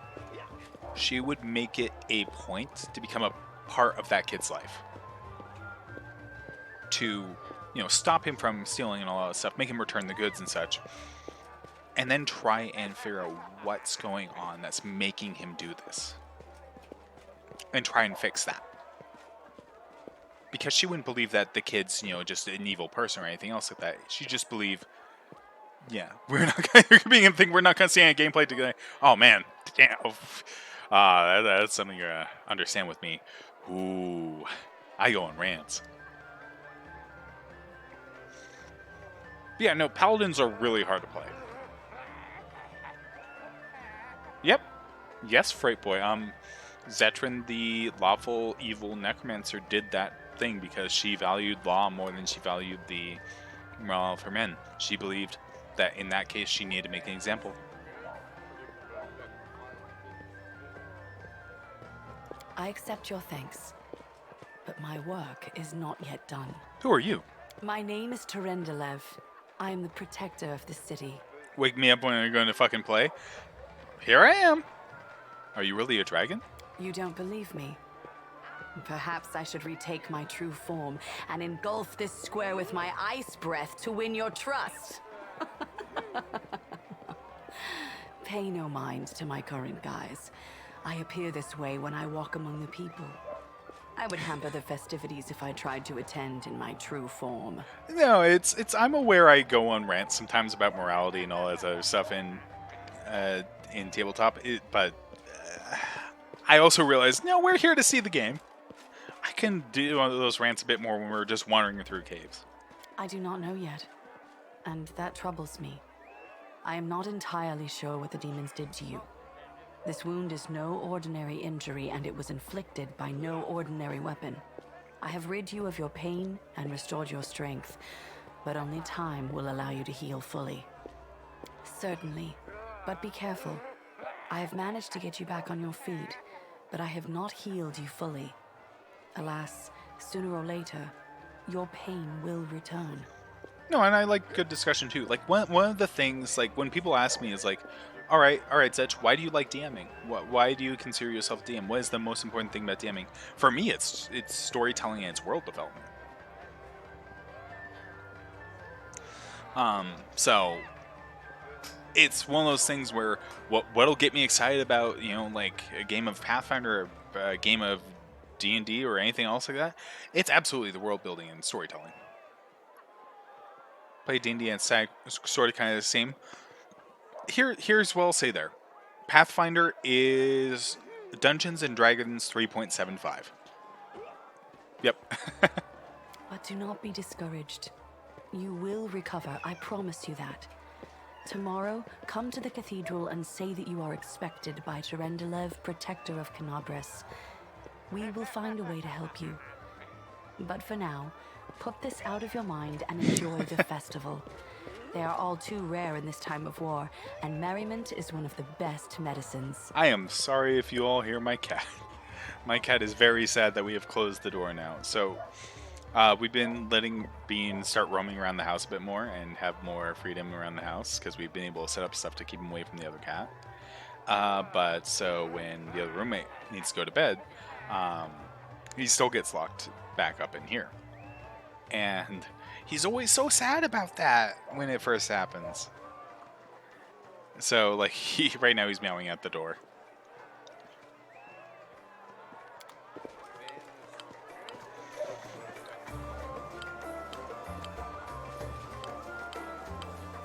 she would make it a point to become a part of that kid's life. To, stop him from stealing and all that stuff, make him return the goods and such, and then try and figure out what's going on that's making him do this. And try and fix that. Because she wouldn't believe that the kid's, just an evil person or anything else like that. She just believe, we're not going to see any gameplay together. Oh man, damn. That's something you understand with me. Ooh, I go on rants. Yeah, no, paladins are really hard to play. Yep. Yes, Freight Boy. Zetrin, the lawful evil necromancer, did that thing because she valued law more than she valued the morale of her men. She believed that in that case she needed to make an example. I accept your thanks, but my work is not yet done. Who are you? My name is Terendelev. I am the protector of the city. Wake me up when you're going to fucking play. Here I am. Are you really a dragon? You don't believe me? Perhaps I should retake my true form and engulf this square with my ice breath to win your trust. Pay no mind to my current guise. I appear this way when I walk among the people. I would hamper the festivities if I tried to attend in my true form. No, it's. I'm aware I go on rants sometimes about morality and all that other stuff in tabletop, but I also realize, no, we're here to see the game. I can do one of those rants a bit more when we're just wandering through caves. I do not know yet, and that troubles me. I am not entirely sure what the demons did to you. This wound is no ordinary injury, and it was inflicted by no ordinary weapon. I have rid you of your pain and restored your strength, but only time will allow you to heal fully. Certainly, but be careful. I have managed to get you back on your feet, but I have not healed you fully. Alas, sooner or later, your pain will return. No, and I like good discussion too. One of the things, when people ask me is all right, Zetch, why do you like DMing? Why do you consider yourself a DM? What is the most important thing about DMing? For me, it's storytelling and it's world development. So it's one of those things where what'll get me excited about, like a game of Pathfinder, or a game of D&D, or anything else like that. It's absolutely the world building and storytelling. Play D&D and sort of kind of the same. Here's what I'll say there. Pathfinder is Dungeons and Dragons 3.75. Yep. But do not be discouraged. You will recover, I promise you that. Tomorrow, come to the cathedral and say that you are expected by Terendelev, Protector of Canabris. We will find a way to help you. But for now, put this out of your mind and enjoy the festival. They are all too rare in this time of war, and merriment is one of the best medicines. I am sorry if you all hear my cat. My cat is very sad that we have closed the door now. So we've been letting Bean start roaming around the house a bit more and have more freedom around the house because we've been able to set up stuff to keep him away from the other cat. But so when the other roommate needs to go to bed, he still gets locked back up in here. And he's always so sad about that when it first happens. So, like, right now he's meowing at the door.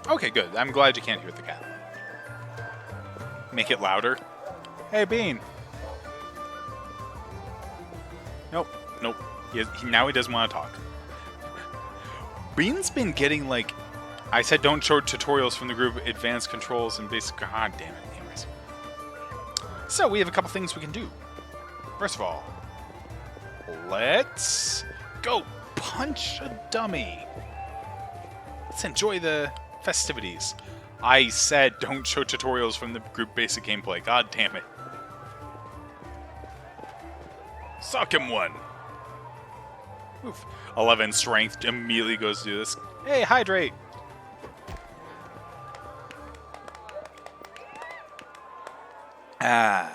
Okay, good. I'm glad you can't hear the cat. Make it louder. Hey, Bean. Nope. Now he doesn't want to talk. Bean's been getting, like, I said don't show tutorials from the group, advanced controls, and basic. God damn it. Anyways. So, we have a couple things we can do. First of all, let's go punch a dummy. Let's enjoy the festivities. I said don't show tutorials from the group basic gameplay. God damn it. Suck him one. Oof. 11 strength immediately goes to do this. Hey, hydrate. Yeah.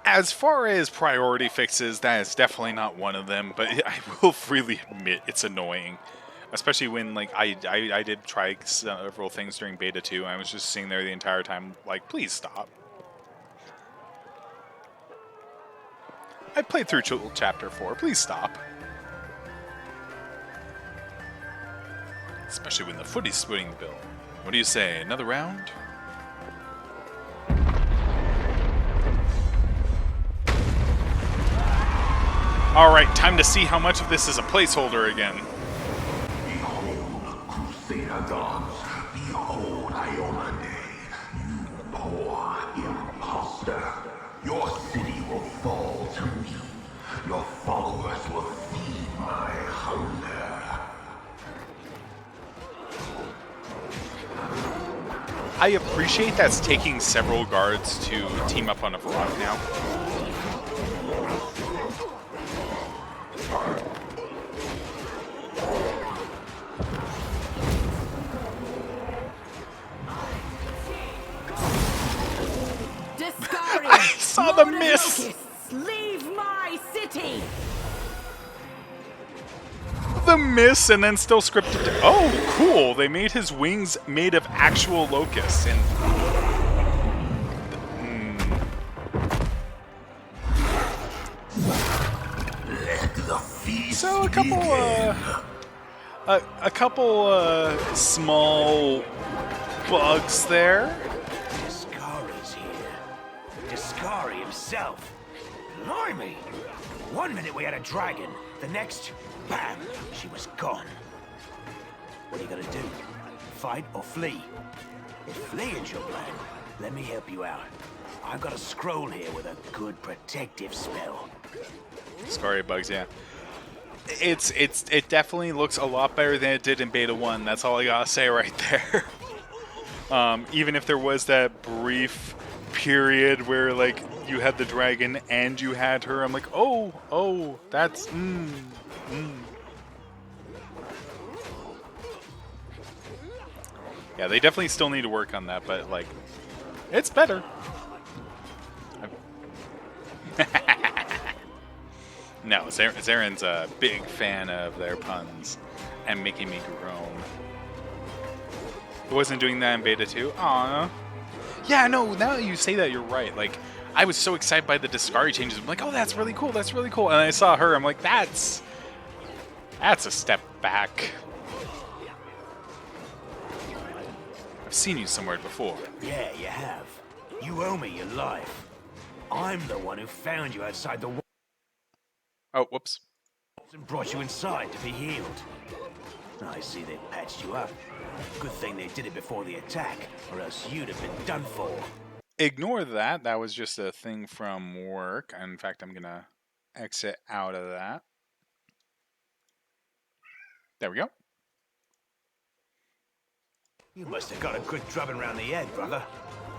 As far as priority fixes, that is definitely not one of them, but I will freely admit it's annoying. Especially when, like, I did try several things during beta 2, and I was just sitting there the entire time, like, please stop. I played through Chapter 4, please stop. Especially when the footy's splitting the bill. What do you say, another round? Alright, time to see how much of this is a placeholder again. Behold, Crusader gods, behold Iolande, you poor imposter. Your city will fall to me. Your followers will feed my hunger. I appreciate that's taking several guards to team up on a rock now. I saw the miss! Leave my city! The miss and then still scripted. Oh, cool! They made his wings made of actual locusts and. Let the feast So a couple small bugs there. Discari's here. Discari himself. Blimey! One minute we had a dragon, the next, bam, she was gone. What are you gonna do? Fight or flee? If fleeing's your plan, let me help you out. I've got a scroll here with a good protective spell. Discari bugs, yeah. It definitely looks a lot better than it did in Beta 1. That's all I gotta say right there. Even if there was that brief period where, like, you had the dragon and you had her, I'm like, oh, that's, Yeah, they definitely still need to work on that, but, like, it's better. No, Zaren's a big fan of their puns and making me groan. It wasn't doing that in beta 2? Aw. Yeah, no, now that you say that, you're right. Like, I was so excited by the Discari changes. I'm like, oh, that's really cool, that's really cool. And I saw her, I'm like, that's a step back. I've seen you somewhere before. Yeah, you have. You owe me your life. I'm the one who found you outside the walls Oh, whoops. and brought you inside to be healed. I see they patched you up. Good thing they did it before the attack, or else you'd have been done for. Ignore that. That was just a thing from work. In fact, I'm going to exit out of that. There we go. You must have got a good drubbing around the head, brother.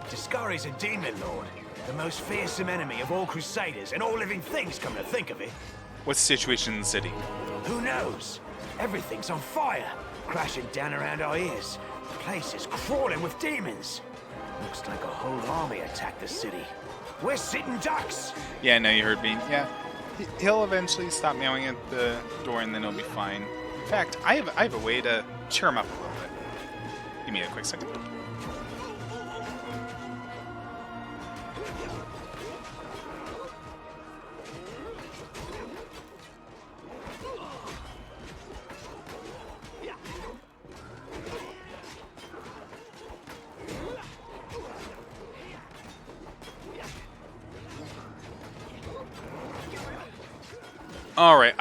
Discari's a demon lord, the most fearsome enemy of all crusaders and all living things, come to think of it. What's the situation in the city? Who knows? Everything's on fire, crashing down around our ears. The place is crawling with demons. Looks like a whole army attacked the city. We're sitting ducks! Yeah, no, you heard me. Yeah, he'll eventually stop meowing at the door and then he'll be fine. In fact, I have a way to cheer him up a little bit. Give me a quick second. All right,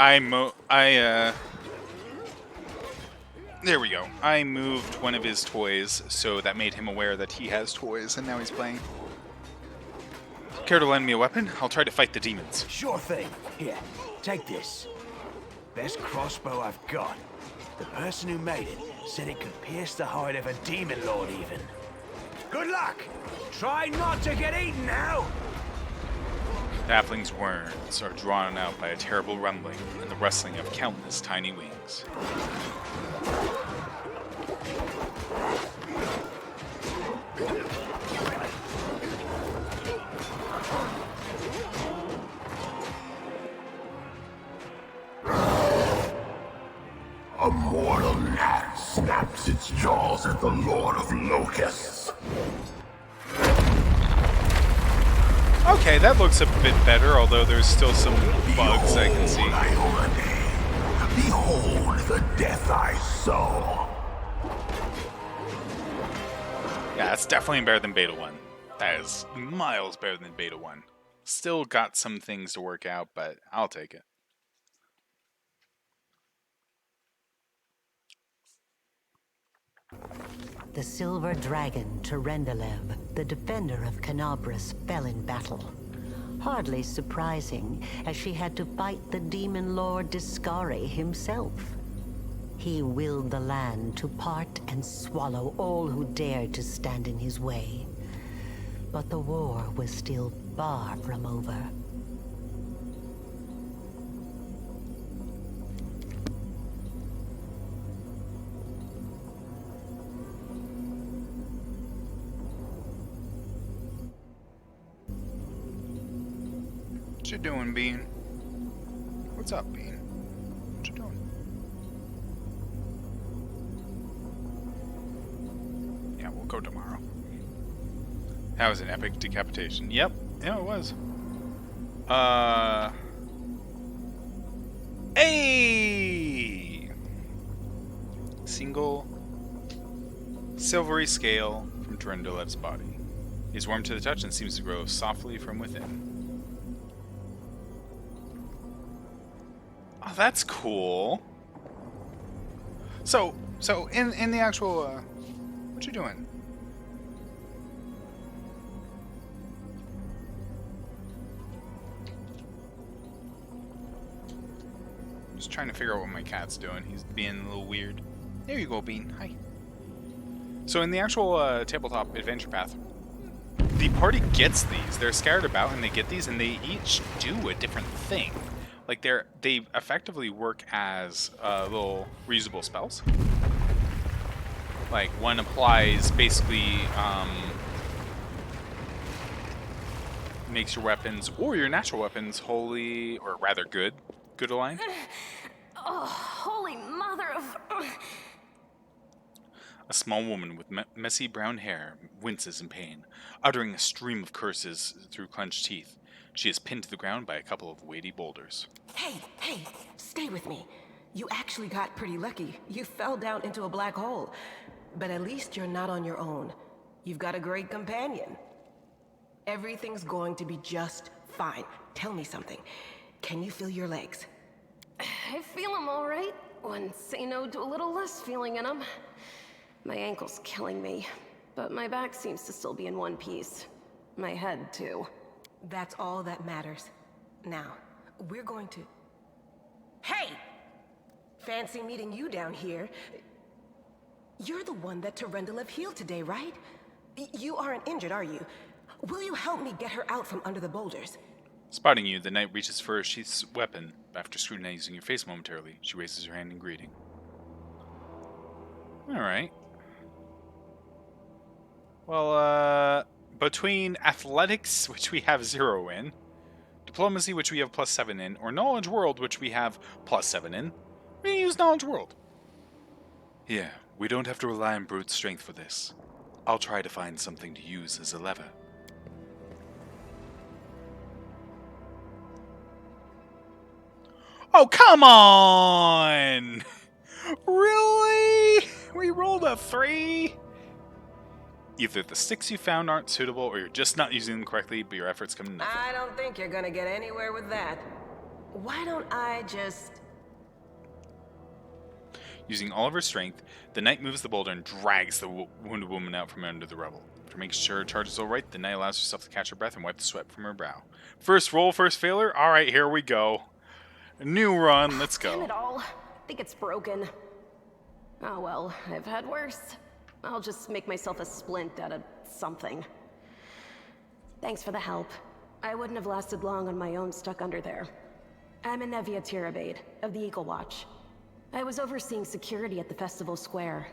there we go. I moved one of his toys, so that made him aware that he has toys, and now he's playing. Care to lend me a weapon? I'll try to fight the demons. Sure thing. Here, take this. Best crossbow I've got. The person who made it said it could pierce the hide of a demon lord even. Good luck! Try not to get eaten now! The halfling's words are drawn out by a terrible rumbling and the rustling of countless tiny wings. A mortal gnat snaps its jaws at the Lord of Locusts. Okay, that looks a bit better, although there's still some bugs I can see. Behold the death I sow. Yeah, that's definitely better than Beta 1. That is miles better than Beta 1. Still got some things to work out, but I'll take it. The silver dragon, Terendelev, the defender of Canabras, fell in battle. Hardly surprising, as she had to fight the demon lord Discari himself. He willed the land to part and swallow all who dared to stand in his way. But the war was still far from over. What you doing, Bean? What's up, Bean? What you doing? Yeah, we'll go tomorrow. That was an epic decapitation. Yep. Yeah, it was. Hey! Single silvery scale from Terendelev's body. He's warm to the touch and seems to grow softly from within. Oh, that's cool. So in the actual, what you doing? Just trying to figure out what my cat's doing. He's being a little weird. There you go, Bean. Hi. So in the actual tabletop adventure path, the party gets these. They're scattered about and they get these, and they each do a different thing. Like they effectively work as little reusable spells. Like one applies basically makes your weapons or your natural weapons holy, or rather good aligned. Oh, holy mother of... A small woman with messy brown hair winces in pain, uttering a stream of curses through clenched teeth. She is pinned to the ground by a couple of weighty boulders. Hey, stay with me. You actually got pretty lucky. You fell down into a black hole. But at least you're not on your own. You've got a great companion. Everything's going to be just fine. Tell me something. Can you feel your legs? I feel them all right. Wouldn't say no to a little less feeling in them. My ankle's killing me, but my back seems to still be in one piece. My head, too. That's all that matters. Now, we're going to... Hey! Fancy meeting you down here. You're the one that Terendelev healed today, right? You aren't injured, are you? Will you help me get her out from under the boulders? Spotting you, the knight reaches for a sheath's weapon. After scrutinizing your face momentarily, she raises her hand in greeting. Alright. Well, between athletics, which we have 0 in, diplomacy, which we have +7 in, or knowledge world, which we have +7 in, we're gonna use knowledge world. Yeah, we don't have to rely on brute strength for this. I'll try to find something to use as a lever. Oh, come on! Really? We rolled a 3? Either the sticks you found aren't suitable, or you're just not using them correctly, but your efforts come to nothing. I don't think you're gonna get anywhere with that. Why don't I just... Using all of her strength, the knight moves the boulder and drags the wounded woman out from under the rubble. After making sure her charge is all right, the knight allows herself to catch her breath and wipe the sweat from her brow. First roll, first failure? Alright, here we go. A new run, let's go. Damn it all. I think it's broken. Oh well, I've had worse. I'll just make myself a splint out of something. Thanks for the help. I wouldn't have lasted long on my own stuck under there. I'm Anevia Tirabade, of the Eagle Watch. I was overseeing security at the festival square.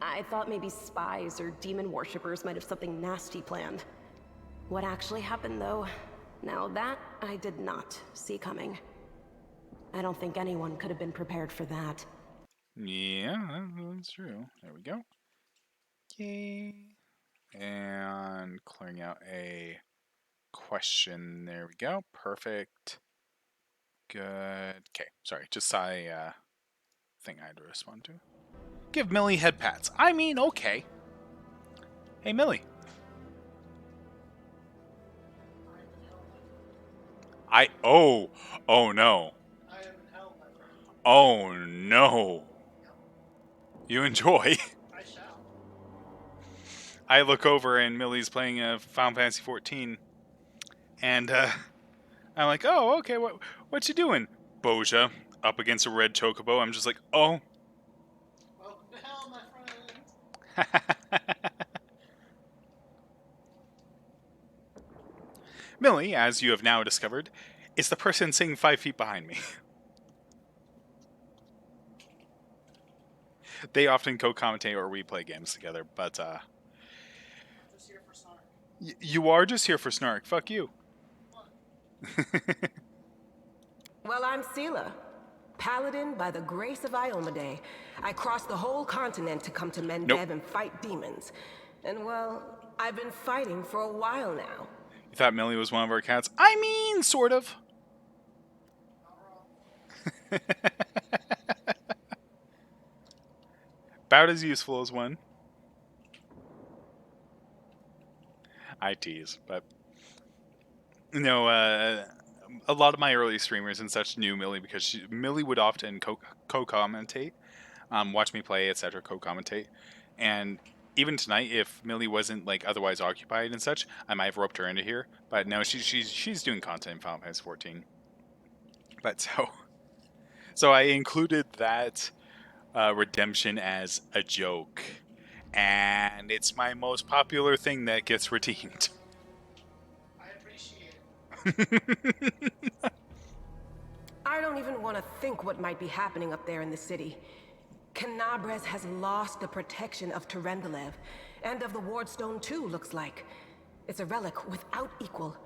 I thought maybe spies or demon worshippers might have something nasty planned. What actually happened, though? Now that I did not see coming. I don't think anyone could have been prepared for that. Yeah, that's true. There we go. Yay. And clearing out a question. There we go. Perfect. Good. Okay, sorry. Just saw a thing I had to respond to. Give Millie head pats. I mean, okay. Hey, Millie. Oh no. Oh no. You enjoy. I shall. I look over and Millie's playing Final Fantasy 14. And I'm like, oh, okay, what you doing? Boja, up against a red chocobo. I'm just like, oh. Welcome to hell, my friend. Millie, as you have now discovered, is the person sitting 5 feet behind me. They often co-commentate or we play games together, but I'm just here for snark. You are just here for snark. Fuck you. Well, I'm Sela, paladin by the grace of Iomade. I crossed the whole continent to come to Mendev and fight demons. And well, I've been fighting for a while now. You thought Millie was one of our cats? I mean, sort of. About as useful as one. I tease, but you know, a lot of my early streamers and such knew Millie because Millie would often co-commentate, watch me play, etc., co-commentate, and even tonight, if Millie wasn't like otherwise occupied and such, I might have roped her into here. But no, she's doing content in Final Fantasy 14. But so I included that redemption as a joke, and it's my most popular thing that gets redeemed. I appreciate it. I don't even want to think what might be happening up there in the city. Canabres has lost the protection of Terendelev, and of the Wardstone too, looks like. It's a relic without equal.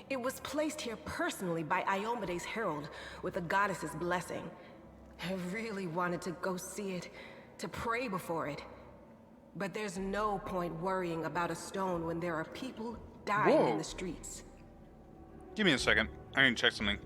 It was placed here personally by Iomede's herald, with the goddess's blessing. I really wanted to go see it, to pray before it. But there's no point worrying about a stone when there are people dying in the streets. Give me a second. I need to check something.